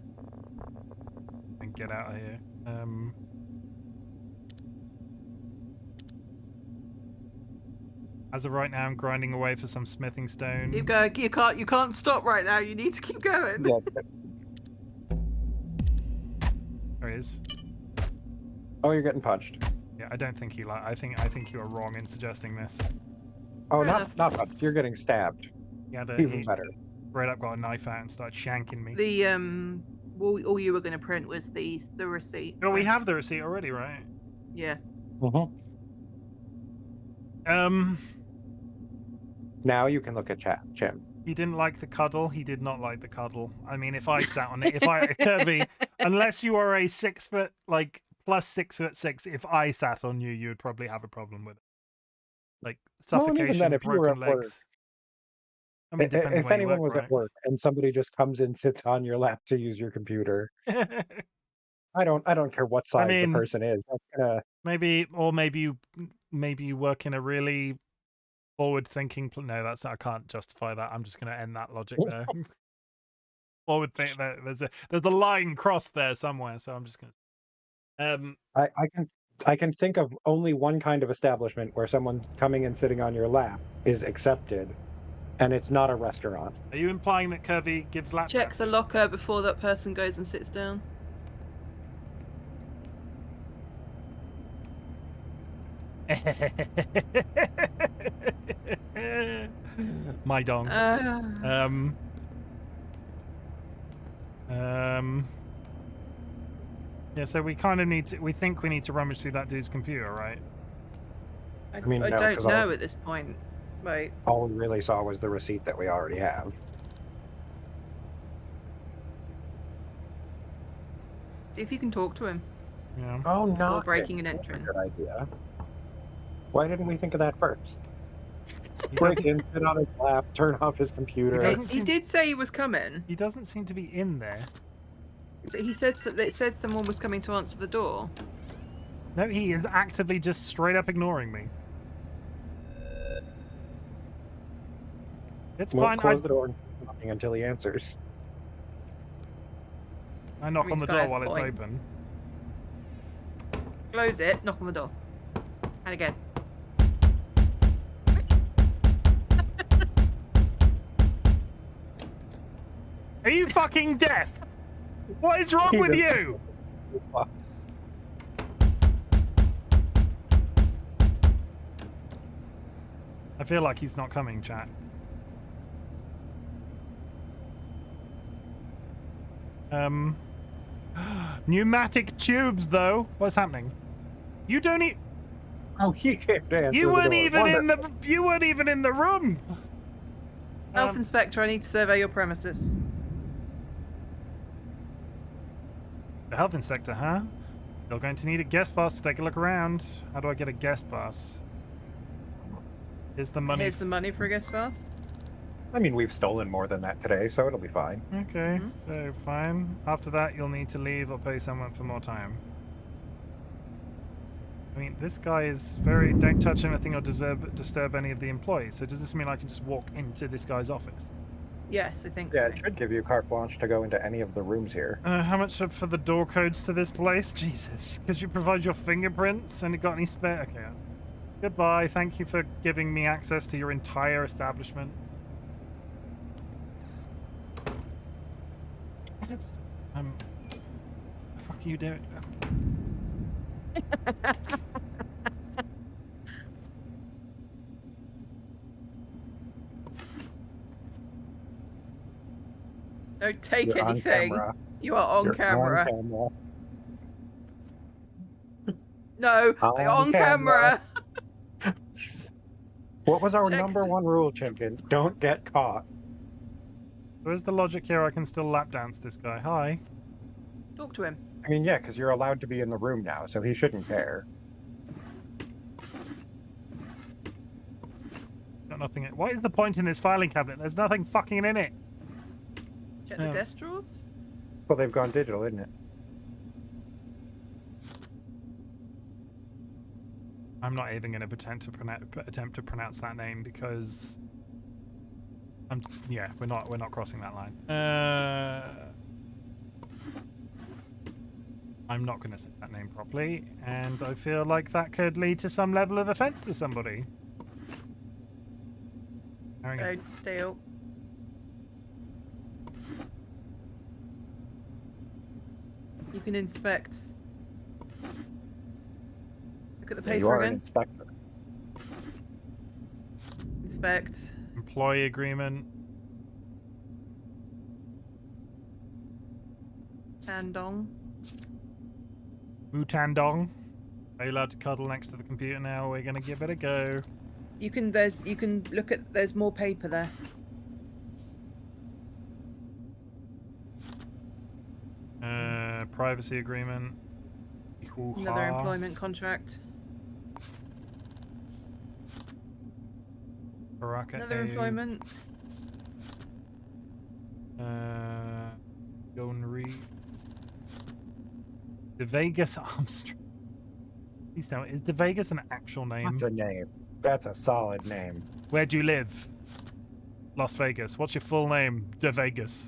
And get out of here. As of right now, I'm grinding away for some smithing stone. Keep going. You can't stop right now. You need to keep going. Yeah. There he is. Oh, you're getting punched. Yeah, I don't think you like... I think you are wrong in suggesting this. Oh, Fair not enough. not punched. You're getting stabbed. Yeah, Even better. Straight up got a knife out and started shanking me. The all you were going to print was the receipt. Oh, we so- have the receipt already, right? Yeah. Now you can look at chat, Chim. He didn't like the cuddle. He did not like the cuddle. I mean, if I sat on it, Kirby, unless you are a 6 foot, like plus 6'6", if I sat on you, you would probably have a problem with it. Like Well, and even suffocation, then, if you were broken at work, legs. I mean, depending If where you anyone was work, at work and somebody just comes and sits on your lap to use your computer, right? I don't care what size mean, the person is. That's gonna... maybe you work in a really forward-thinking. No, I can't justify that. I'm just going to end that logic there. Forward think that there's a line crossed there somewhere, so I'm just going to. I can think of only one kind of establishment where someone coming and sitting on your lap is accepted, and it's not a restaurant. Are you implying that Kirby gives lap Check dances? the locker before that person goes and sits down. My dong. Yeah, so we kind of need to. We think we need to rummage through that dude's computer, right? I mean, no, don't 'cause know at this point. Like, All we really saw was the receipt that we already have. see if you can talk to him Yeah. Oh before no! breaking and That's a entering. good idea. Why didn't we think of that first? He Break doesn't, in, sit on his lap, turn off his computer. He doesn't He seem- did say he was coming, he doesn't seem to be in there. but he said it said someone was coming to answer the door. No, he is actively just straight up ignoring me. It's Won't fine. close the door and keep knocking until he answers. I knock I mean, on the door Sky's while it's point. open. Close it, knock on the door. And again. Are you fucking deaf? What is wrong with you? I feel like he's not coming, chat. Pneumatic tubes, though. What's happening? You don't eat. Oh, he came to answer You the weren't door. even in the. Wonderful. You weren't even in the room. Health Inspector, I need to survey your premises. The health inspector, huh? You're going to need a guest pass to take a look around. How do I get a guest pass? Here's the money. Here's the money for a guest pass. I mean, we've stolen more than that today, so it'll be fine. Okay, Mhm. so fine. After that, you'll need to leave or pay someone for more time. I mean, this guy is very... Don't touch anything or disturb any of the employees. So does this mean I can just walk into this guy's office? Yes, I think Yeah, so. it should give you carte blanche to go into any of the rooms here. How much for the door codes to this place? Jesus. Could you provide your fingerprints? And you got any spare... Okay, Goodbye. Thank you for giving me access to your entire establishment. The fuck are you doing? Don't take You're on anything. camera. You are on You're camera. On camera. No, I'm on camera. What was our Check number the- one rule, Chimken? Don't get caught. Where's the logic here? I can still lap dance this guy. Hi. Talk to him. I mean, yeah, because you're allowed to be in the room now, so he shouldn't care. Got nothing. What is the point in this filing cabinet? There's nothing fucking in it. Check the desk drawers. Well, they've gone digital, isn't it? I'm not even going to attempt to pronounce that name because we're not crossing that line. I'm not going to say that name properly, and I feel like that could lead to some level of offense to somebody. Don't steal. You can inspect. Look at the Yeah, you paper are an again. inspector. Inspect. Employee agreement. Andong. Mutandong. Are you allowed to cuddle next to the computer now? We're going to give it a go. You can look at, there's more paper there. Privacy agreement. Another employment contract. Baraka Another A. employment. Go and read. De Vegas Armstrong. Please tell me, is De Vegas an actual name? That's a name. That's a solid name. Where do you live? Las Vegas. What's your full name? De Vegas.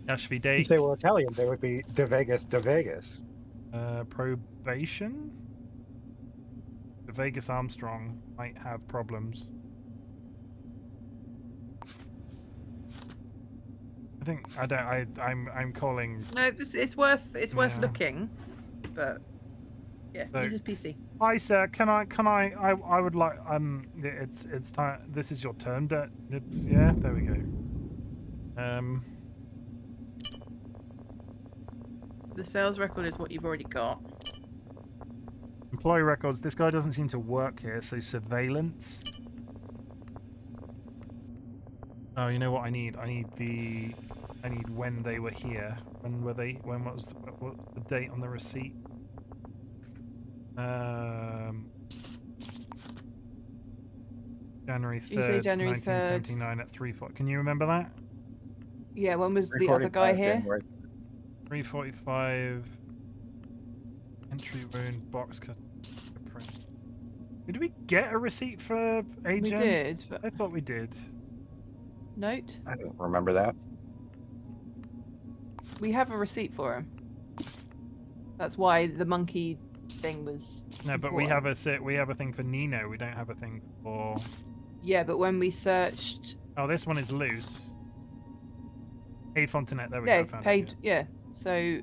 Yashvi If date. they were Italian, they would be De Vegas, De Vegas. Probation? De Vegas Armstrong might have problems. I think I'm calling. No, it's worth Yeah. looking, but yeah, So- use his PC. Hi sir, can I would like it's time. This is your turn. Yeah, there we go. The sales record is what you've already got. Employee records. This guy doesn't seem to work here, so surveillance. Oh, you know what I need? I need when they were here. When were they? What was the date on the receipt? January 3rd, January 1979 at 3:40. Can you remember that? Yeah, when was the other guy 345 here? January. 3:45. Entry wound box cut. Print. Did we get a receipt for Agent? We did, but I thought we did. note. I don't remember that. We have a receipt for him. That's why the monkey thing was. No, but we important. have a thing for Nino. We don't have a thing for. Yeah, but when we searched, Oh, this one is loose. Hey Fontanet, there we yeah, go. Found it, paid. yeah. Yeah, so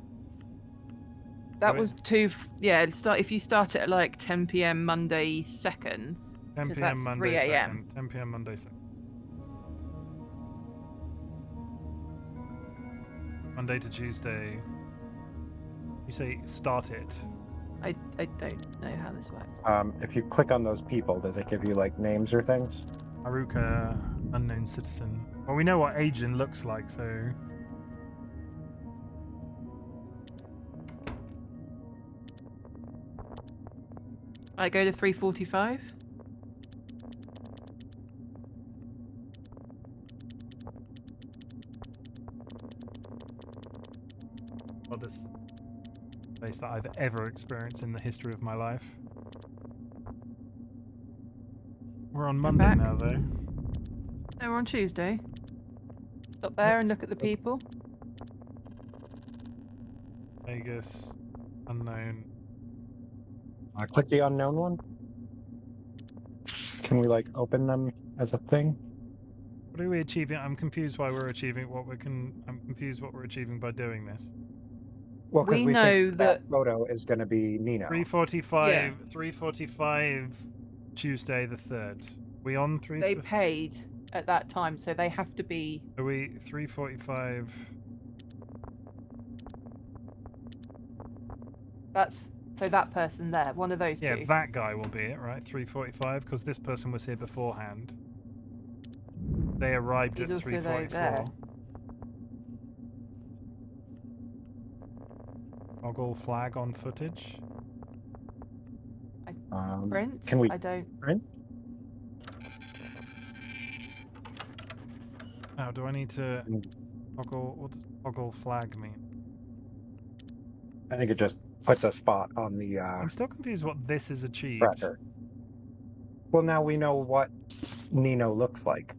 that Right. was if you start it at like 10 p.m. Monday 2nd, 10 'cause p.m. that's Monday 3 a.m. 2nd. 10 p.m. Monday 2nd. Monday to Tuesday. You say start it. I don't know how this works. If you click on those people, does it give you like names or things? Haruka, unknown citizen. Well, we know what Agent looks like, so. I go to 3:45. Oddest place that I've ever experienced in the history of my life. We're on Monday back. now, though. No, we're on Tuesday. Stop there and look at the people. Vegas, unknown. Click the unknown one. Can we like open them as a thing? What are we achieving? I'm confused why we're achieving what we can. I'm confused what we're achieving by doing this. Well, because We we know think that- photo is going to be Nino. 3:45. 3:45. Tuesday the 3rd. We on 3? They paid at that time, so they have to be. Are we 3:45? That's so that person there, one of those Yeah, two. that guy will be it, right? 3:45, because this person was here beforehand. They arrived He's at also 3:44. there. Toggle flag on footage. Print? Can we I don't. print? Now, do I need to toggle? What does toggle flag mean? I think it just puts a spot on the I'm still confused what this is achieved. tracker. Well, now we know what Nino looks like.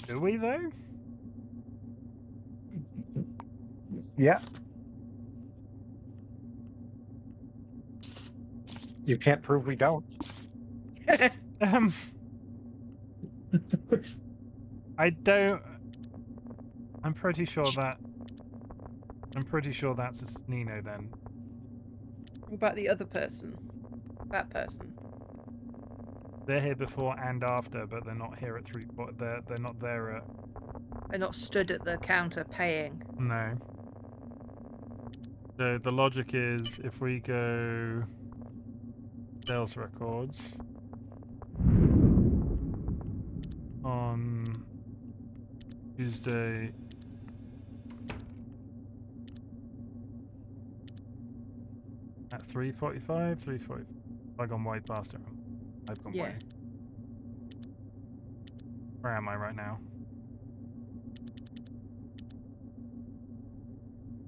Do we though? Yeah. You can't prove we don't. Um, I don't. I'm pretty sure that. I'm pretty sure that's Nino then. What about the other person? That person. They're here before and after, but they're not here at 3. They're not there at. They're not stood at the counter paying. No. So the logic is if we go sales records on Tuesday. At 3:45, 3:40. I've gone way past it. I've gone Yeah. way. Where am I right now?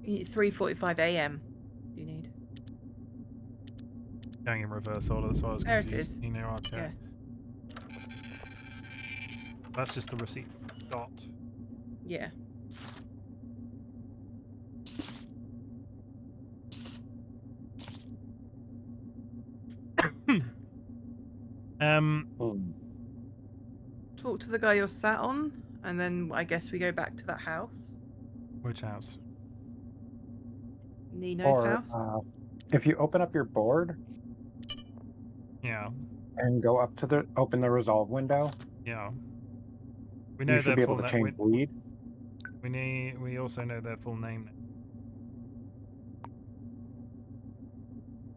3:45 a.m. You need. Going in reverse order, that's why I was There it confused. is. You know, okay. Yeah. That's just the receipt dot. Yeah. Talk to the guy you're sat on, and then I guess we go back to that house. Which house? Nino's Or house. if you open up your board Yeah, and go up to the open the resolve window, yeah. We know you should their be full able to name. change lead. We also know their full name.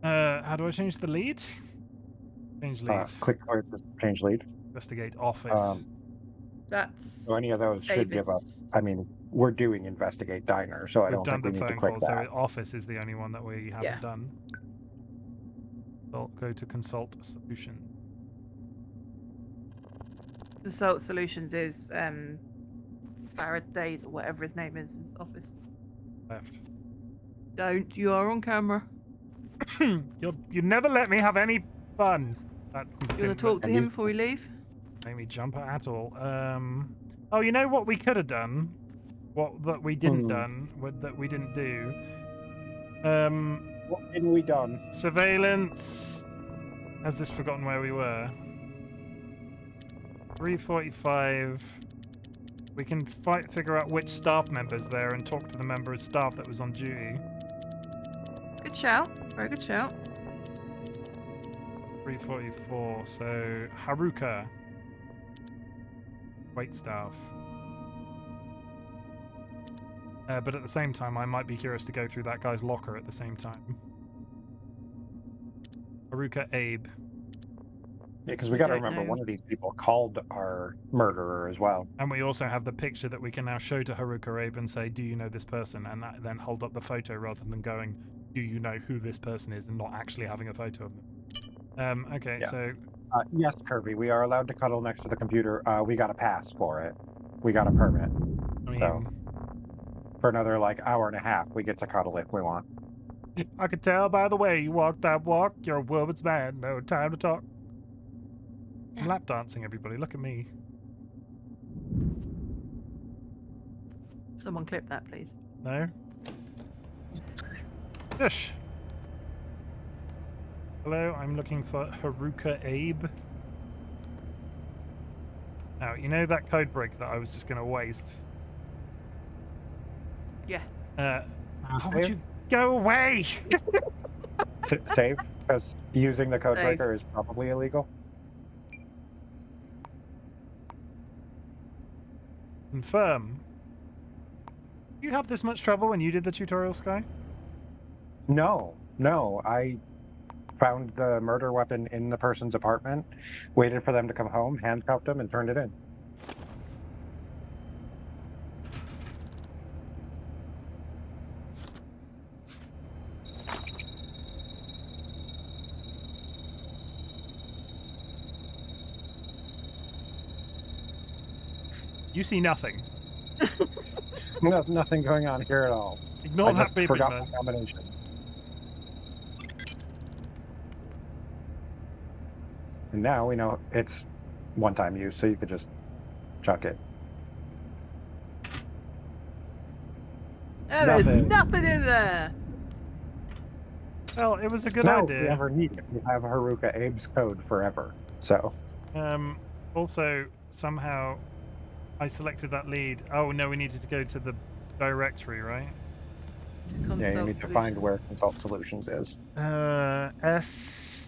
How do I change the lead? Change lead. Click where it says change lead. Investigate office. That's. So any of those should give up. David's. I mean, we're doing investigate diner, so I We've don't done think the we need to phone click call, that. so office is the only one that we haven't Yeah. done. So go to consult solution. The Salt Solutions is Faraday's or whatever his name is, his office. Left. Don't. You are on camera. You never let me have any fun. That You want didn't to talk to and him he's- before we leave? make me jump at all. Oh, you know what we could have done? What that we didn't done? That we didn't do? What have we done? Surveillance. Has this forgotten where we were? 3:45. We can figure out which staff member's there and talk to the member of staff that was on duty. Good shout. Very good shout. 3:44. So Haruka. Wait staff. But at the same time, I might be curious to go through that guy's locker at the same time. Haruka Abe. Yeah, because we I got to don't remember know. one of these people called our murderer as well. And we also have the picture that we can now show to Haruka Abe and say, do you know this person? And then hold up the photo rather than going, do you know who this person is? And not actually having a photo of them. Okay, Yeah. so Yes, Kirby, we are allowed to cuddle next to the computer. We got a pass for it. We got a permit. I mean, So for another like hour and a half, we get to cuddle if we want. I could tell by the way you walk that walk, you're a woman's man. No time to talk. I'm lap dancing, everybody. Look at me. Someone clip that, please. No? Shush. Hello, I'm looking for Haruka Abe. Now, you know that code break that I was just going to waste? Yeah. How would you go away? Save, because using the code Save. breaker is probably illegal. Confirm. You have this much trouble when you did the tutorial, Sky? No, I found the murder weapon in the person's apartment, waited for them to come home, handcuffed them, and turned it in. You see nothing. Nothing going on here at all. Ignore I that just beeping forgot noise. the combination. And now we know it's one-time use, so you could just chuck it. There's Nothing. nothing in there. Well, it was a good Now, if we idea. ever need it, we have Haruka Abe's code forever. So, Also, somehow, I selected that lead. Oh, no, we needed to go to the directory, right? yeah, you need to find where Consult Solutions is. S...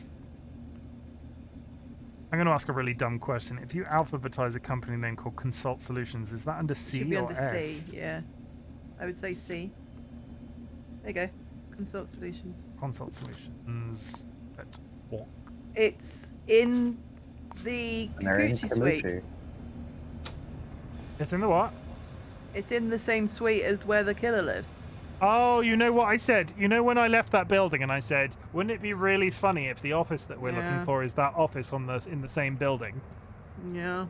I'm going to ask a really dumb question. If you alphabetize a company name called Consult Solutions, is that under C Should be or under S? C, yeah. I would say C. There you go. Consult Solutions. Consult Solutions. Let's walk. It's in the And they're in Kikuchi suite. Kamuchi. It's in the what? It's in the same suite as where the killer lives. Oh, you know what I said? You know when I left that building and I said, wouldn't it be really funny if the office that we're looking Yeah. for is that office in the same building? Yeah.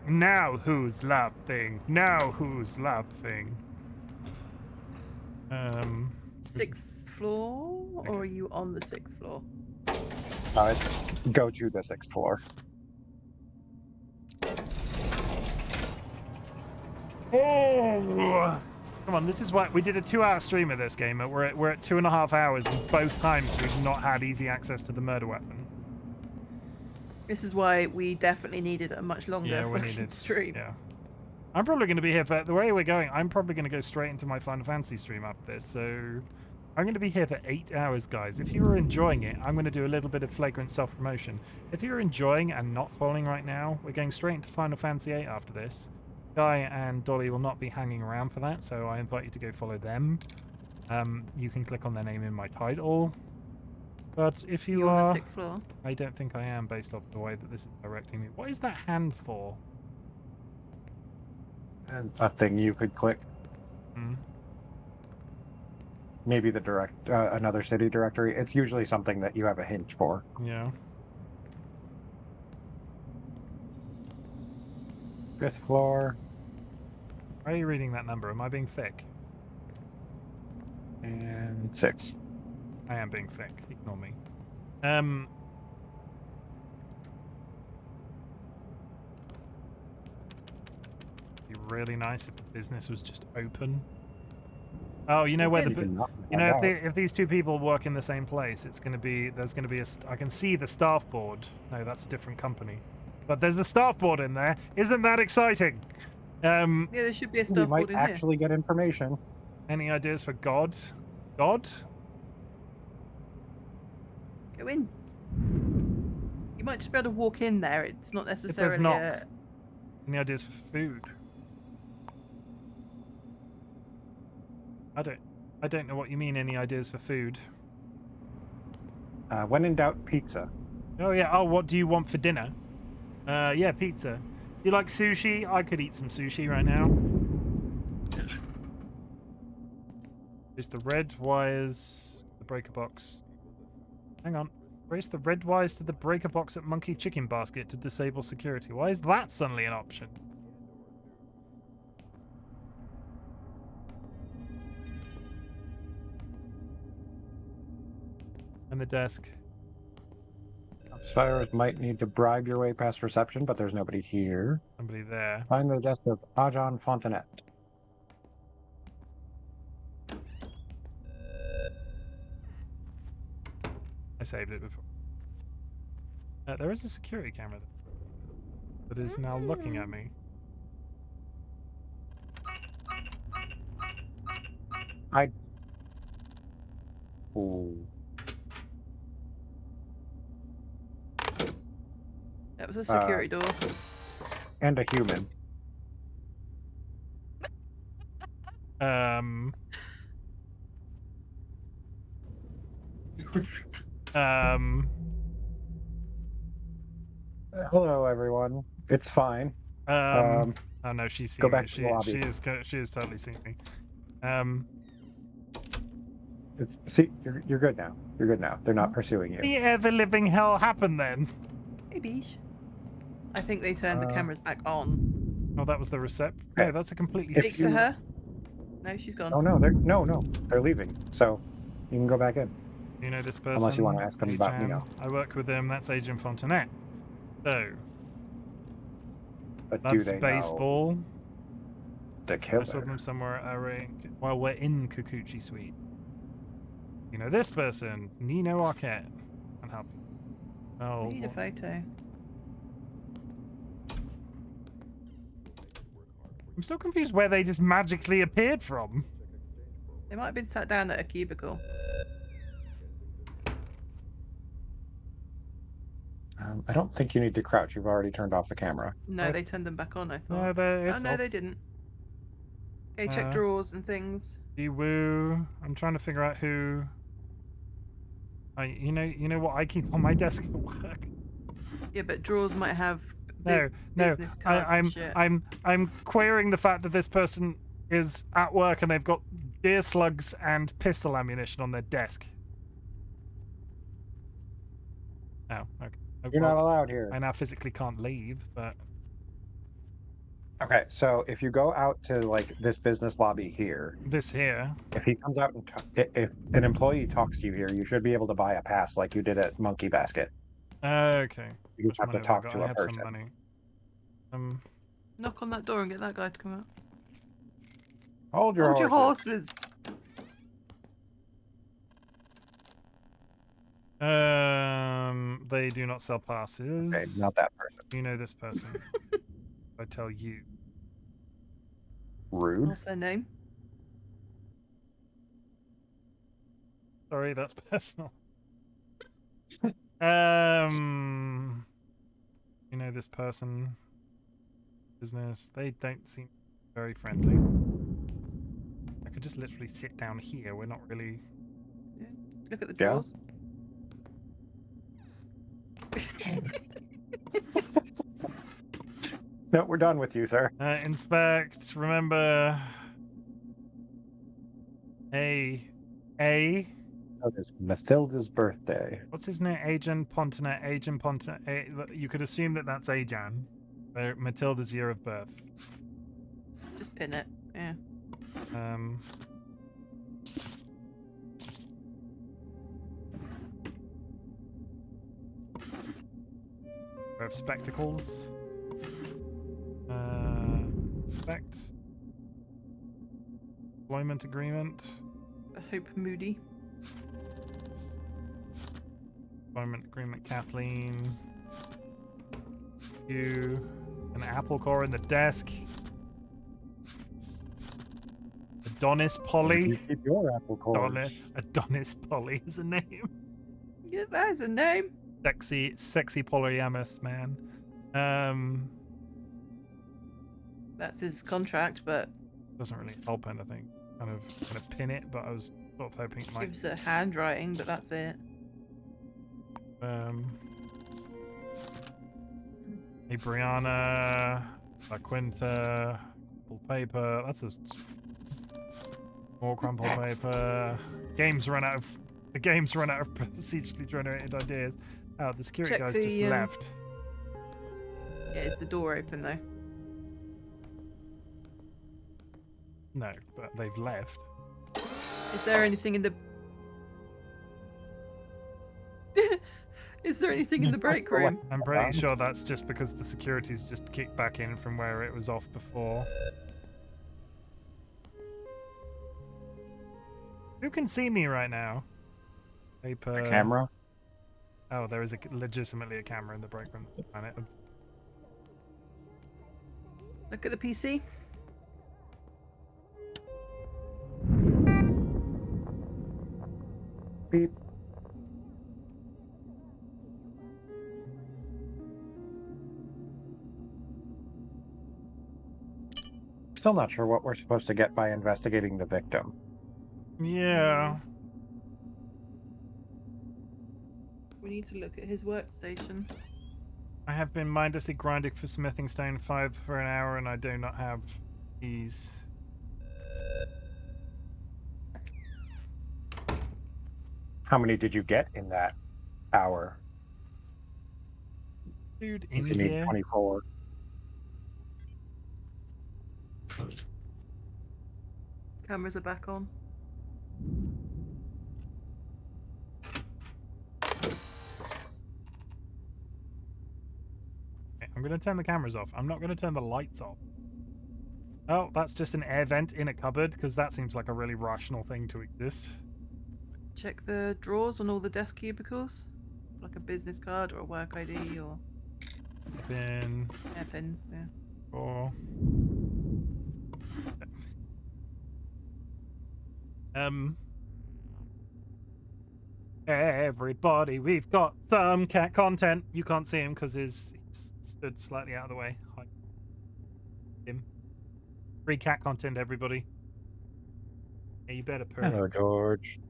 Now who's laughing? Now who's laughing? Sixth floor? Or are you on the 6th floor? Go to the 6th floor. Oh! Come on, this is why we did a 2-hour stream of this game. We're at 2.5 hours, and both times we've not had easy access to the murder weapon. This is why we definitely needed a much longer fucking stream. Yeah. I'm probably going to be here for the way we're going. I'm probably going to go straight into my Final Fantasy stream after this. So I'm going to be here for 8 hours, guys. If you are enjoying it, I'm going to do a little bit of flagrant self-promotion. If you're enjoying and not following right now, we're going straight into Final Fantasy VIII after this. Guy and Dolly will not be hanging around for that, so I invite you to go follow them. You can click on their name in my title. But if you You're are... on the 6th floor. I don't think I am, based off the way that this is directing me. What is that hand for? And a thing you could click. Hmm. Maybe the another city directory. It's usually something that you have a hint for. Yeah. 5th floor. Why are you reading that number? Am I being thick? And 6. I am being thick. Ignore me. Be really nice if the business was just open. Oh, you know where if these two people work in the same place, there's going to be I can see the staff board. No, that's a different company. But there's the staff board in there. Isn't that exciting? Yeah, there should be a You staff might board in actually get information. Any ideas for God? God? here. Go in. You might just be able to walk in there. It's not necessarily knock. Any ideas for food? I don't know what you mean. Any ideas for food? When in doubt, pizza. Oh yeah. Oh, what do you want for dinner? Yeah, pizza. You like sushi? I could eat some sushi right now. There's the red wires, the breaker box. Hang on. Race the red wires to the breaker box at Monkey Chicken Basket to disable security. Why is that suddenly an option? And the desk. Spiders might need to bribe your way past reception, but there's nobody here. Somebody there. Find the desk of Ajahn Fontanet. I saved it before. There is a security camera that is now looking at me. Ooh. That was a security door. And a human. Um. Um. Hello, everyone. It's fine. Oh no, she's Go seen me. back to the lobby. She is totally seen me. See, you're good now. You're good now. They're not pursuing you. The ever-living hell happened then. Maybe. I think they turned the cameras back on. Oh, that was the recept. Okay. No, that's a completely. Speak to her. No, she's gone. Oh no, they're leaving. So you can go back in. You know this person? Unless you want to ask them about, you know. I work with them. That's Agent Fontanet. So But that's do they baseball. know the I saw killer? them somewhere while we're in Kikuchi Suite. You know this person, Nino Arquette. Can help you. Oh, I need a photo. I'm still confused where they just magically appeared from. They might have been sat down at a cubicle. I don't think you need to crouch. You've already turned off the camera. No, they turned them back on, I No, thought. it's Oh, no, off. they didn't. Okay, check drawers and things. Woo. I'm trying to figure out who. You know what I keep on my desk at work. Yeah, but drawers might have No, business cards and shit. I'm querying the fact that this person is at work and they've got deer slugs and pistol ammunition on their desk. Oh, okay. You're not allowed here. I now physically can't leave, but Okay, so if you go out to like this business lobby here, this here. if he comes out and if an employee talks to you here, you should be able to buy a pass like you did at Monkey Basket. Okay. You Which have to money have I talk got? to I a have person. some money. Knock on that door and get that guy to come out. Hold your Hold horses. your horses. They do not sell passes. Okay, not that person. You know this person. I tell you. Rude. What's their name? Sorry, that's personal. You know this person. Business. They don't seem very friendly. I could just literally sit down here. We're not really. Yeah. Look at the Yeah. drawers. No, we're done with you, sir. Inspect. Remember. Oh, it's Mathilda's birthday. What's his name? Agent Pontanet. Agent Pontanet. You could assume that that's Ajan. Matilda's year of birth. Just pin it. Yeah. We have spectacles. Effect. Employment agreement. I hope Moody. Employment agreement, Kathleen. You. An apple core in the desk. Adonis Polly. You keep your apple core. Adonis Polly is a name. Yeah, that is a name. Sexy polyamorous man. That's his contract, but Doesn't really help anything. Kind of pin it, but I was sort of hoping it might. gives a handwriting, but that's it. Hey Brianna, La Quinta, crumpled paper. That's more crumpled paper. The game's run out of procedurally generated ideas. Oh, the security Check guys the, just left. Yeah, is the door open though? No, but they've left. Is there anything in the? Is there anything in the break room? I'm pretty sure that's just because the security's just kicked back in from where it was off before. Who can see me right now? Paper. The camera. Oh, there is legitimately a camera in the break room. Planet. Look at the PC. Beep. Still not sure what we're supposed to get by investigating the victim. Yeah. We need to look at his workstation. I have been mindlessly grinding for smithing stone 5 for an hour, and I do not have these. How many did you get in that hour? Dude, in You need here. 24. Cameras are back on. I'm going to turn the cameras off. I'm not going to turn the lights off. Oh, that's just an air vent in a cupboard, because that seems like a really rational thing to exist. Check the drawers on all the desk cubicles. Like a business card or a work ID or Bin. hairpins, yeah. Or... Everybody, we've got some cat content. You can't see him because he's stood slightly out of the way. Hi. Him. Free cat content, everybody. Yeah, you better purr. Hello, George.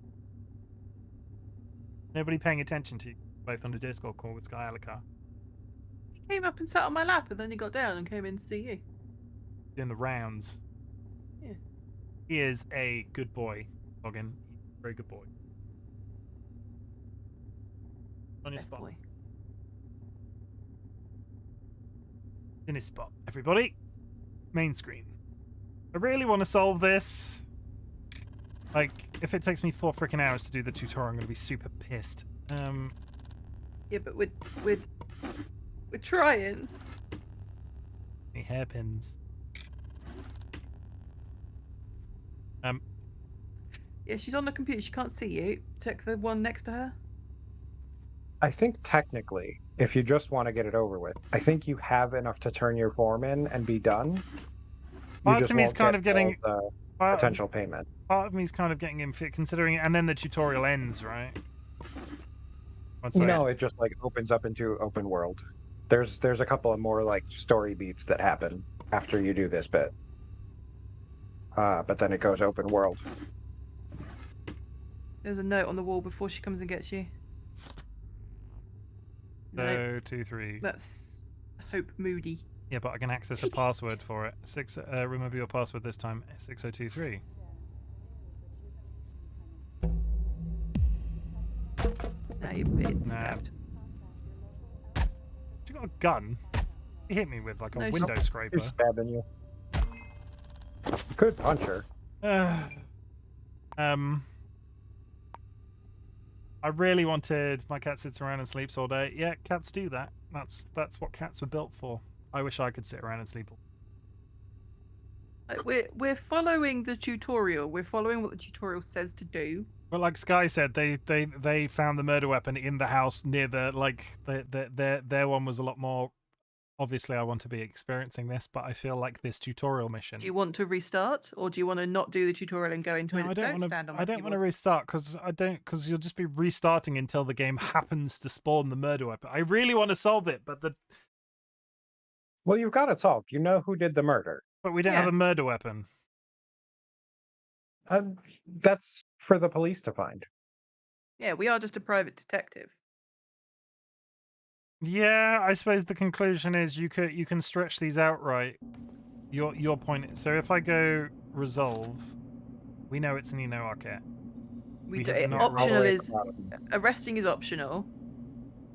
Nobody paying attention to you, both on the Discord call with SkyAlokar. He came up and sat on my lap and then he got down and came in to see you. Doing the rounds. Yeah. He is a good boy, Logan. Very good boy. On your Best spot. boy. In his spot, everybody. Main screen. I really want to solve this. Like, if it takes me 4 freaking hours to do the tutorial, I'm going to be super pissed. Yeah, but we're trying. Any hairpins? Yeah, she's on the computer. She can't see you. Check the one next to her. I think technically, if you just want to get it over with, I think you have enough to turn your form in and be done. Part of me's kind of getting the potential payment. Part of me's kind of getting in fit, considering, and then the tutorial ends, right? No, it just like opens up into open world. There's a couple of more like story beats that happen after you do this bit, but then it goes open world. There's a note on the wall before she comes and gets you. So 2, 3. That's Hope Moody. Yeah, but I can access a password for it. Remember your password this time. 6023. Now you're bit stabbed. You got a gun? He hit me with like a window scraper. Who's stabbing you? You could punch her. I really wanted my cat sits around and sleeps all day. Yeah, cats do that. That's what cats were built for. I wish I could sit around and sleep. We're following the tutorial. We're following what the tutorial says to do. But like Sky said, they found the murder weapon in the house near their one was a lot more. Obviously, I want to be experiencing this, but I feel like this tutorial mission. Do you want to restart, or do you want to not do the tutorial and go into it? I don't want to restart because you'll just be restarting until the game happens to spawn the murder weapon. I really want to solve it, but Well, you've got it solved. You know who did the murder. But we don't have a murder weapon. That's for the police to find. Yeah, we are just a private detective. Yeah, I suppose the conclusion is you can stretch these out, right? Your point. So if I go resolve, we know it's Nino Arquette. We do, optional is arresting is optional.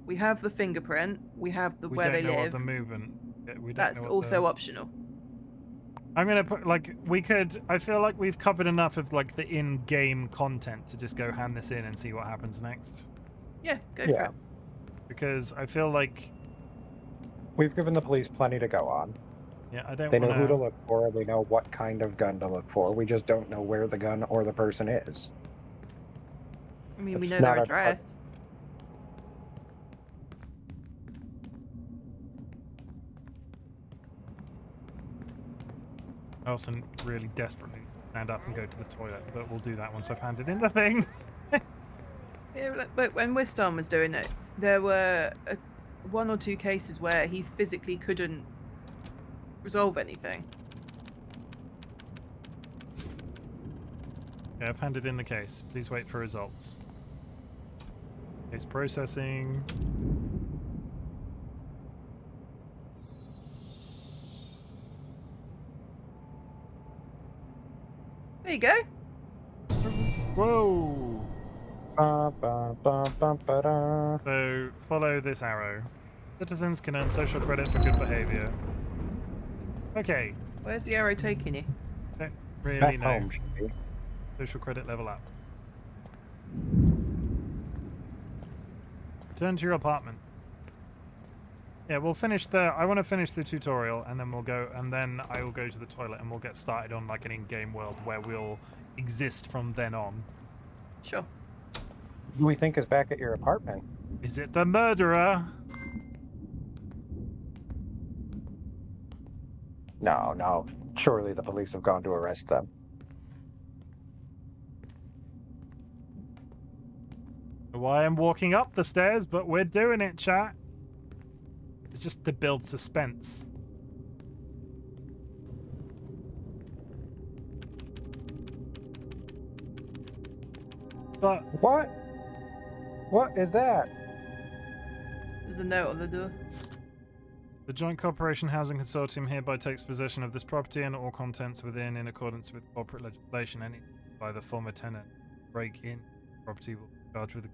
We have the fingerprint. We have the where they live. We don't know the movement. That's also optional. I'm gonna put I feel like we've covered enough of like the in-game content to just go hand this in and see what happens next. Yeah, go for it. Because I feel like we've given the police plenty to go on. Yeah, They know who to look for. They know what kind of gun to look for. We just don't know where the gun or the person is. I mean, we know their address. I also really desperately stand up and go to the toilet, but we'll do that once I've handed in the thing. Yeah, but when Wisdom was doing it, there were one or two cases where he physically couldn't resolve anything. Okay, I've handed in the case. Please wait for results. Case processing. There you go. Whoa! Ba, ba, ba, ba, ba, da. So, follow this arrow. Citizens can earn social credit for good behavior. Okay. Where's the arrow taking you? Don't really Back know. home should be. Social credit level up. Return to your apartment. Yeah, we'll finish the... I want to finish the tutorial, and then we'll go... And then I will go to the toilet, and we'll get started on, like, an in-game world where we'll exist from then on. Sure. Who do we think is back at your apartment? Is it the murderer? No, no. Surely the police have gone to arrest them. Why I'm walking up the stairs, but we're doing it, chat. It's just to build suspense. But What? What is that? There's a note on the door. the Joint Corporation Housing Consortium hereby takes possession of this property and all contents within in accordance with corporate legislation. Any by the former tenant break in property will be charged with a...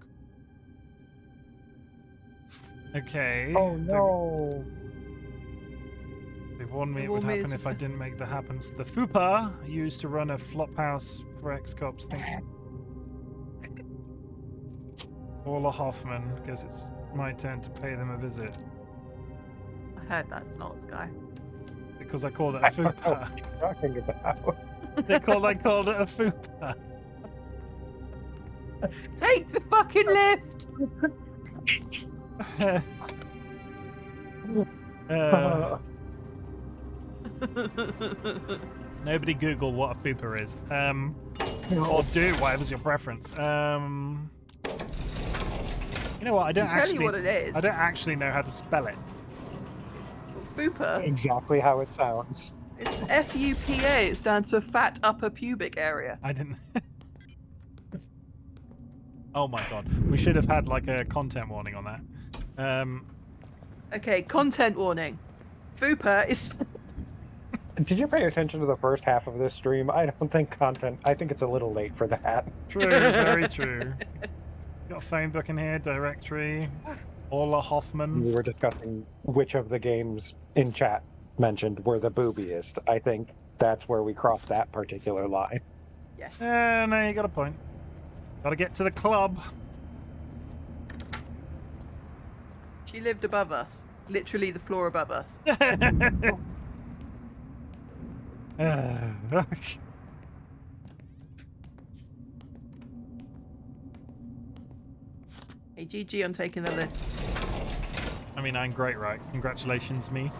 Okay. Oh no. They warned me They it would warned me happen this if I would- didn't make the happens. The FUPA used to run a flop house for ex-cops. Think Orla Hoffman. Guess it's my turn to pay them a visit. I heard that's not Sky. Because I called it a I don't know FUPA. what you're talking about. I called it a FUPA. Take the fucking lift! Nobody Google what a FUPA is. Or do, whatever's your preference. You know what? I don't I'll tell actually. you what it is. I don't actually know how to spell it. FUPA. Exactly how it sounds. It's FUPA. It stands for Fat Upper Pubic Area. I didn't. Oh my god, we should have had like a content warning on that. Okay, content warning. FUPA is... Did you pay attention to the first half of this stream? I don't think content. I think it's a little late for that. True, very true. Got a phone book in here, directory. Orla Hoffman. We were discussing which of the games in chat mentioned were the boobiest. I think that's where we crossed that particular line. Yes. No, you got a point. Gotta get to the club. She lived above us. Literally the floor above us. Hey, GG on taking the lift. I mean, I'm great, right? Congratulations, me.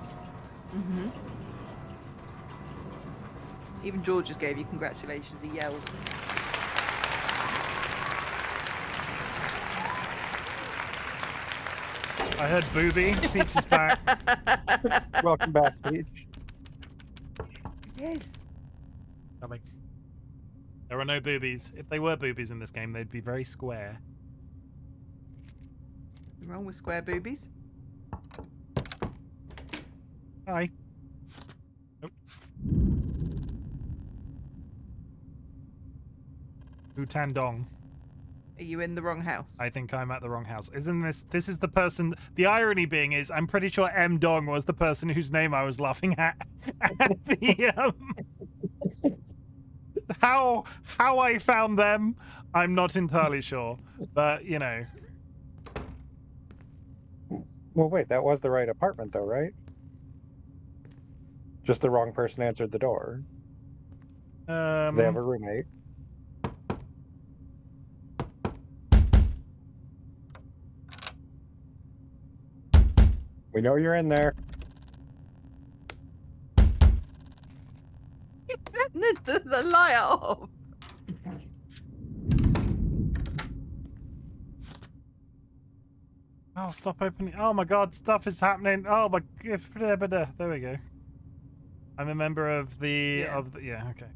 Mm-hmm. Even George just gave you congratulations. He yelled. I heard booby. Peach is back. Welcome back, Peach. Yes. Coming. There are no boobies. If they were boobies in this game, they'd be very square. Nothing wrong with square boobies. Hi. Nope. Utandong. Are you in the wrong house? I think I'm at the wrong house. Isn't this is the person, the irony being is, I'm pretty sure M. Dong was the person whose name I was laughing at the, how I found them, I'm not entirely sure, but, you know. Well, wait, that was the right apartment, though, right? Just the wrong person answered the door. They have a roommate. We know you're in there. the light off. Oh, stop opening. Oh my god, stuff is happening. Oh my. There we go. I'm a member of the. Yeah, okay.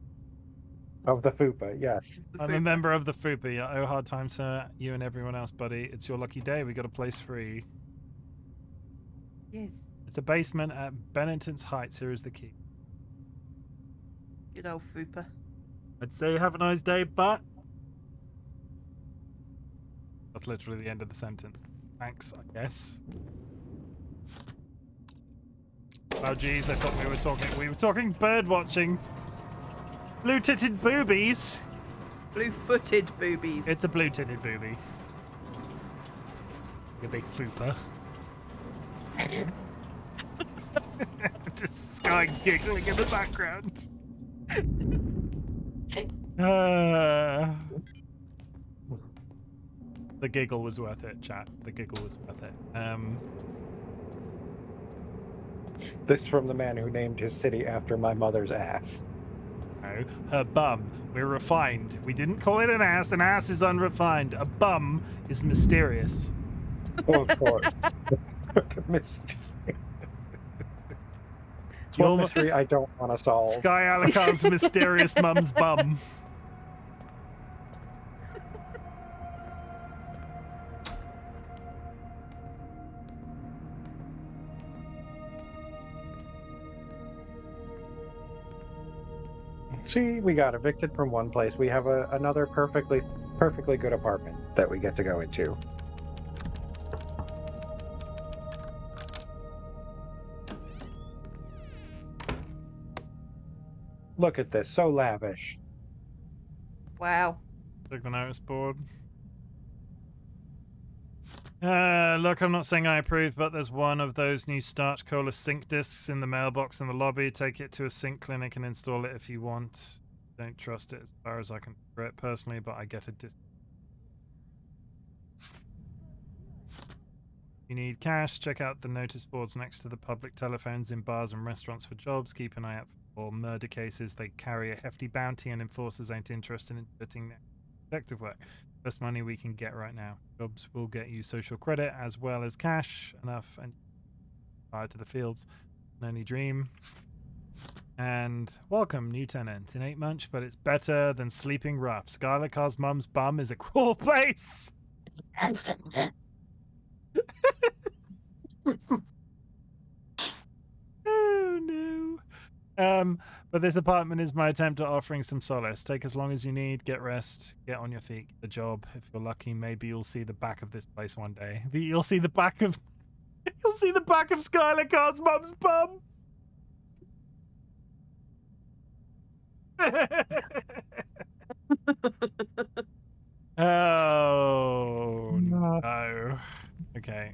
Of the FUPA, yes. I'm a member of the FUPA. Yeah. Oh, hard times to you and everyone else, buddy. It's your lucky day. We got a place free. Yes. It's a basement at Bennington's Heights. Here is the key. Good old Fupa. I'd say have a nice day, but that's literally the end of the sentence. Thanks, I guess. Oh geez, I thought we were talking bird watching. Blue-titted boobies. Blue-footed boobies. It's a blue-titted booby. You big fupa. Just Sky giggling in the background. The giggle was worth it, chat. The giggle was worth it. This from the man who named his city after my mother's ass. No, her bum. We're refined. We didn't call it an ass. An ass is unrefined. A bum is mysterious. Oh, of course. It's one mystery I don't want to solve. SkyAlokar's mysterious mum's bum. See, we got evicted from one place. We have another perfectly good apartment that we get to go into. Look at this, so lavish. Wow. Check the notice board. Look, I'm not saying I approve, but there's one of those new starch cola sync discs in the mailbox in the lobby. Take it to a sync clinic and install it if you want. Don't trust it as far as I can do it personally, but I get a disc. You need cash, check out the notice boards next to the public telephones in bars and restaurants for jobs. Keep an eye out for murder cases. They carry a hefty bounty and enforcers ain't interested in doing detective work. Best money we can get right now. Jobs will get you social credit as well as cash. Enough and fire to the fields. An only dream. And welcome, new tenant. It ain't much, but it's better than sleeping rough. SkyAlokar's mum's bum is a crawl place. Oh no. But this apartment is my attempt at offering some solace. Take as long as you need, get rest, get on your feet, get a job. If you're lucky, maybe you'll see the back of this place one day. You'll see the back of SkyAlokar's mum's bum. Oh no. Okay.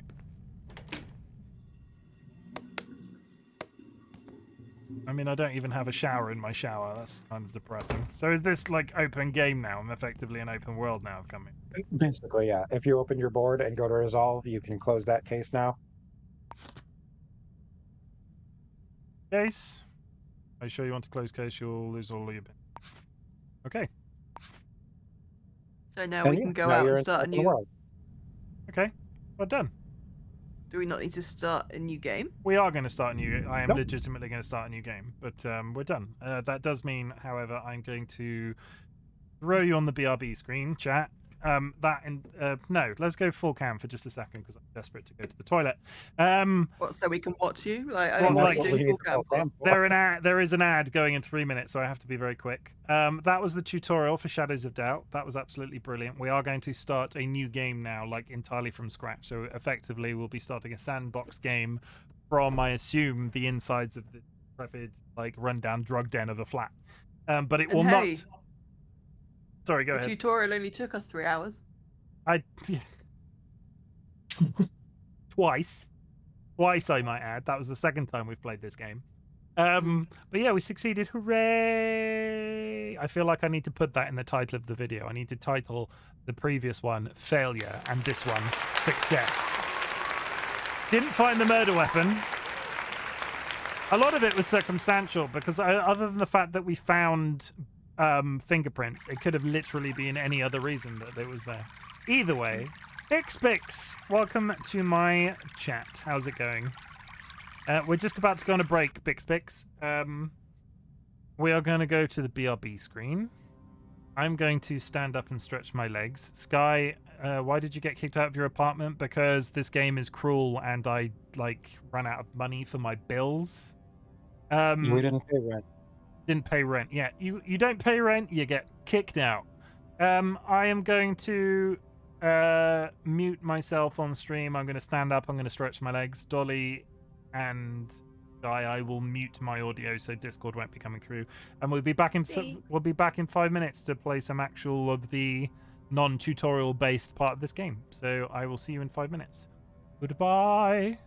I mean, I don't even have a shower in my shower. That's kind of depressing. So is this like open game now? I'm effectively an open world now coming. Basically, yeah. If you open your board and go to resolve, you can close that case now. Case? Are you sure you want to close case? You'll lose all of your bit. Okay. So now we can go out and start a new... Okay. Well done. Do we not need to start a new game? We are going to start a new... I am legitimately going to start a new game, but we're done. That does mean, however, I'm going to throw you on the BRB screen, chat. No, let's go full cam for just a second because I'm desperate to go to the toilet. What, so we can watch you? Like, there is an ad going in 3 minutes, so I have to be very quick. That was the tutorial for Shadows of Doubt. That was absolutely brilliant. We are going to start a new game now, like entirely from scratch. So effectively, we'll be starting a sandbox game from, I assume, the insides of the decrepit, like rundown drug den of a flat. But it will not. Sorry, go ahead. The tutorial only took us 3 hours. Twice, I might add. That was the second time we've played this game. But yeah, we succeeded. Hooray! I feel like I need to put that in the title of the video. I need to title the previous one Failure and this one Success. Didn't find the murder weapon. A lot of it was circumstantial because other than the fact that we found fingerprints, it could have literally been any other reason that it was there. Either way, Bixbix, welcome to my chat. How's it going? We're just about to go on a break, Bixbix. We are going to go to the BRB screen. I'm going to stand up and stretch my legs. Sky, why did you get kicked out of your apartment? Because this game is cruel and I, ran out of money for my bills. We didn't pay rent. Didn't pay rent. Yeah, you don't pay rent, you get kicked out. I am going to mute myself on stream. I'm going to stand up. I'm going to stretch my legs. Dolly and I will mute my audio so Discord won't be coming through. And we'll be back in 5 minutes to play some actual of the non-tutorial based part of this game. So I will see you in 5 minutes. Goodbye.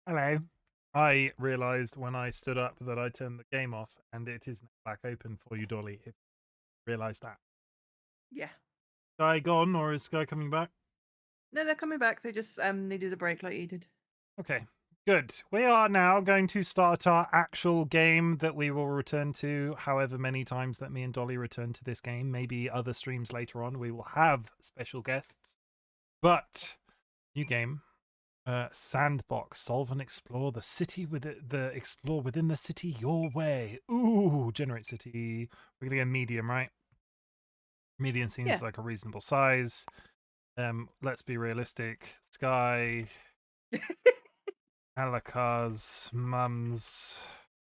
Hello. I realised when I stood up that I turned the game off, and it is now back open for you, Dolly. If you realised that. Yeah. Sky gone, or is Sky coming back? No, they're coming back. They just needed a break like you did. Okay, good. We are now going to start our actual game that we will return to however many times that me and Dolly return to this game. Maybe other streams later on. We will have special guests. But, new game. Sandbox. Solve and explore the city explore within the city your way. Ooh, generate city. We're gonna go medium, right? Medium seems like a reasonable size. Let's be realistic. Sky. Alokar's mum's.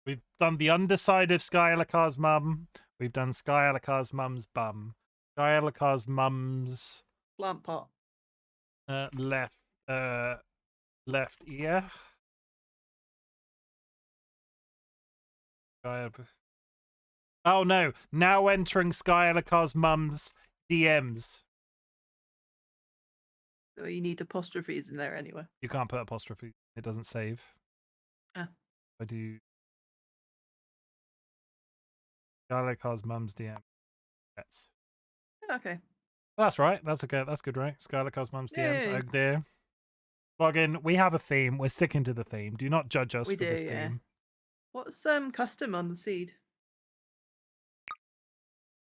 We've done the underside of SkyAlokar's mum. We've done SkyAlokar's mum's bum. SkyAlokar's mum's Plant pot. left ear. Oh no! Now entering SkyAlokar's mum's DMs. So you need apostrophes in there anyway. You can't put apostrophe. It doesn't save. Ah. I do. SkyAlokar's mum's DM. That's. Okay. That's right. That's okay. That's good, right? SkyAlokar's mum's DMs. Yay. Oh dear. Login. We have a theme. We're sticking to the theme. Do not judge us We for do, this yeah. theme. What's custom on the seed?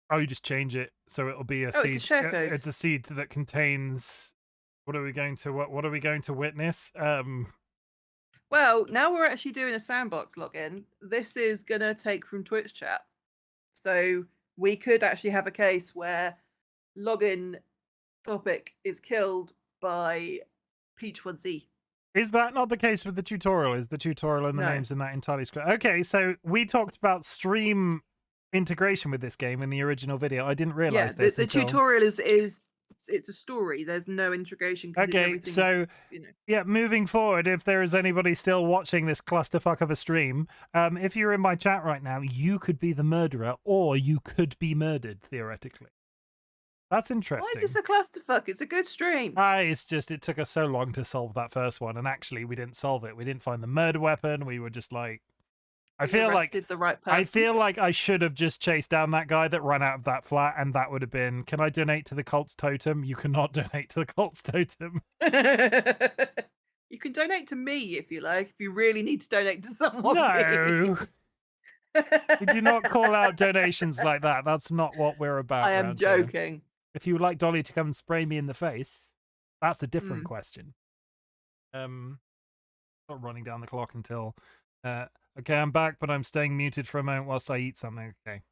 Oh, you just change it so it'll be a seed. It's a share code. It's a seed that contains. What are we going to? What are we going to witness? Well, now we're actually doing a sandbox login. This is gonna take from Twitch chat, so we could actually have a case where login topic is killed by Peach1Z. Is that not the case with the tutorial? Is the tutorial and the names in that entirely script? Okay, so we talked about stream integration with this game in the original video. I didn't realize this. The tutorial is it's a story. There's no integration. Okay, so moving forward, if there is anybody still watching this clusterfuck of a stream, if you're in my chat right now, you could be the murderer, or you could be murdered theoretically. That's interesting. Why is this a clusterfuck? It's a good stream. It's just it took us so long to solve that first one, and actually we didn't solve it. We didn't find the murder weapon. We were just like, I feel like the right person. I feel like I should have just chased down that guy that ran out of that flat, and that would have been, can I donate to the cult's totem? You cannot donate to the cult's totem. You can donate to me if you like, if you really need to donate to someone. No. We do not call out donations like that. That's not what we're about. I am joking. Here. If you would like Dolly to come and spray me in the face, that's a different question. Not running down the clock until okay, I'm back, but I'm staying muted for a moment whilst I eat something. Okay.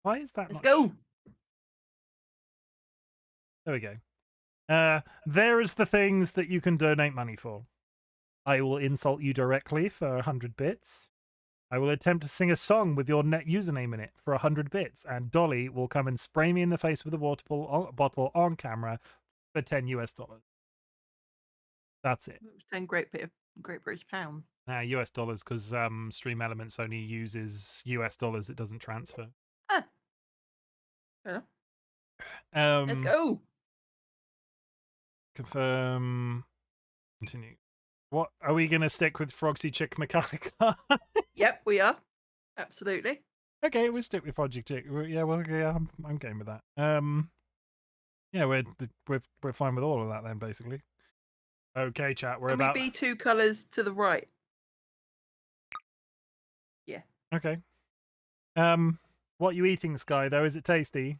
Why is that? Let's go. There we go. There is the things that you can donate money for. I will insult you directly for 100 bits. I will attempt to sing a song with your net username in it for 100 bits, and Dolly will come and spray me in the face with a water bottle on camera for $10. That's it. 10 Great British pounds. US dollars, because Stream Elements only uses US dollars. It doesn't transfer. Yeah. Let's go. Confirm. Continue. What are we going to stick with? Frogsy Chick Mechanica? Yep, we are. Absolutely. Okay, we'll stick with Frogsy Chick. Yeah, well, yeah, I'm game with that. Yeah, we're fine with all of that then, basically. Okay, chat. We're about. We be 2 colors to the right. Yeah. Okay. What are you eating, Sky? Though, is it tasty?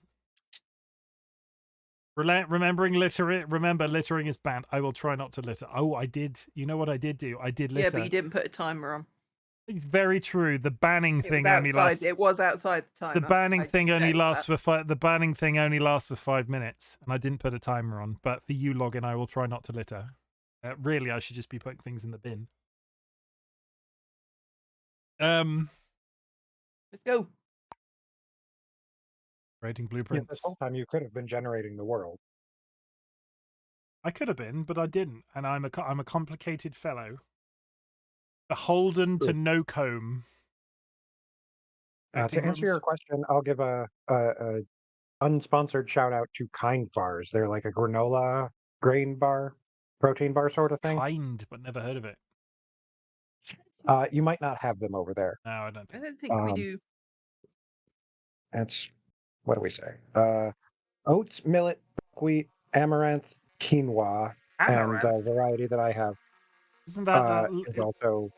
Remember, littering is banned. I will try not to litter. Oh, I did. You know what I did do? I did litter. Yeah, but you didn't put a timer on. It's very true. The banning thing only lasts. It was outside the timer. The banning thing only lasts for 5 minutes, and I didn't put a timer on. But for you, login, I will try not to litter. Really, I should just be putting things in the bin. Let's go. Creating blueprints. Yeah, this whole time you could have been generating the world. I could have been, but I didn't, and I'm a complicated fellow, beholden to no comb. To answer your question, I'll give a unsponsored shout out to Kind Bars. They're like a granola grain bar. protein bar sort of thing. Kind, but never heard of it. You might not have them over there. No, I don't I think. don't think we do. That's what do we say? Oats, millet, buckwheat, amaranth, quinoa, and Amaranth? the variety that I have Isn't that is also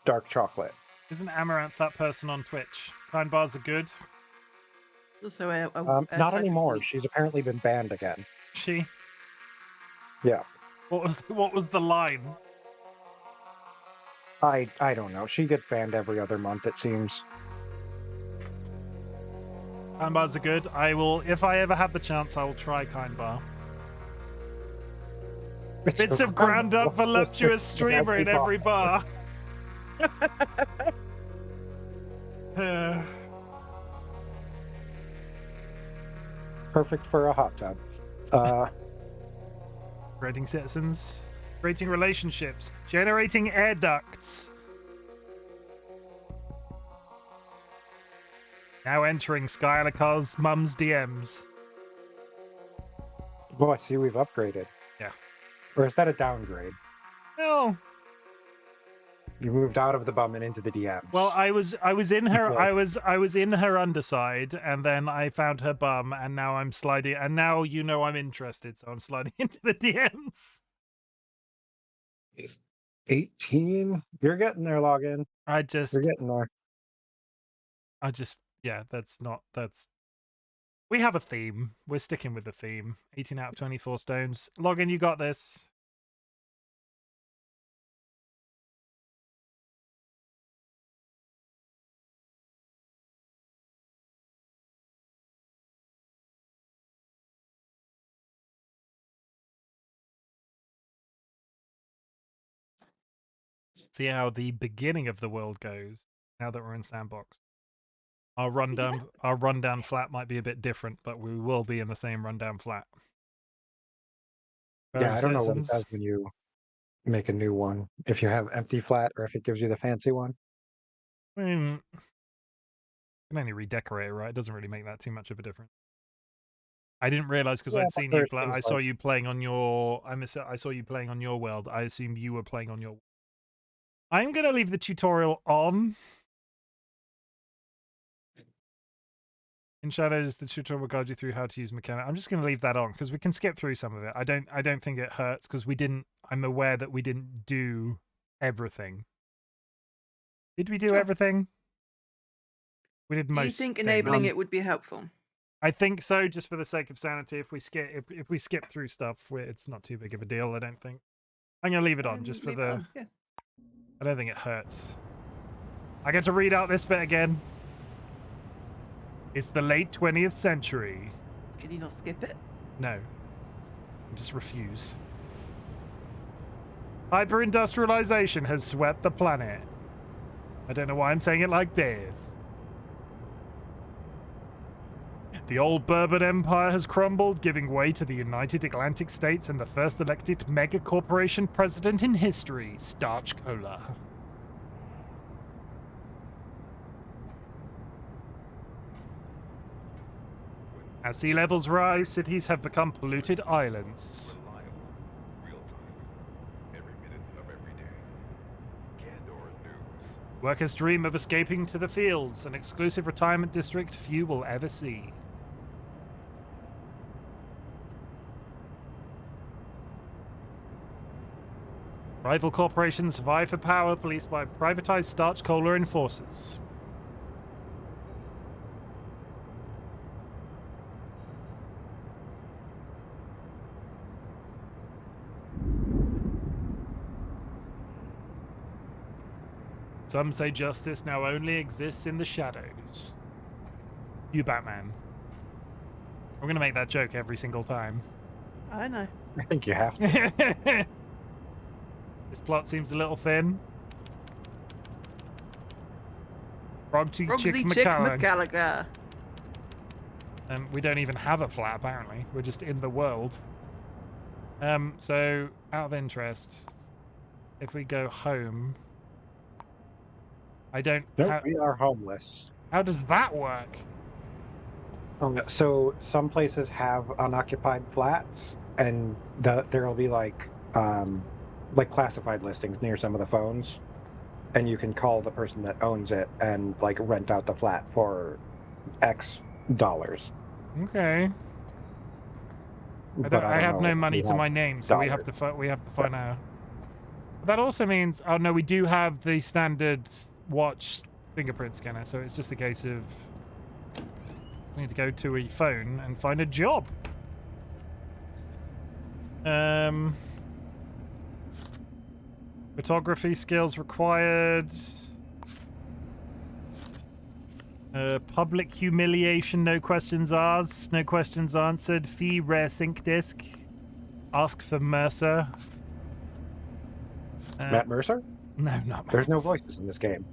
dark chocolate. isn't Amaranth that person on Twitch? Kind bars are good. Also, Not type of anymore. wheat. She's apparently been banned again. She. Yeah. What was the line? I don't know. She gets banned every other month, it seems. Kind bars are good. I will, if I ever have the chance, I will try Kind bar. Bits of ground up voluptuous streamer in every bar. Perfect for a hot tub. Creating citizens, creating relationships, generating air ducts. Now entering SkyAlokar's mum's DMs. Boy, see, we've upgraded. Yeah. Or is that a downgrade? No. You moved out of the bum and into the DMs. Well, I was in her I was in her underside, and then I found her bum, and now I'm sliding, and now you know I'm interested, so I'm sliding into the DMs. 18? You're getting there, login. You're getting there. Yeah, that's we have a theme. We're sticking with the theme. 18 out of 24 stones. Login, you got this. See how the beginning of the world goes now that we're in sandbox. Our rundown flat might be a bit different, but we will be in the same rundown flat. Yeah, I don't know what it does when you make a new one. If you have empty flat or if it gives you the fancy one. I mean, you can only redecorate it, right? It doesn't really make that too much of a difference. I didn't realize because I'd seen you play. I saw you playing on your. I saw you playing on your world. I assumed you were playing on your. I'm gonna leave the tutorial on. In Shadows, the tutorial will guide you through how to use mechanic. I'm just gonna leave that on because we can skip through some of it. I don't think it hurts because we didn't. I'm aware that we didn't do everything. Did we do everything? We did most. Do you think things. enabling it would be helpful? I think so, just for the sake of sanity. If we skip through stuff, it's not too big of a deal. I don't think. I'm gonna leave it on just for the. Yeah. I don't think it hurts. I get to read out this bit again. It's the late 20th century. Can you not skip it? No. I just refuse. Hyper-industrialization has swept the planet. I don't know why I'm saying it like this. The old Bourbon Empire has crumbled, giving way to the United Atlantic States and the first elected mega-corporation president in history, Starch Cola. As sea levels rise, cities have become polluted islands. Workers dream of escaping to the fields, an exclusive retirement district few will ever see. Rival corporations vie for power, policed by privatized starch cola enforcers. Some say justice now only exists in the shadows. You, Batman. We're gonna make that joke every single time. I know. I think you have to. This plot seems a little thin. Rogsy Chick McGallagher. We don't even have a flat, apparently. We're just in the world. So, out of interest, if we go home... I don't... No, we are homeless. How does that work? So some places have unoccupied flats, and there'll be like like classified listings near some of the phones, and you can call the person that owns it and like rent out the flat for X dollars. Okay. I have no money to my name, so we have to find out. But that also means, oh no, we do have the standard watch fingerprint scanner, so it's just a case of we need to go to a phone and find a job. Photography skills required. Public humiliation, no questions asked, no questions answered. Fee, rare sync disk. Ask for Mercer. Matt Mercer? No, not Matt. There's no voices in this game.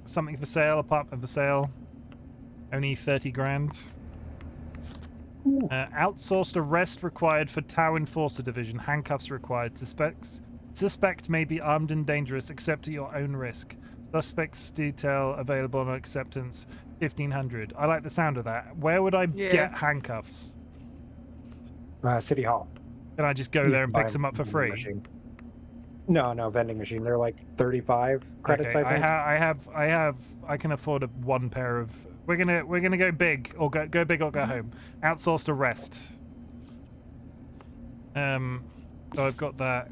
Something for sale, apartment for sale. Only 30 grand. Outsourced arrest required for Tau Enforcer Division. Handcuffs required. Suspect may be armed and dangerous, except at your own risk. Suspect's detail available on acceptance 1500. I like the sound of that. Where would I get handcuffs? City Hall. Can I just go there and pick them up for free? Machine. No, vending machine. They're like 35 credits. Okay, I think. I can afford one pair of. We're gonna go big or go big or go home. Outsourced arrest. So I've got that.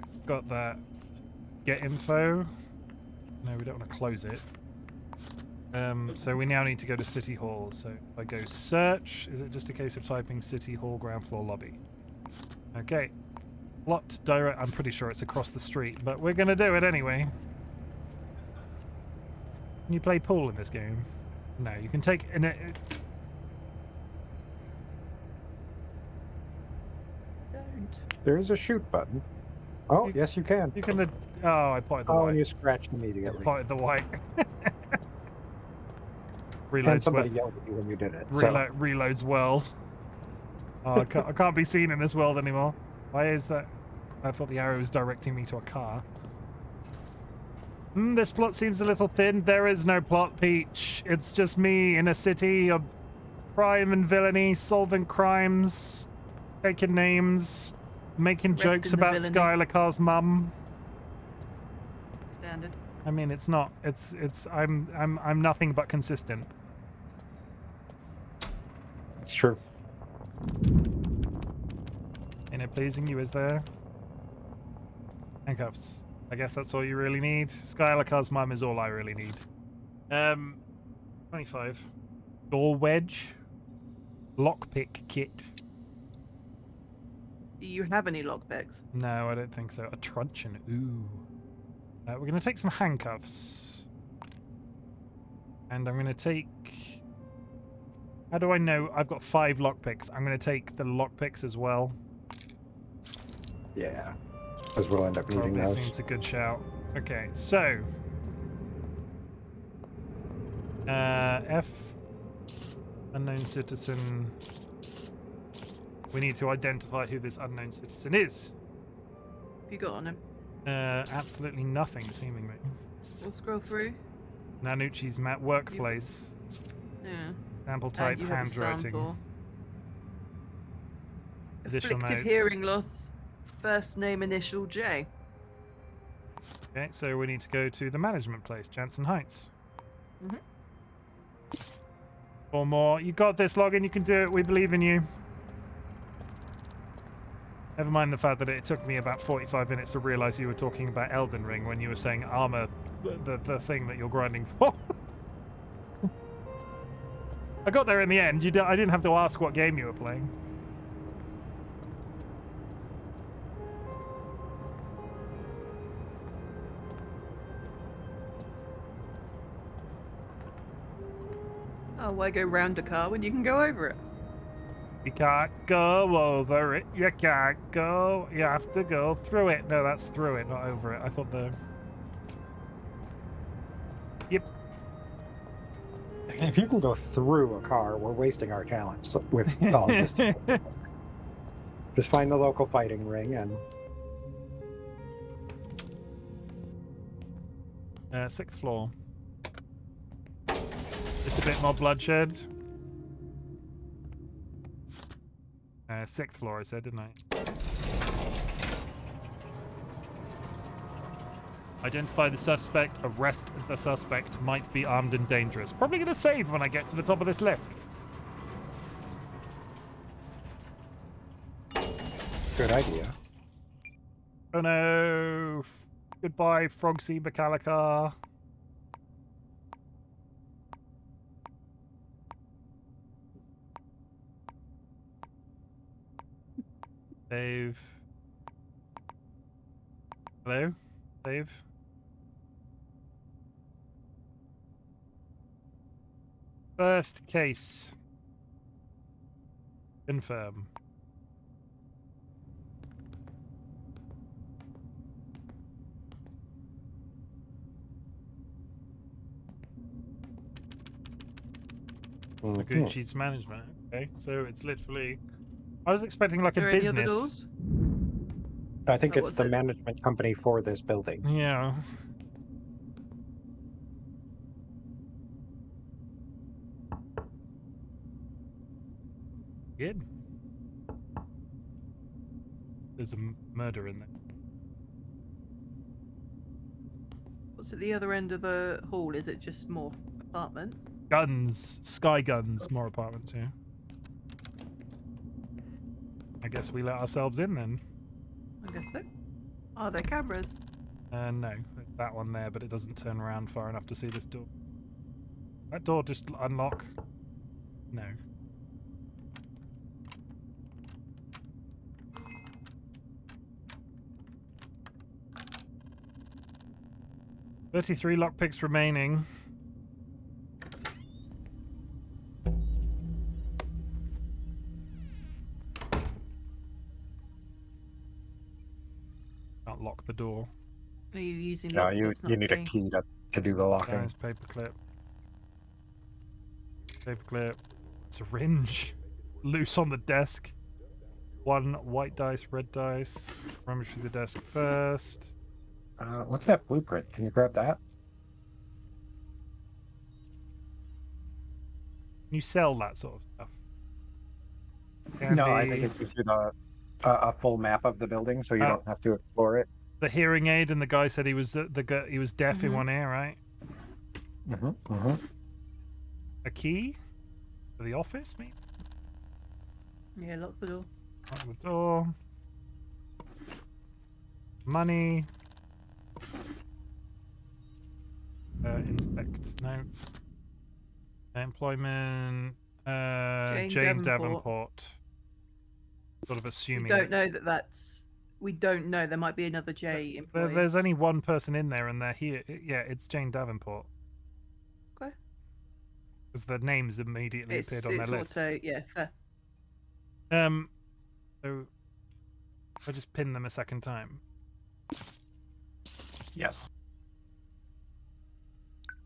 Get info. No, we don't want to close it. So we now need to go to City Hall. So if I go search, is it just a case of typing City Hall ground floor lobby? Okay. Plot direct. I'm pretty sure it's across the street, but we're gonna do it anyway. Can you play pool in this game? No, you can take in it. There is a shoot button. Oh, yes, you can. You can. Oh, I potted the white. Oh, and you scratched immediately. I potted the white. And Reloads somebody well. yelled at you when you did it. Reloads world. Oh, I can't be seen in this world anymore. Why is that? I thought the arrow was directing me to a car. This plot seems a little thin. There is no plot, Peach. It's just me in a city of crime and villainy, solving crimes, taking names, making jokes about SkyAlokar's mum. Standard. I mean, it's not. I'm nothing but consistent. It's true. Ain't it pleasing you, is there? Handcuffs. I guess that's all you really need. SkyAlokar's mum is all I really need. 25. Door wedge. Lockpick kit. Do you have any lockpicks? No, I don't think so. A truncheon. Ooh. We're going to take some handcuffs. And I'm going to take... How do I know? I've got 5 lockpicks. I'm going to take the lockpicks as well. Yeah. Because we'll end up needing Probably those. seems a good shout. Okay, so... F... Unknown citizen... We need to identify who this unknown citizen is. Have you got on him? Absolutely nothing, seemingly. We'll scroll through. Nanucci's workplace. Yeah. Sample type, And you have a handwriting. sample. Additional Afflictive notes. hearing loss. First name initial J. Okay, so we need to go to the management place, Jansen Heights. Mhm. 4 more. You got this, Logan. You can do it. We believe in you. Never mind the fact that it took me about 45 minutes to realize you were talking about Elden Ring when you were saying armor, the thing that you're grinding for. I got there in the end. I didn't have to ask what game you were playing. Oh, why go round a car when you can go over it? You can't go over it. You can't go. You have to go through it. No, that's through it, not over it. I thought the... Yep. If you can go through a car, we're wasting our talents with all this. Just find the local fighting ring and... 6th floor. Just a bit more bloodshed. 6th floor, I said, didn't I? Identify the suspect. Arrest the suspect. Might be armed and dangerous. Probably going to save when I get to the top of this lift. Good idea. Oh no. Goodbye, Frogsy SkyAlokar. Save. Hello? Save. First case. Confirm. Gucci's management. Okay, so it's literally. I was expecting like Is there a any other business. doors? I think Oh, it's what's the it? management company for this building. Yeah. Good. There's a murder in there. What's at the other end of the hall? Is it just more apartments? Guns. Sky guns. More apartments, yeah. I guess we let ourselves in then. I guess so. Are there cameras? No. That one there, but it doesn't turn around far enough to see this door. That door just unlock? No. $33 lockpicks remaining. Can't lock the door. Are you using No, lock you that's not need a key? key to do the locking. Guys, paperclip. Paperclip. Syringe. Loose on the desk. 1 white dice, red dice. Rummage through the desk first. What's that blueprint? Can you grab that? Can you sell that sort of stuff? No, I Candy. think it gives you a full map of the building, so you Oh. don't have to explore it. The hearing aid, and the guy said he was he was deaf in Mhm. one ear, right? Mm-hmm, mm-hmm. A key for the office, maybe? Yeah, lock the door. Lock the door. Money. Inspect. No. Employment. Jane Jane Davenport. Davenport. Sort of We assuming. don't know that that's. We don't know. There might be another J employee. There's only one person in there, and they're here. Yeah, it's Jane Davenport. Okay. Because the names immediately appeared on their list. Also, yeah, fair. So I just pin them a second time. Yes.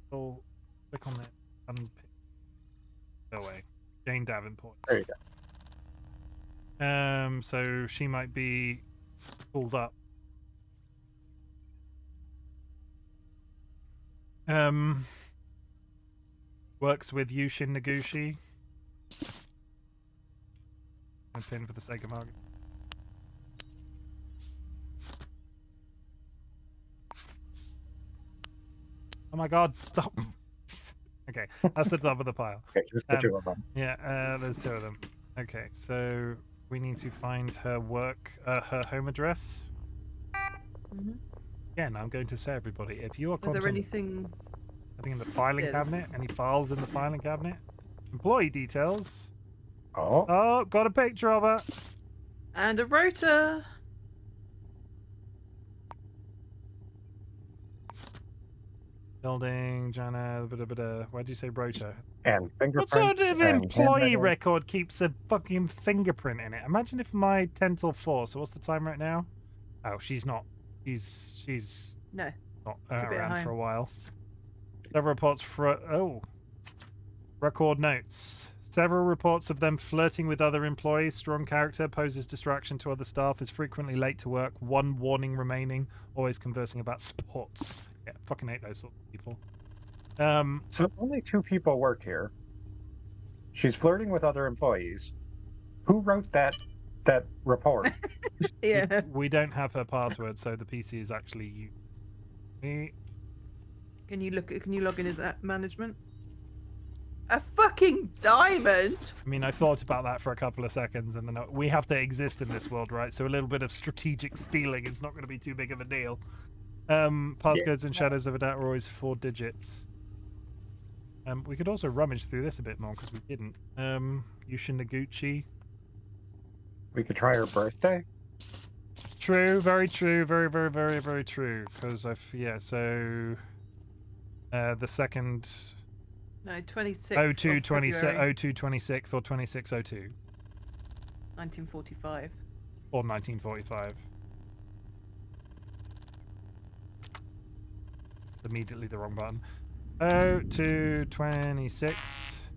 So click on it. Unpin. Go away. Jane Davenport. There you go. So she might be pulled up. Works with Yushin Noguchi. I pin for the sake of argument. Oh my god, stop. Okay, that's the top of the pile. Okay, just the two of them. Yeah, there's 2 of them. Okay, so we need to find her her home address. Mhm. Again, I'm going to say, everybody, if you are Are there anything? anything in the filing Yeah, there's- cabinet, any files in the filing cabinet, employee details. Oh, Oh, got a picture of her. And a rotor. Building, Jana, why'd you say rotor? and What fingerprints. sort of and employee handwriting. record keeps a fucking fingerprint in it? Imagine if my 10 till 4, so what's the time right now? Oh, she's not. She's No. not It's a bit around home. for a while. Several reports record notes. Several reports of them flirting with other employees. Strong character, poses distraction to other staff, is frequently late to work. 1 warning remaining. Always conversing about sports. Yeah, fucking hate those sort of people. So only 2 people work here. She's flirting with other employees. Who wrote that report? Yeah. We don't have her password, so the PC is actually you. Me. Can you log in as management? A fucking diamond. I mean, I thought about that for a couple of seconds, and then we have to exist in this world, right? So a little bit of strategic stealing is not going to be too big of a deal. Passcodes and Shadows of a Doubt are always 4 digits. We could also rummage through this a bit more because we didn't. Yushin Noguchi. We could try her birthday. True, very true, very, very, very, very true. Because yeah, so the second. No, 26. 02 26th or 2602. 1945. Or 1945. Immediately the wrong button. 02 26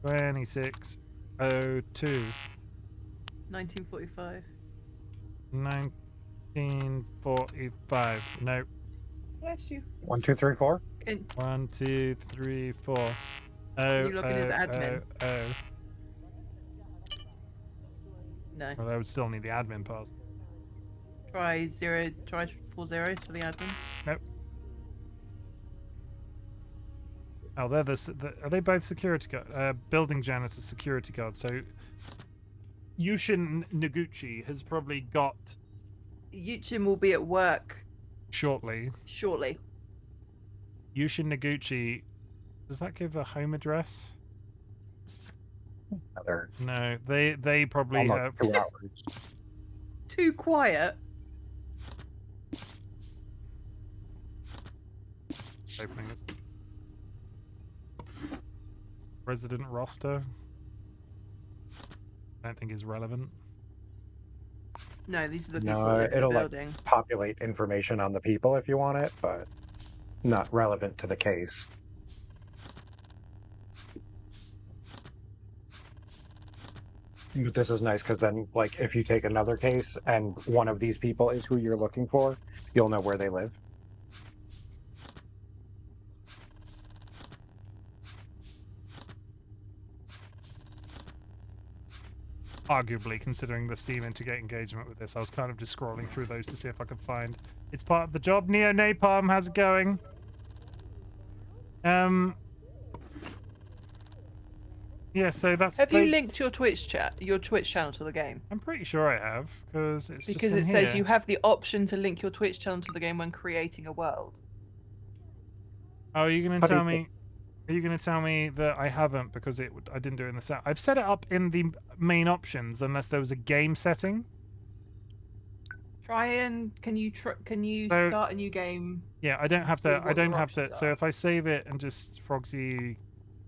26 02. 1945. 1945. No. Bless you. 1, 2, 3, 4. 1 2 3 4. You log in as admin. No. Well, I would still need the admin pass. Try 4 zeros for the admin. Nope. Oh, they're are they both security guard? Building janitor security guard. So Yushin Noguchi has probably got Chim will be at work shortly. Yushin Noguchi, does that give a home address? Another No, they probably almost have 2 hours. Too quiet. opening this. Resident roster. I don't think is relevant. No, these are the people No, that live in the it'll building. like populate information on the people if you want it, but not relevant to the case. But this is nice because then, like, if you take another case and one of these people is who you're looking for, you'll know where they live. Arguably, considering the Steam Integrate engagement with this, I was kind of just scrolling through those to see if I could find. It's part of the job. Neo Napalm, how's it going? Yeah, so that's. Have you linked your Twitch channel to the game? I'm pretty sure I have, because it's Because just it in says here. you have the option to link your Twitch channel to the game when creating a world. Oh, are you gonna How do tell you- me? Are you gonna tell me that I haven't because I didn't do it in the set? I've set it up in the main options unless there was a game setting. Try and can you So- start a new game? Yeah, I don't have See to. I what don't your have to. options So are. if I save it and just Frogsy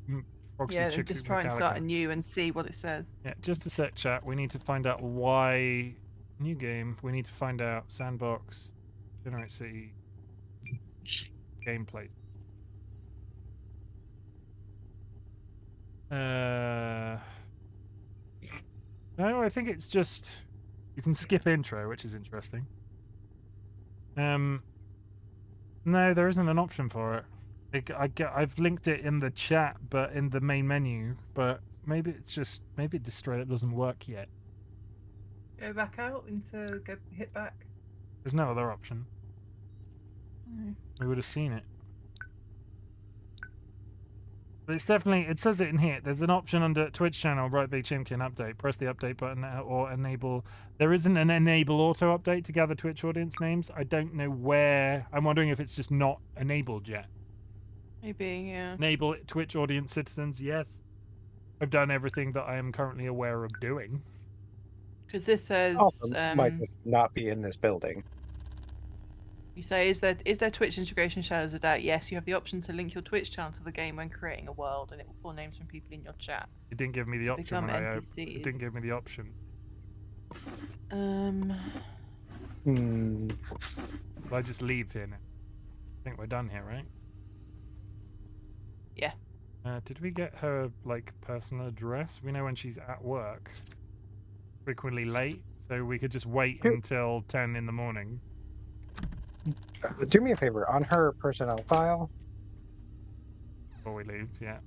Yeah, then Chick- just try and start a McAllica. new and see what it says. Yeah, just a sec, chat. We need to find out why. New game. We need to find out sandbox, generate city, gameplay. No, I think it's just you can skip intro, which is interesting. No, there isn't an option for it. I've linked it in the chat, but in the main menu. But maybe it's just maybe it just straight up doesn't work yet. Go back out into hit back. There's no other option. We would have seen it. But it's definitely, it says it in here. There's an option under Twitch channel, RightBigChimken update. Press the update button or enable. There isn't an enable auto update to gather Twitch audience names. I don't know where. I'm wondering if it's just not enabled yet. Maybe, yeah. Enable Twitch audience citizens, yes. I've done everything that I am currently aware of doing. Because this says, Also, might just not be in this building. you say, is there Twitch integration Shadows of Doubt? Yes, you have the option to link your Twitch channel to the game when creating a world, and it will pull names from people in your chat. It didn't give me the To option become when I NPCs. it didn't give me the option. Hmm. Will I just leave here now? I think we're done here, right? Yeah. Did we get her like personal address? We know when she's at work. Frequently late, so we could just wait Sure. until 10 in the morning. Do me a favor, on her personnel file, Before we leave, yeah.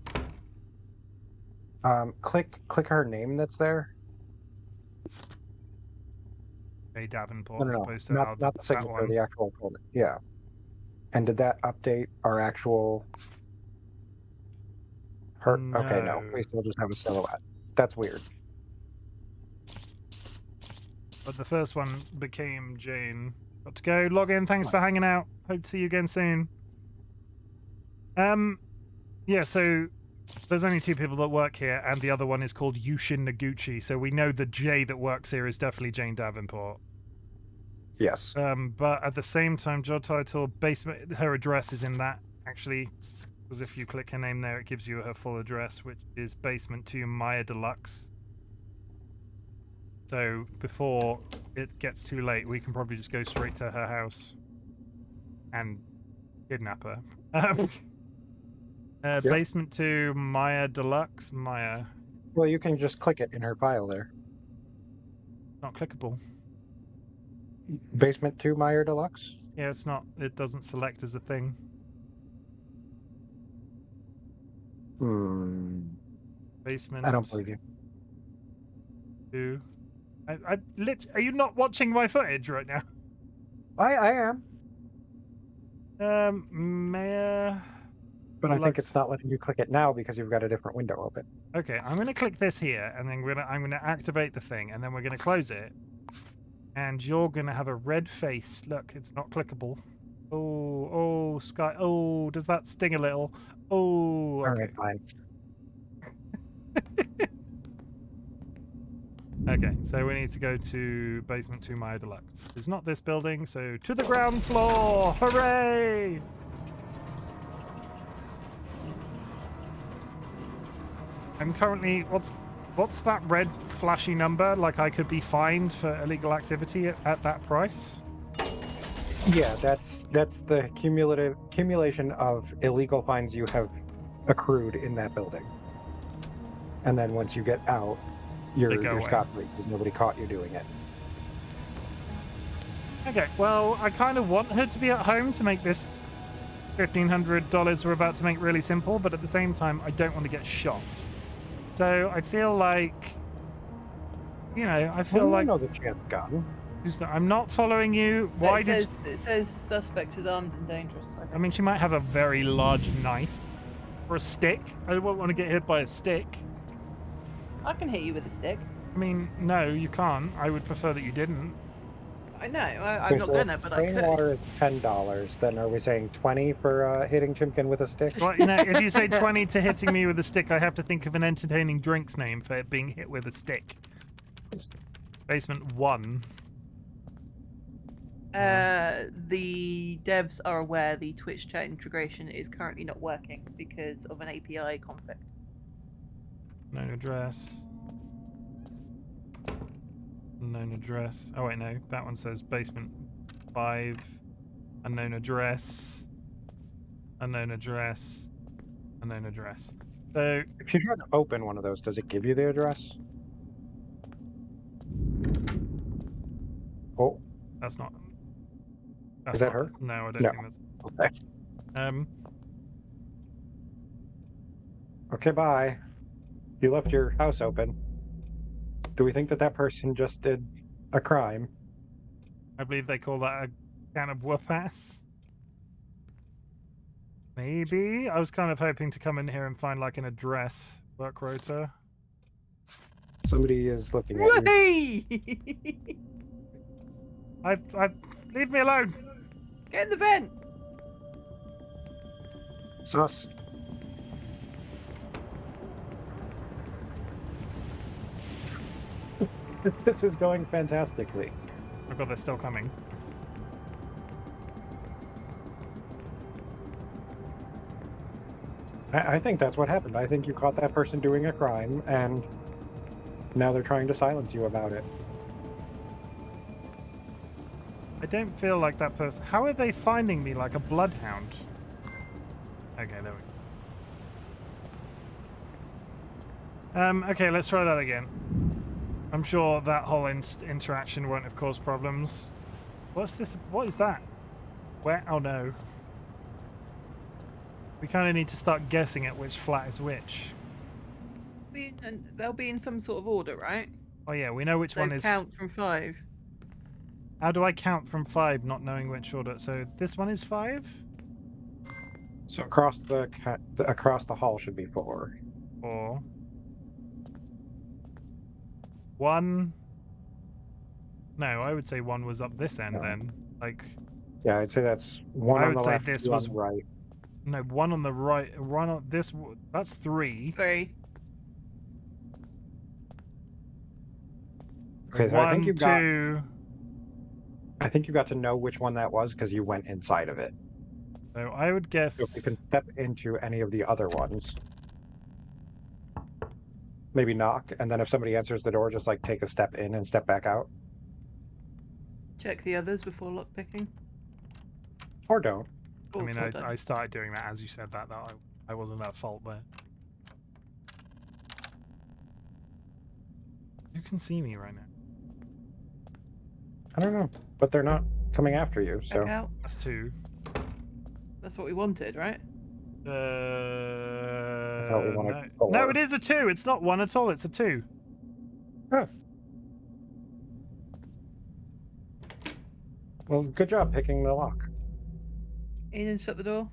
click her name that's there. A Davenport No, as no, opposed to not the that signature, one. the actual full name. Yeah. And did that update our actual... Okay, no. We still just have a silhouette. That's weird. But the first one became Jane. Got to go. Log in. Thanks for hanging out. Hope to see you again soon. Yeah, so there's only 2 people that work here, and the other one is called Yushin Noguchi, so we know the J that works here is definitely Jane Davenport. Yes. But at the same time, job title, basement, her address is in that, actually, because if you click her name there, it gives you her full address, which is Basement 2 Maya Deluxe. So before it gets too late, we can probably just go straight to her house and kidnap her. Yep. Basement 2 Maya Deluxe. Maya. Well, you can just click it in her file there. Not clickable. Basement 2 Meyer Deluxe? Yeah, it's not. It doesn't select as a thing. Basement. I don't believe you. 2. Are you not watching my footage right now? I am. Maya. But I think it's not letting you click it now because you've got a different window open. Okay, I'm gonna click this here, and then I'm gonna activate the thing, and then we're gonna close it. And you're gonna have a red face. Look, it's not clickable. Oh, Sky. Oh, does that sting a little? Oh, okay. All right, fine. Okay, so we need to go to Basement 2 Maya Deluxe. It's not this building, so to the ground floor! Hooray! I'm currently... What's that red flashy number? Like I could be fined for illegal activity at that price? Yeah, that's the accumulation of illegal fines you have accrued in that building. And then once you get out, you're scot-free because nobody caught you doing it. Okay, well, I kind of want her to be at home to make this $1,500 we're about to make really simple, but at the same time, I don't want to get shot. So I feel like, you know, I know the chance gun. I'm not following you. Why it says suspect is armed and dangerous. I mean, she might have a very large knife or a stick. I won't want to get hit by a stick. I can hit you with a stick. I mean, no, you can't. I would prefer that you didn't. I know. I'm not gonna, but I could. Water is $10. Then are we saying 20 for hitting Chimken with a stick? Well, you know, if you say 20 to hitting me with a stick, I have to think of an entertaining drink's name for it being hit with a stick. Basement 1. The devs are aware the Twitch chat integration is currently not working because of an API conflict. Known address. Unknown address. Oh wait, no. That one says basement 5. Unknown address. Unknown address. Unknown address. So if you try to open one of those, does it give you the address? Oh. That's not. Is that her? No, I don't think that's. Okay. Okay, bye. You left your house open. Do we think that person just did a crime? I believe they call that a can of whoop-ass. Maybe? I was kind of hoping to come in here and find like an address work rota. Somebody is looking at you. Leave me alone. Get in the vent. Sus. This is going fantastically. Oh god, they're still coming. I think that's what happened. I think you caught that person doing a crime, and now they're trying to silence you about it. I don't feel like that person... How are they finding me like a bloodhound? Okay, there we go. Okay, let's try that again. I'm sure that whole interaction won't have caused problems. What's this? What is that? Where? Oh no. We kind of need to start guessing at which flat is which. They'll be in some sort of order, right? Oh yeah, we know which one is... count from 5. How do I count from 5 not knowing which order? So this one is 5? So across the hall should be 4. 4. 1. No, I would say 1 was up this end then. Like, Yeah, I'd say that's 1 I on would the say left, this 2 was- on the right. no, 1 on the right, 1 on this. That's 3. 3. Okay, so I think 1, you got. 2. I think you got to know which one that was because you went inside of it. So I would guess. So if you can step into any of the other ones, maybe knock, and then if somebody answers the door, just like take a step in and step back out, Check the others before lockpicking. or don't. I mean, Or don't. I started doing that as you said that. I wasn't at fault there. You can see me right now. I don't know, but they're not coming after you, so. Back out. That's 2. That's what we wanted, right? thought we wanted No. No, 4. it is a 2. It's not 1 at all. It's a 2. Huh. Well, good job picking the lock. In and shut the door.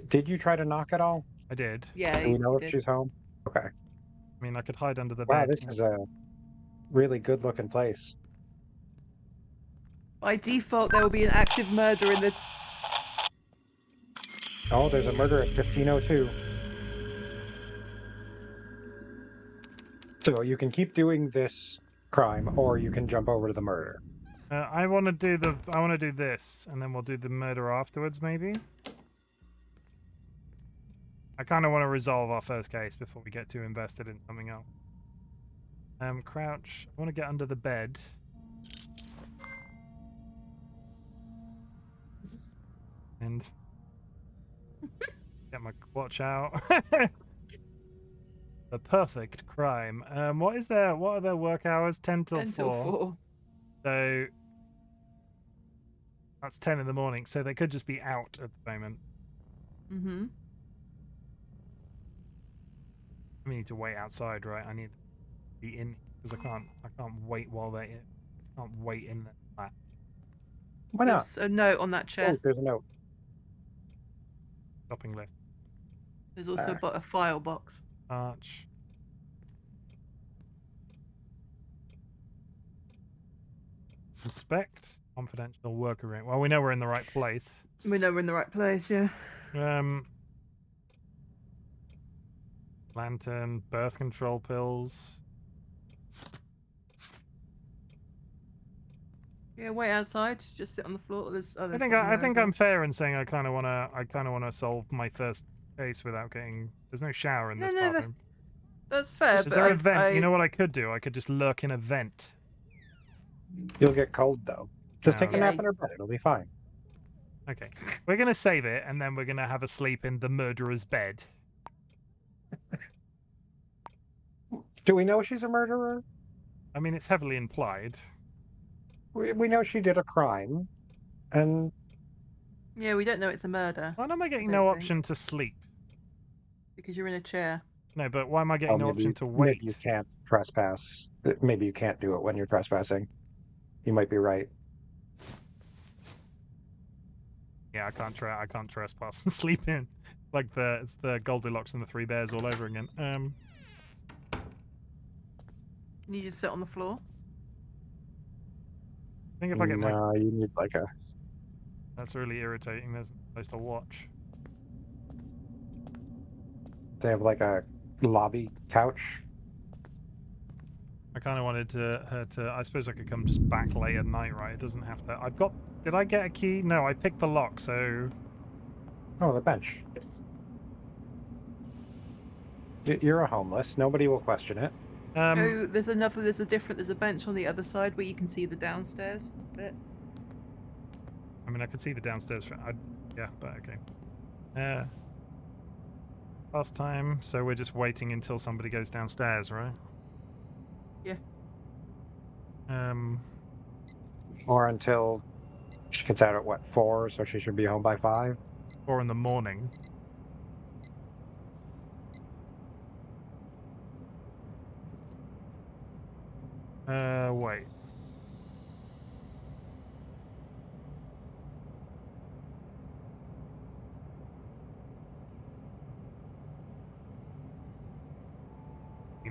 Did you try to knock at all? I did. Yeah, Do we know you if did. she's home? Okay. I mean, I could hide under the Wow, bed. this is a really good-looking place. By default, there will be an active murder in the. Oh, there's a murder at 15:02. So you can keep doing this crime, or you can jump over to the murder. I want to do this, and then we'll do the murder afterwards, maybe. I kind of want to resolve our first case before we get too invested in something else. Crouch. I want to get under the bed. And get my watch out. The perfect crime. What are their work hours? 10 till 10 till 4. So that's 10 in the morning. So they could just be out at the moment. Mm-hmm. We need to wait outside, right? I need to be in because I can't wait while they're in. I can't wait in the flat. Why not? There's a note on that chair. Oh, there's a note. Shopping list. There's also a file box. Arch. Inspect. Confidential worker room. Well, we know we're in the right place. We know we're in the right place, yeah. Lantern, birth control pills. Yeah, wait outside. Just sit on the floor. There's I think I'm fair in saying I kind of wanna solve my first case without getting. There's no shower in this bathroom. That's fair. Is there a vent? You know what I could do? I could just lurk in a vent. You'll get cold though. Just take a Yeah. nap in her bed. It'll be fine. Okay, we're gonna save it, and then we're gonna have a sleep in the murderer's bed. Do we know she's a murderer? I mean, it's heavily implied. We know she did a crime, and Yeah, we don't know it's a murder. Why am I getting don't no think. option to sleep? Because you're in a chair. No, but why am I getting no maybe, option to wait? maybe you can't trespass. Maybe you can't do it when you're trespassing. You might be right. Yeah, I can't trespass and sleep in. Like it's the Goldilocks and the Three Bears all over again. Can you just sit on the floor? I think if I get my. No, you need like a. That's really irritating. There's no place to watch. They have like a lobby couch. I kind of wanted her to. I suppose I could come just back late at night, right? It doesn't have to. I've got. Did I get a key? No, I picked the lock. So. Oh, the bench. You're a homeless. Nobody will question it. Oh, there's a bench on the other side where you can see the downstairs bit. I mean, I could see the downstairs. Yeah, but okay. Last time, so we're just waiting until somebody goes downstairs, right? Yeah. Or until she gets out at what, 4, so she should be home by 5. 4 in the morning. Wait.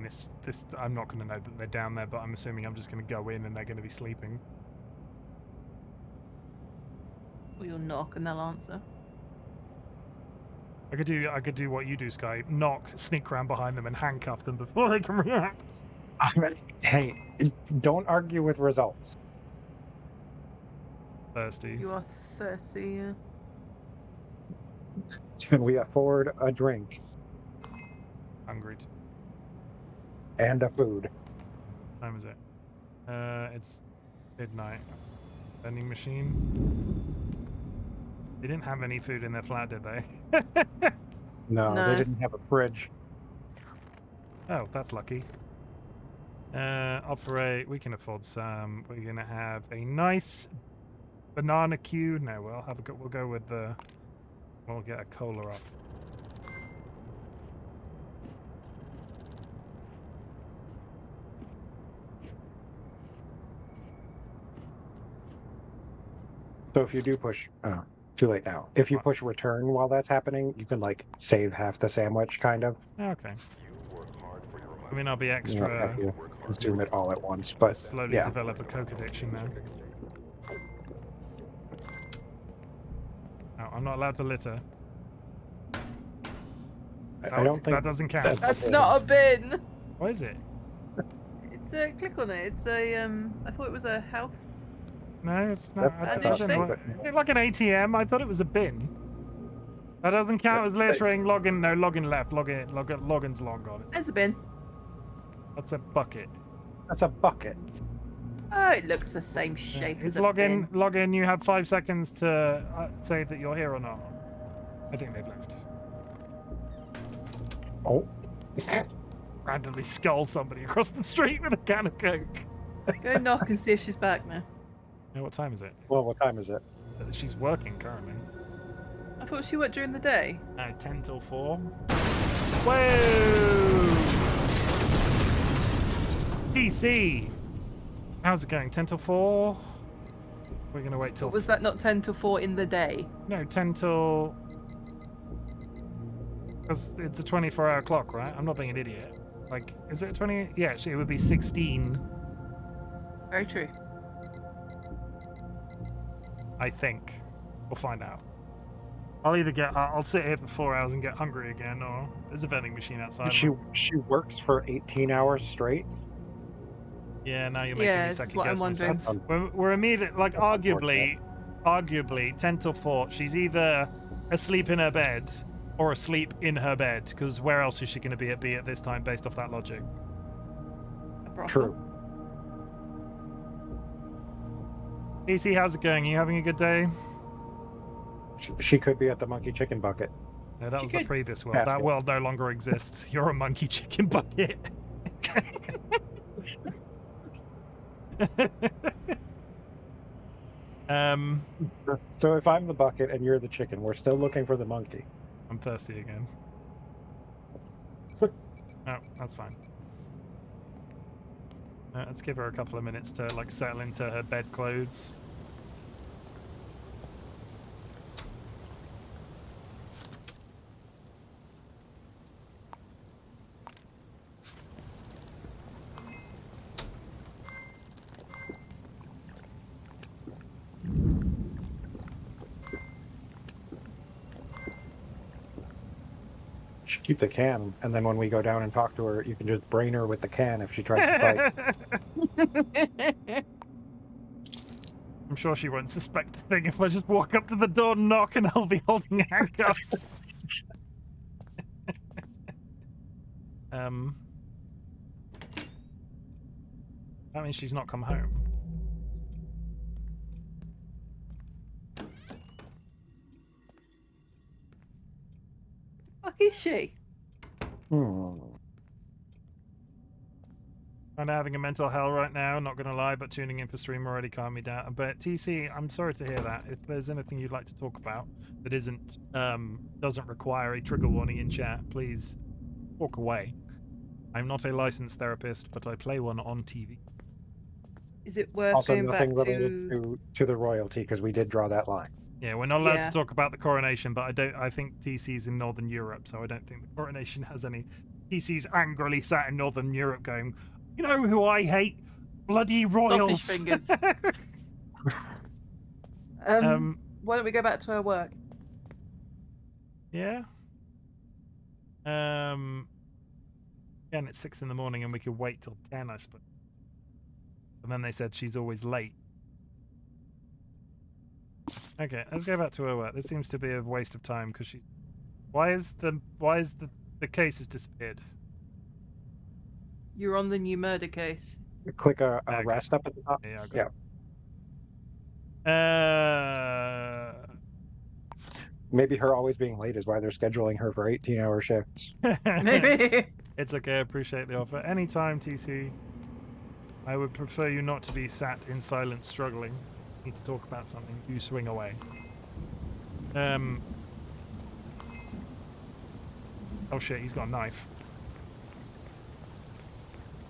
this I'm not going to know that they're down there, but I'm assuming I'm just going to go in and they're going to be sleeping. Or you'll knock and they'll answer. I could do what you do, Sky. Knock, sneak around behind them, and handcuff them before they can react. Hey, don't argue with results. Thirsty. You are thirsty, yeah. Can we afford a drink Hungry. and a food? What time is it? It's midnight. Vending machine. They didn't have any food in their flat, did they? No, No. they didn't have a fridge. Oh, that's lucky. Operate. We can afford some. We're gonna have a nice banana queue. No, we'll go with the. We'll get a cola up. So if you do push, too late now. If you What? push return while that's happening, you can like save half the sandwich, kind of. Okay. I mean, I'll be You extra. don't have to consume it all at once, I but slowly yeah. develop a coke addiction now. Oh, I'm not allowed to litter. I don't think that doesn't count. That's not a bin! What is it? It's a click on it. It's a I thought it was a health. No, it's not. That's not Isn't it like an ATM? I thought it was a bin. That doesn't count as littering. Login, no, login left. Login's long gone. There's a bin. That's a bucket. that's a bucket. Oh, it looks the same shape as It's a login. bin. Login. You have 5 seconds to say that you're here or not. I think they've left. Oh, Randomly skull somebody across the street with a can of coke. Go knock and see if she's back now. Yeah, what time is it? well, what time is it? She's working currently. I thought she worked during the day. No, 10 till 4. Whoa! DC! How's it going? 10 till 4? We're gonna wait till. Was that not 10 till 4 in the day? No, 10 till. Because it's a 24-hour clock, right? I'm not being an idiot. Like, is it 20? Yeah, actually, it would be 16. Very true. I think. We'll find out. I'll either I'll sit here for 4 hours and get hungry again, or there's a vending machine outside. She works for 18 hours straight. Yeah, now you're making Yeah, me this is second what I'm guess myself. wondering. We're immediately, like, arguably, 10 till 4, she's either asleep in her bed or asleep in her bed, because where else is she going to be at this time based off that logic? A brothel. True. DC, how's it going? Are you having a good day? She could be at the monkey chicken bucket. No, that She was the could. previous world. Yes, That yeah. world no longer exists. You're a monkey chicken bucket. So if I'm the bucket and you're the chicken, we're still looking for the monkey. I'm thirsty again. No, that's fine. Let's give her a couple of minutes to like settle into her bed clothes. She keep the can, and then when we go down and talk to her, you can just brain her with the can if she tries to fight. I'm sure she won't suspect a thing if I just walk up to the door, knock, and I'll be holding handcuffs. That means she's not come home. Fuck is she? Kind of having a mental hell right now, not gonna lie, but tuning in for stream already calmed me down. But TC, I'm sorry to hear that. If there's anything you'd like to talk about that doesn't require a trigger warning in chat, please walk away. I'm not a licensed therapist, but I play one on TV. Is it worth Also, going back nothing related to... to the royalty because we did draw that line. Yeah, we're not allowed Yeah. to talk about the coronation, but I think TC's in Northern Europe, so I don't think the coronation has any. TC's angrily sat in Northern Europe going, you know who I hate? Bloody royals. Sausage fingers. Why don't we go back to our work? Yeah. Again, it's 6 in the morning and we could wait till 10, I suppose. And then they said she's always late. Okay, let's go back to her work. This seems to be a waste of time because she. Why is the case has disappeared? You're on the new murder case. Click a Okay. rest up at the top. Yeah, I Yeah. got Maybe her always being late is why they're scheduling her for 18-hour shifts. Maybe. It's okay, I appreciate the offer. Anytime, TC. I would prefer you not to be sat in silence struggling. Need to talk about something. You swing away. Oh shit, he's got a knife.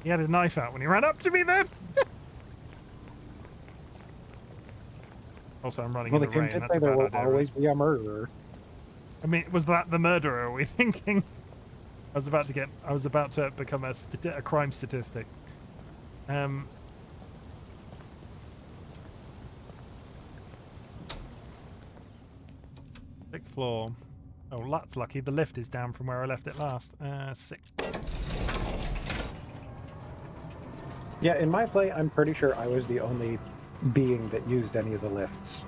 He had his knife out when he ran up to me then! Also, I'm running Well, in the the game rain. did That's say a there bad will idea. always be a murderer. I mean, was that the murderer, are we thinking? I was about to become a crime statistic. Sixth floor. Oh, that's lucky. The lift is down from where I left it last. 6. Yeah, in my play, I'm pretty sure I was the only being that used any of the lifts.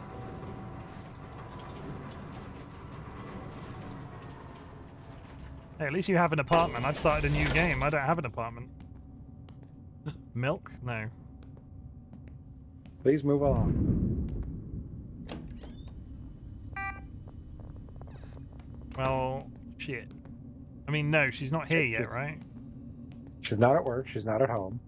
Hey, at least you have an apartment. I've started a new game. I don't have an apartment. Milk? No. Please move along. Well, shit. I mean, no, she's not here yet, right? She's not at work. She's not at home.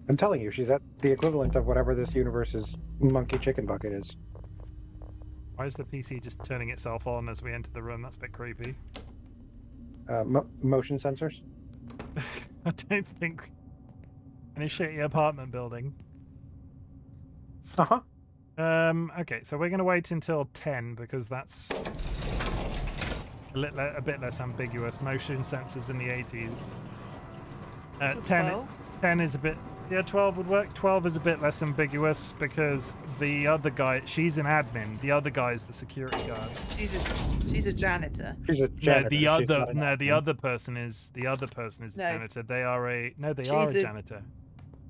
I'm telling you, she's at the equivalent of whatever this universe's monkey chicken bucket is. Why is the PC just turning itself on as we enter the room? That's a bit creepy. Motion sensors? I don't think in a shitty apartment building. Uh-huh. Okay, so we're going to wait until 10 because that's a bit less ambiguous. Motion sensors in the 80s. 10 is a bit... Yeah, 12 would work. 12 is a bit less ambiguous because the other guy, she's an admin. The other guy is the security guard. She's a janitor. She's a janitor. The She's other person is a janitor. They are a janitor.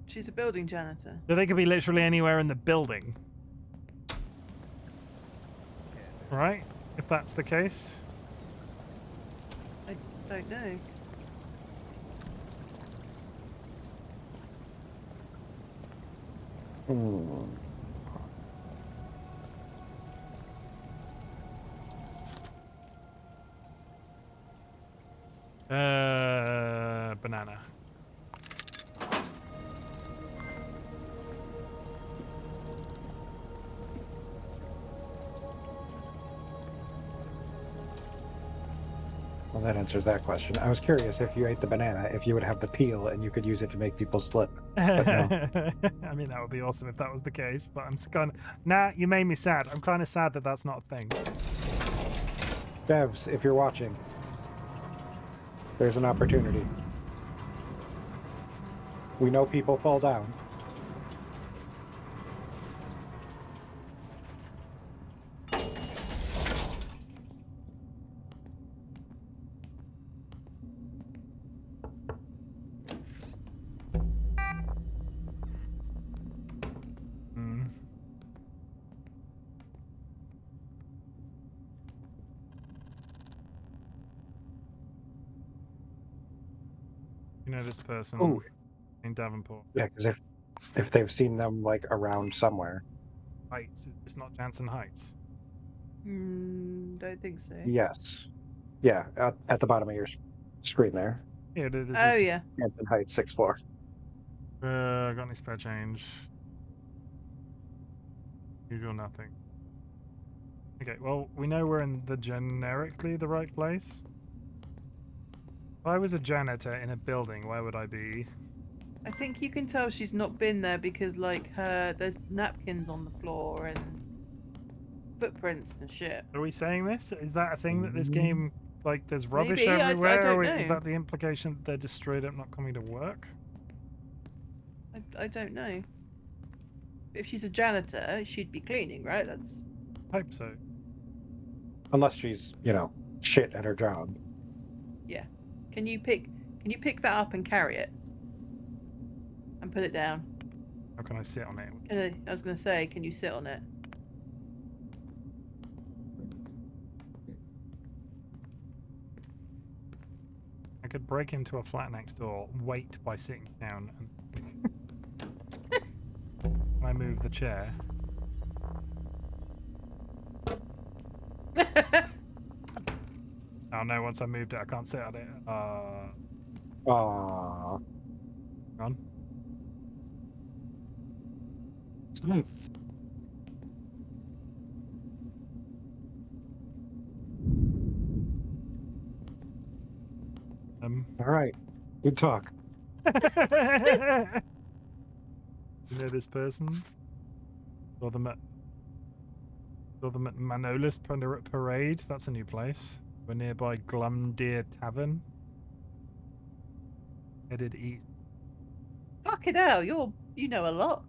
She's a building janitor. So they could be literally anywhere in the building. Right? If that's the case. I don't know. Banana. Well, that answers that question. I was curious if you ate the banana, if you would have the peel and you could use it to make people slip. But no. I mean, that would be awesome if that was the case, but I'm kind of... Nah, you made me sad. I'm kind of sad that that's not a thing. Devs, if you're watching, there's an opportunity. We know people fall down. You know this person Ooh. in Davenport. Yeah, because if they've seen them like around somewhere. Heights. It's not Jansen Heights. Don't think so. Yes. Yeah, at the bottom of your screen there. Yeah, this is... Oh yeah. Hampton Heights, 6th floor. Got any spare change? Usual nothing. Okay, well, we know we're in the generically the right place. If I was a janitor in a building, where would I be? I think you can tell she's not been there because like there's napkins on the floor and footprints and shit. Are we saying this? Is that a thing that this game Like there's rubbish Maybe, I everywhere, don't or is know. that the implication that they're just straight up not coming to work? I don't know. If she's a janitor, she'd be cleaning, right? That's Hope so. Unless she's, shit at her job. yeah. Can you pick that up and carry it? And put it down. How can I sit on it? I was gonna say, can you sit on it? I could break into a flat next door, wait by sitting down, and I move the chair. Oh no! Once I moved it, I can't sit on it. Aww. On. All right. Good talk. You know this person? Saw them at Manolis Parade. That's a new place. We're nearby Glumdeer Tavern. Headed east. Fucking hell, you know a lot.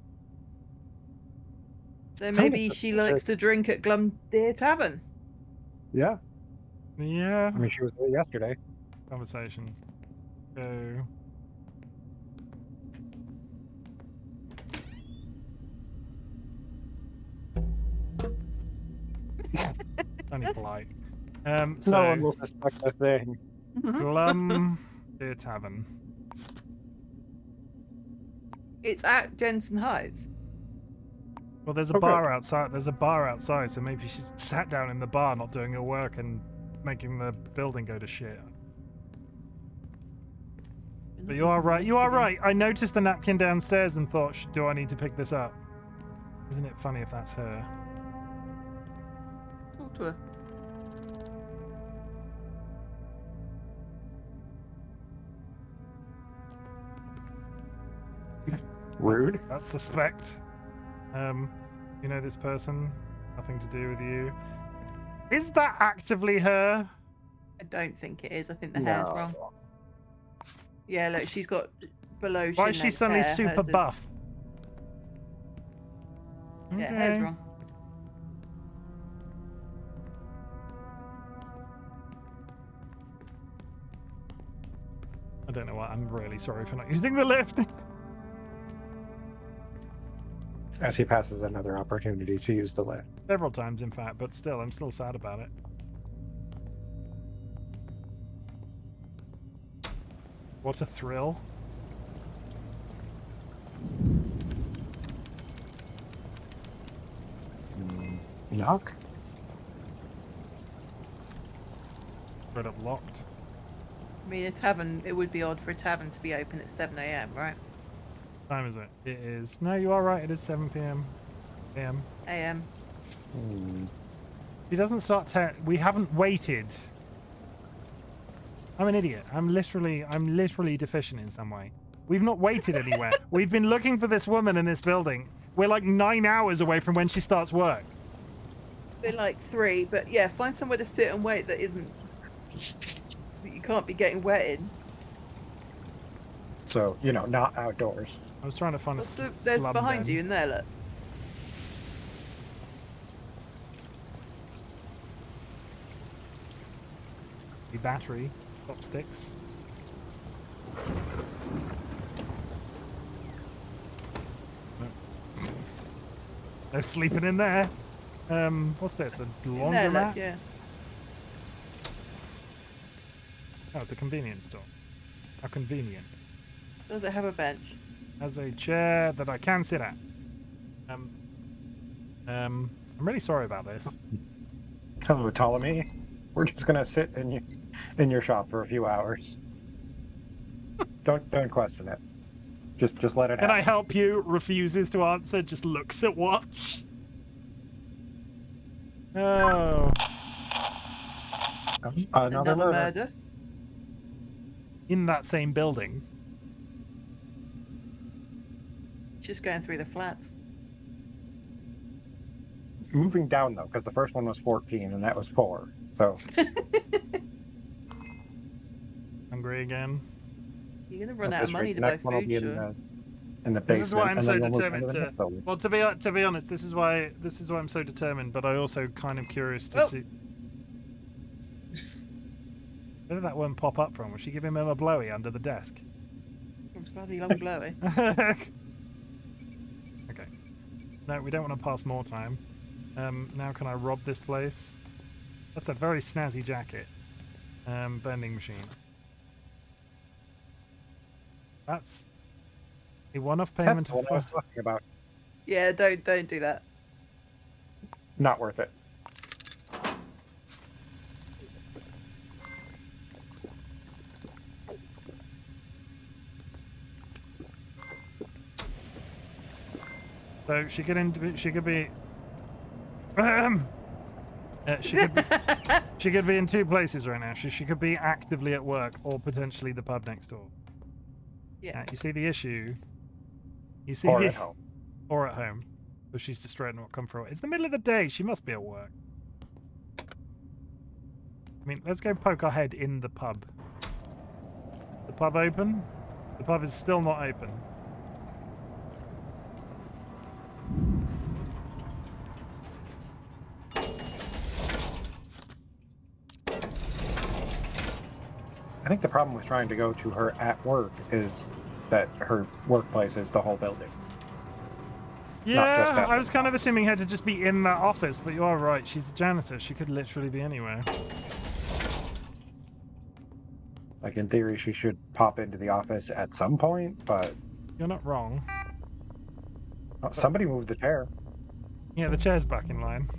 So It's maybe kinda she likes to drink at Glumdeer Tavern. Yeah. Yeah. I mean, she was there yesterday. Conversations. Go. Only polite. So No one will suspect a thing. Glumdeer Tavern. It's at Jensen Heights. Well, there's a Okay. bar outside. There's a bar outside, so maybe she sat down in the bar, not doing her work, and making the building go to shit. But you are right. You are right. I noticed the napkin downstairs and thought, do I need to pick this up? Isn't it funny if that's her? Talk to her. Rude. That's suspect. You know this person? Nothing to do with you. Is that actively her? I don't think it is. I think the hair's No. wrong. Yeah, look, she's got below. Why is she chin-length suddenly hair. super Hers is- buff? Yeah, hair's Okay. wrong. I don't know what. I'm really sorry for not using the lift. As he passes another opportunity to use the lift. Several times, in fact, but still, I'm still sad about it. What a thrill. Knock? Straight up locked. I mean, a tavern. It would be odd for a tavern to be open at 7 a.m., right? What time is it? It is. No, you are right. It is 7 p.m. a.m. A.m. He doesn't start. We haven't waited. I'm an idiot. I'm literally deficient in some way. We've not waited anywhere. We've been looking for this woman in this building. We're like 9 hours away from when she starts work. They're like 3, but yeah, find somewhere to sit and wait that isn't. That you can't be getting wet in. So, not outdoors. I was trying to find There's slum behind den. you in there, look. The battery, chopsticks. No sleeping in there. What's this? A In there, look, laundromat? yeah. Oh, it's a convenience store. How convenient. Does it have a bench? Has a chair that I can sit at. I'm really sorry about this. Hello, Ptolemy. We're just gonna sit in your shop for a few hours. Don't question it. Just let it Can I happen. help you? Refuses to answer, just looks at watch. Oh. Another murder. murder. In that same building. Just going through the flats. Moving down though, because the first one was 14 and that was 4. So hungry again. You're gonna run At out of this money rate, to the buy next one will food, be sure. in the This basement. is why I'm and so then we'll move determined on the to. next building. Well, to be honest, this is why I'm so determined. But I also kind of curious to Oh. see where did that one pop up from. Was she giving him a blowy under the desk? It's bloody long blowy. Okay. No, we don't want to pass more time. Now can I rob this place? That's a very snazzy jacket. Vending machine. That's a one-off payment. That's what I was talking about. Yeah, don't do that. Not worth it. So she could be she could be she could be in two places right now. She could be actively at work or potentially the pub next door. Yeah. You see the issue. You see Or the at home. or at home. But she's distraught and won't come for it. It's the middle of the day. She must be at work. I mean, let's go poke our head in the pub. The pub open? The pub is still not open. I think the problem with trying to go to her at work is that her workplace is the whole building. Yeah, that I was kind of assuming her to just be in that office, but you are right. She's a janitor. She could literally be anywhere. Like, in theory, she should pop into the office at some point, but You're not wrong. oh, somebody moved the chair. Yeah, the chair's back in line.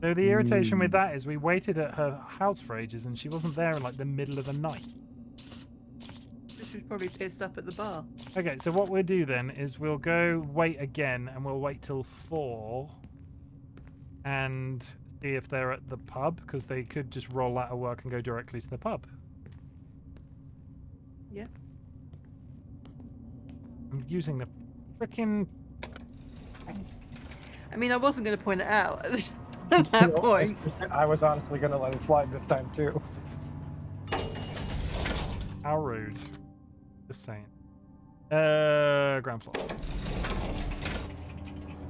So the irritation with that is we waited at her house for ages and she wasn't there in like the middle of the night. She was probably pissed up at the bar. Okay, so what we'll do then is we'll go wait again and we'll wait till 4 and see if they're at the pub because they could just roll out of work and go directly to the pub. Yeah. I'm using the frickin' I mean, I wasn't going to point it out at that point. I was honestly going to let it slide this time, too. how rude. Just saying. Ground floor.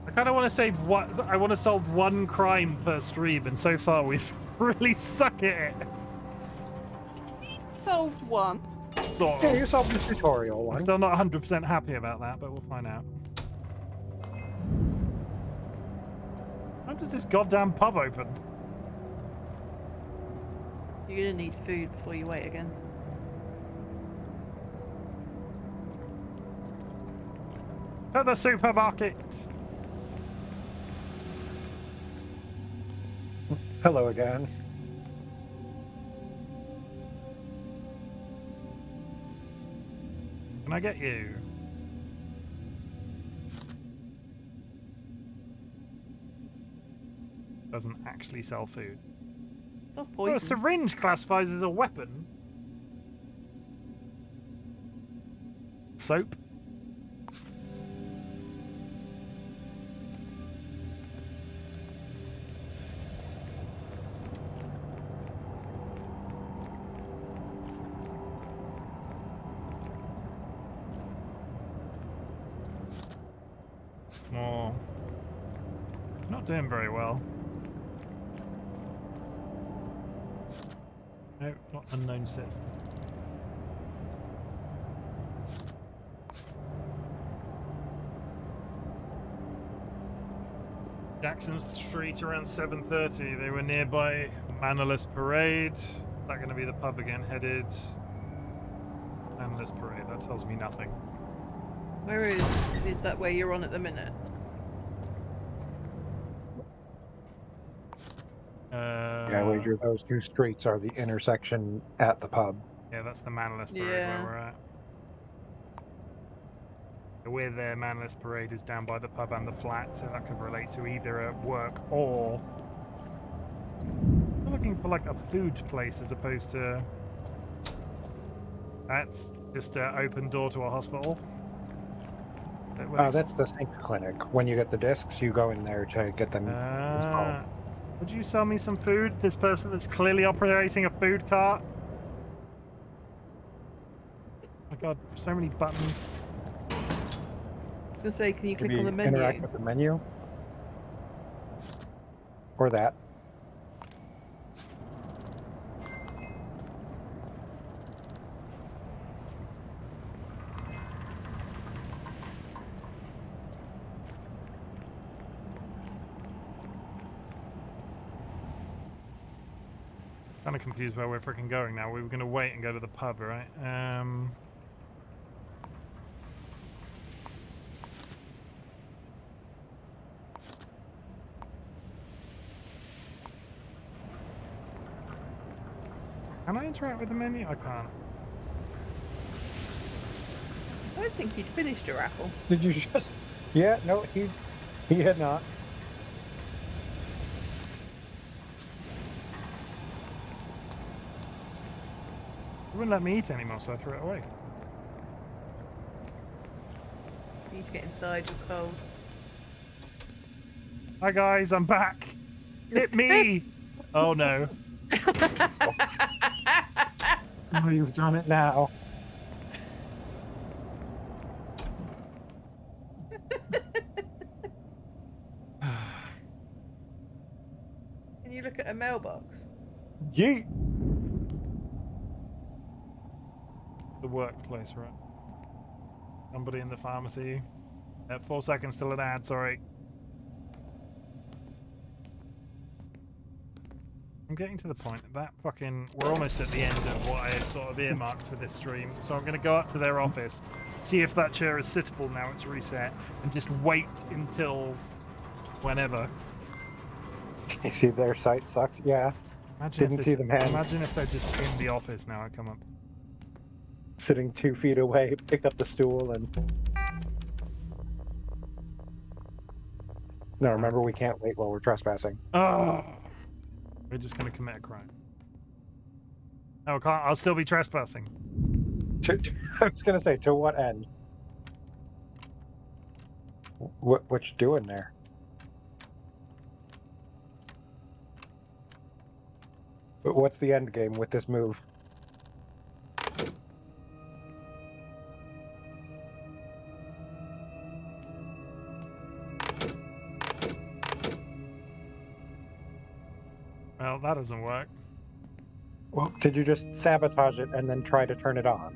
I kind of want to say I want to solve one crime per stream, and so far we've really suck at it. Solved one. Sort Yeah, of. you solved the tutorial I'm one. still not 100% happy about that, but we'll find out. How does this goddamn pub open? You're going to need food before you wait again. At the supermarket. Hello again. Can I get you? Doesn't actually sell food. That's Oh, poison. a syringe classifies as a weapon. Soap. Oh, not doing very well. No, not unknown citizen. Jackson Street around 7:30. They were nearby Mannerless Parade. Is that going to be the pub again? Headed Mannerless Parade. That tells me nothing. Where is that where you're on at the minute? I wager those two streets are the intersection at the pub. Yeah, that's the Mannerless Parade Yeah. where we're at. We're there, Mannerless Parade is down by the pub and the flat, so that could relate to either a work or... I'm looking for like a food place as opposed to... That's just an open door to a hospital. That's the sync clinic. When you get the discs, you go in there to get them installed. Would you sell me some food? This person that's clearly operating a food cart. Oh my god, so many buttons. I was gonna say, can you click Maybe on the menu? interact with the menu. Or that. Kind of confused where we're freaking going now. We were going to wait and go to the pub, right? Can I interact with the menu? I can't. I don't think you'd finished your apple. Did you just? Yeah, no, he had not. It wouldn't let me eat anymore, so I threw it away. You need to get inside, you're cold. Hi guys, I'm back. Hit me! Oh no. Oh, you've done it now. Can you look at a mailbox? Yeet. The workplace, right? Somebody in the pharmacy. 4 seconds till an ad, sorry. I'm getting to the point that fucking... We're almost at the end of what I had sort of earmarked for this stream. So I'm going to go up to their office, see if that chair is sittable now it's reset, and just wait until whenever. You see their site sucks? Yeah. Didn't see them hand. Imagine if they're just in the office now. I come up. Sitting 2 feet away, picked up the stool and... No, remember, we can't wait while we're trespassing. Oh, we're just going to commit a crime. No, I can't. I'll still be trespassing. I was going to say, to what end? What you doing there? But what's the end game with this move? Well, that doesn't work. Well, did you just sabotage it and then try to turn it on?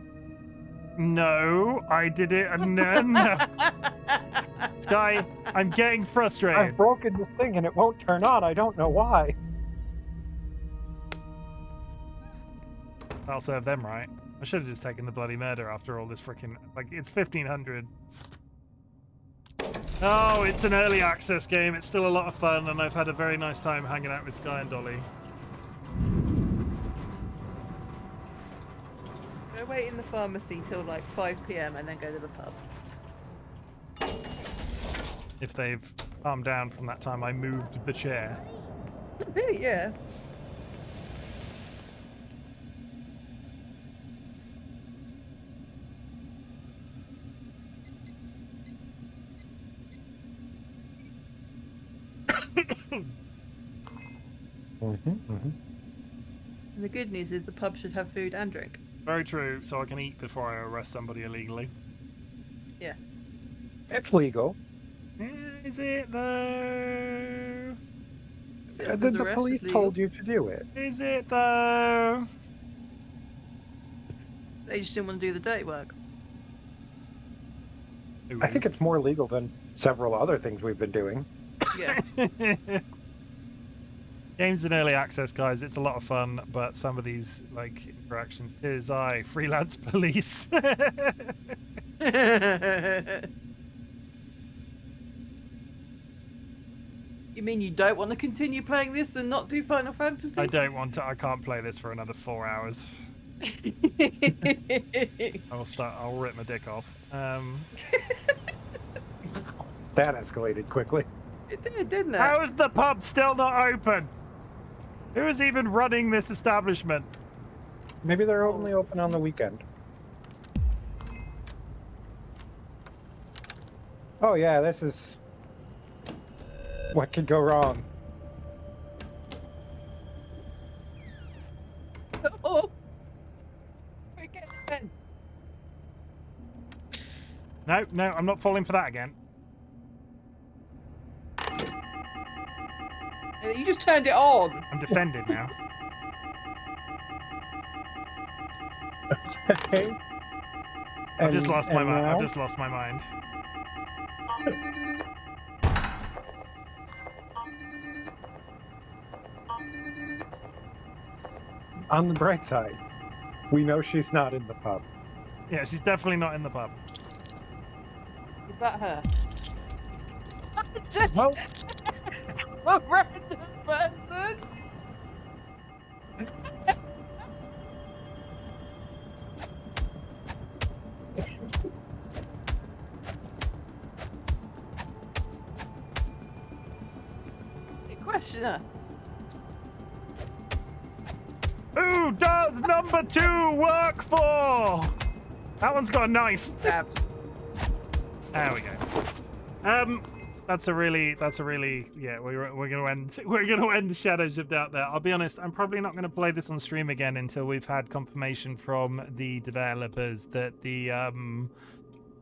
No, I did it. No. Sky, I'm getting frustrated. I've broken this thing and it won't turn on. I don't know why. I'll serve them right. I should have just taken the bloody murder after all this freaking... Like, it's 1500. Oh, it's an early access game. It's still a lot of fun, and I've had a very nice time hanging out with Sky and Dolly. Go wait in the pharmacy till like 5 PM and then go to the pub. If they've calmed down from that time I moved the chair. Yeah. And the good news is the pub should have food and drink. Very true, so I can eat before I arrest somebody illegally. Yeah. It's legal. Is it though? The police told you to do it. Is it though? They just didn't want to do the dirty work. Ooh. I think it's more legal than several other things we've been doing. Yeah. Games in early access, guys. It's a lot of fun, but some of these like interactions. Tis I, freelance police. You mean you don't want to continue playing this and not do Final Fantasy? I don't want to. I can't play this for another 4 hours. I'll rip my dick off. That escalated quickly. It did, didn't it? How is the pub still not open? Who is even running this establishment? Maybe they're only open on the weekend. Oh yeah, this is... What could go wrong? No, I'm not falling for that again. You just turned it on. I'm defended now. Okay. I've just lost my mind. now? I've just lost my mind. On the bright side, we know she's not in the pub. Yeah, she's definitely not in the pub. Is that her? Just Well, a random person. Questioner. Who does number 2 work for? That one's got a knife. Stabbed. There we go. That's a really yeah. We're gonna end Shadows of Doubt there. I'll be honest. I'm probably not gonna play this on stream again until we've had confirmation from the developers that the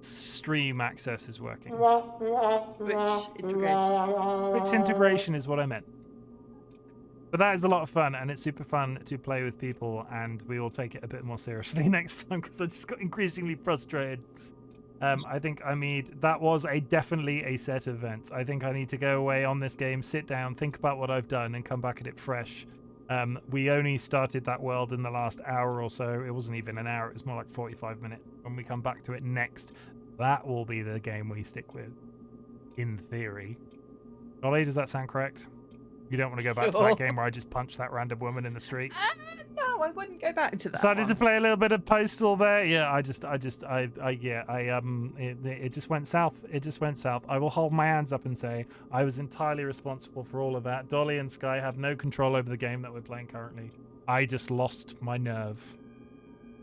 stream access is working. Which integration? Which integration is what I meant. But that is a lot of fun, and it's super fun to play with people, and we all take it a bit more seriously next time because I just got increasingly frustrated. I think that was definitely a set of events. I think I need to go away on this game, sit down, think about what I've done, and come back at it fresh. We only started that world in the last hour or so. It wasn't even an hour, it was more like 45 minutes. When we come back to it next, that will be the game we stick with, in theory. Dolly, does that sound correct? You don't want to go back to that game where I just punched that random woman in the street? No, I wouldn't go back to that. Decided to play a little bit of Postal there. Yeah, it just went south. It just went south. I will hold my hands up and say I was entirely responsible for all of that. Dolly and Sky have no control over the game that we're playing currently. I just lost my nerve.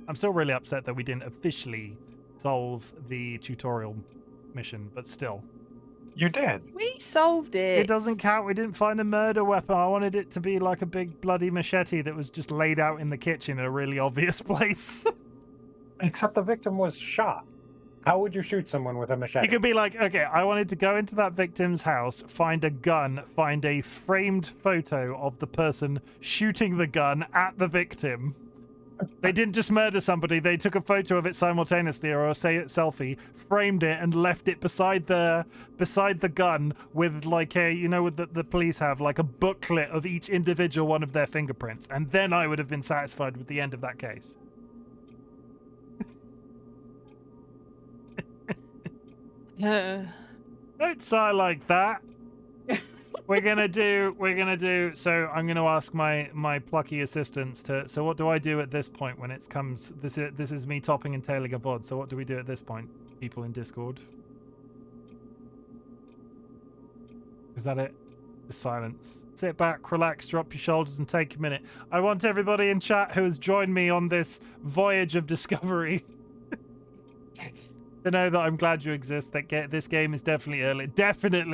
I'm still really upset that we didn't officially solve the tutorial mission, but still. you did. We solved it. It doesn't count. We didn't find a murder weapon. I wanted it to be like a big bloody machete that was just laid out in the kitchen in a really obvious place. Except the victim was shot. How would you shoot someone with a machete? You could be like, okay, I wanted to go into that victim's house, find a gun, find a framed photo of the person shooting the gun at the victim. They didn't just murder somebody, they took a photo of it simultaneously, or a selfie, framed it and left it beside the gun with like a, you know, what the police have, like a booklet of each individual one of their fingerprints. And then I would have been satisfied with the end of that case. Don't sigh like that. We're gonna do so I'm gonna ask my plucky assistants to, so what do I do at this point when it comes, this is me topping and tailing a VOD, so what do we do at this point, people in Discord? Is that it? Just silence. Sit back, relax, drop your shoulders and take a minute. I want everybody in chat who has joined me on this voyage of discovery to know that I'm glad you exist. That this game is definitely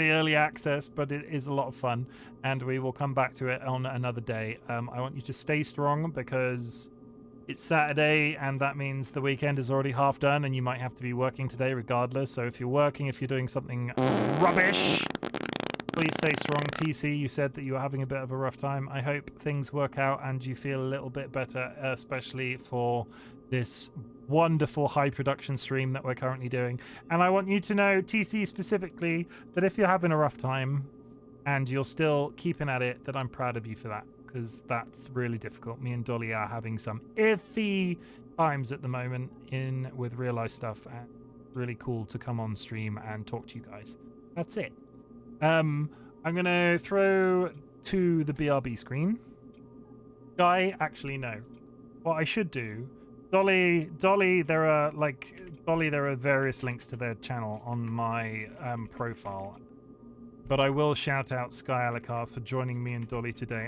early access, but it is a lot of fun, and we will come back to it on another day. I want you to stay strong because it's Saturday, and that means the weekend is already half done, and you might have to be working today regardless. So if you're working, if you're doing something rubbish, please stay strong. TC, you said that you were having a bit of a rough time. I hope things work out and you feel a little bit better, especially for this wonderful high production stream that we're currently doing. And I want you to know, TC specifically, that if you're having a rough time and you're still keeping at it, that I'm proud of you for that, because that's really difficult. Me and Dolly are having some iffy times at the moment with real life stuff, and really cool to come on stream and talk to you guys. That's it. I'm gonna throw to the BRB screen. Guy, actually no. What I should do, Dolly, there are various links to their channel on my profile, but I will shout out SkyAlokar for joining me and Dolly today on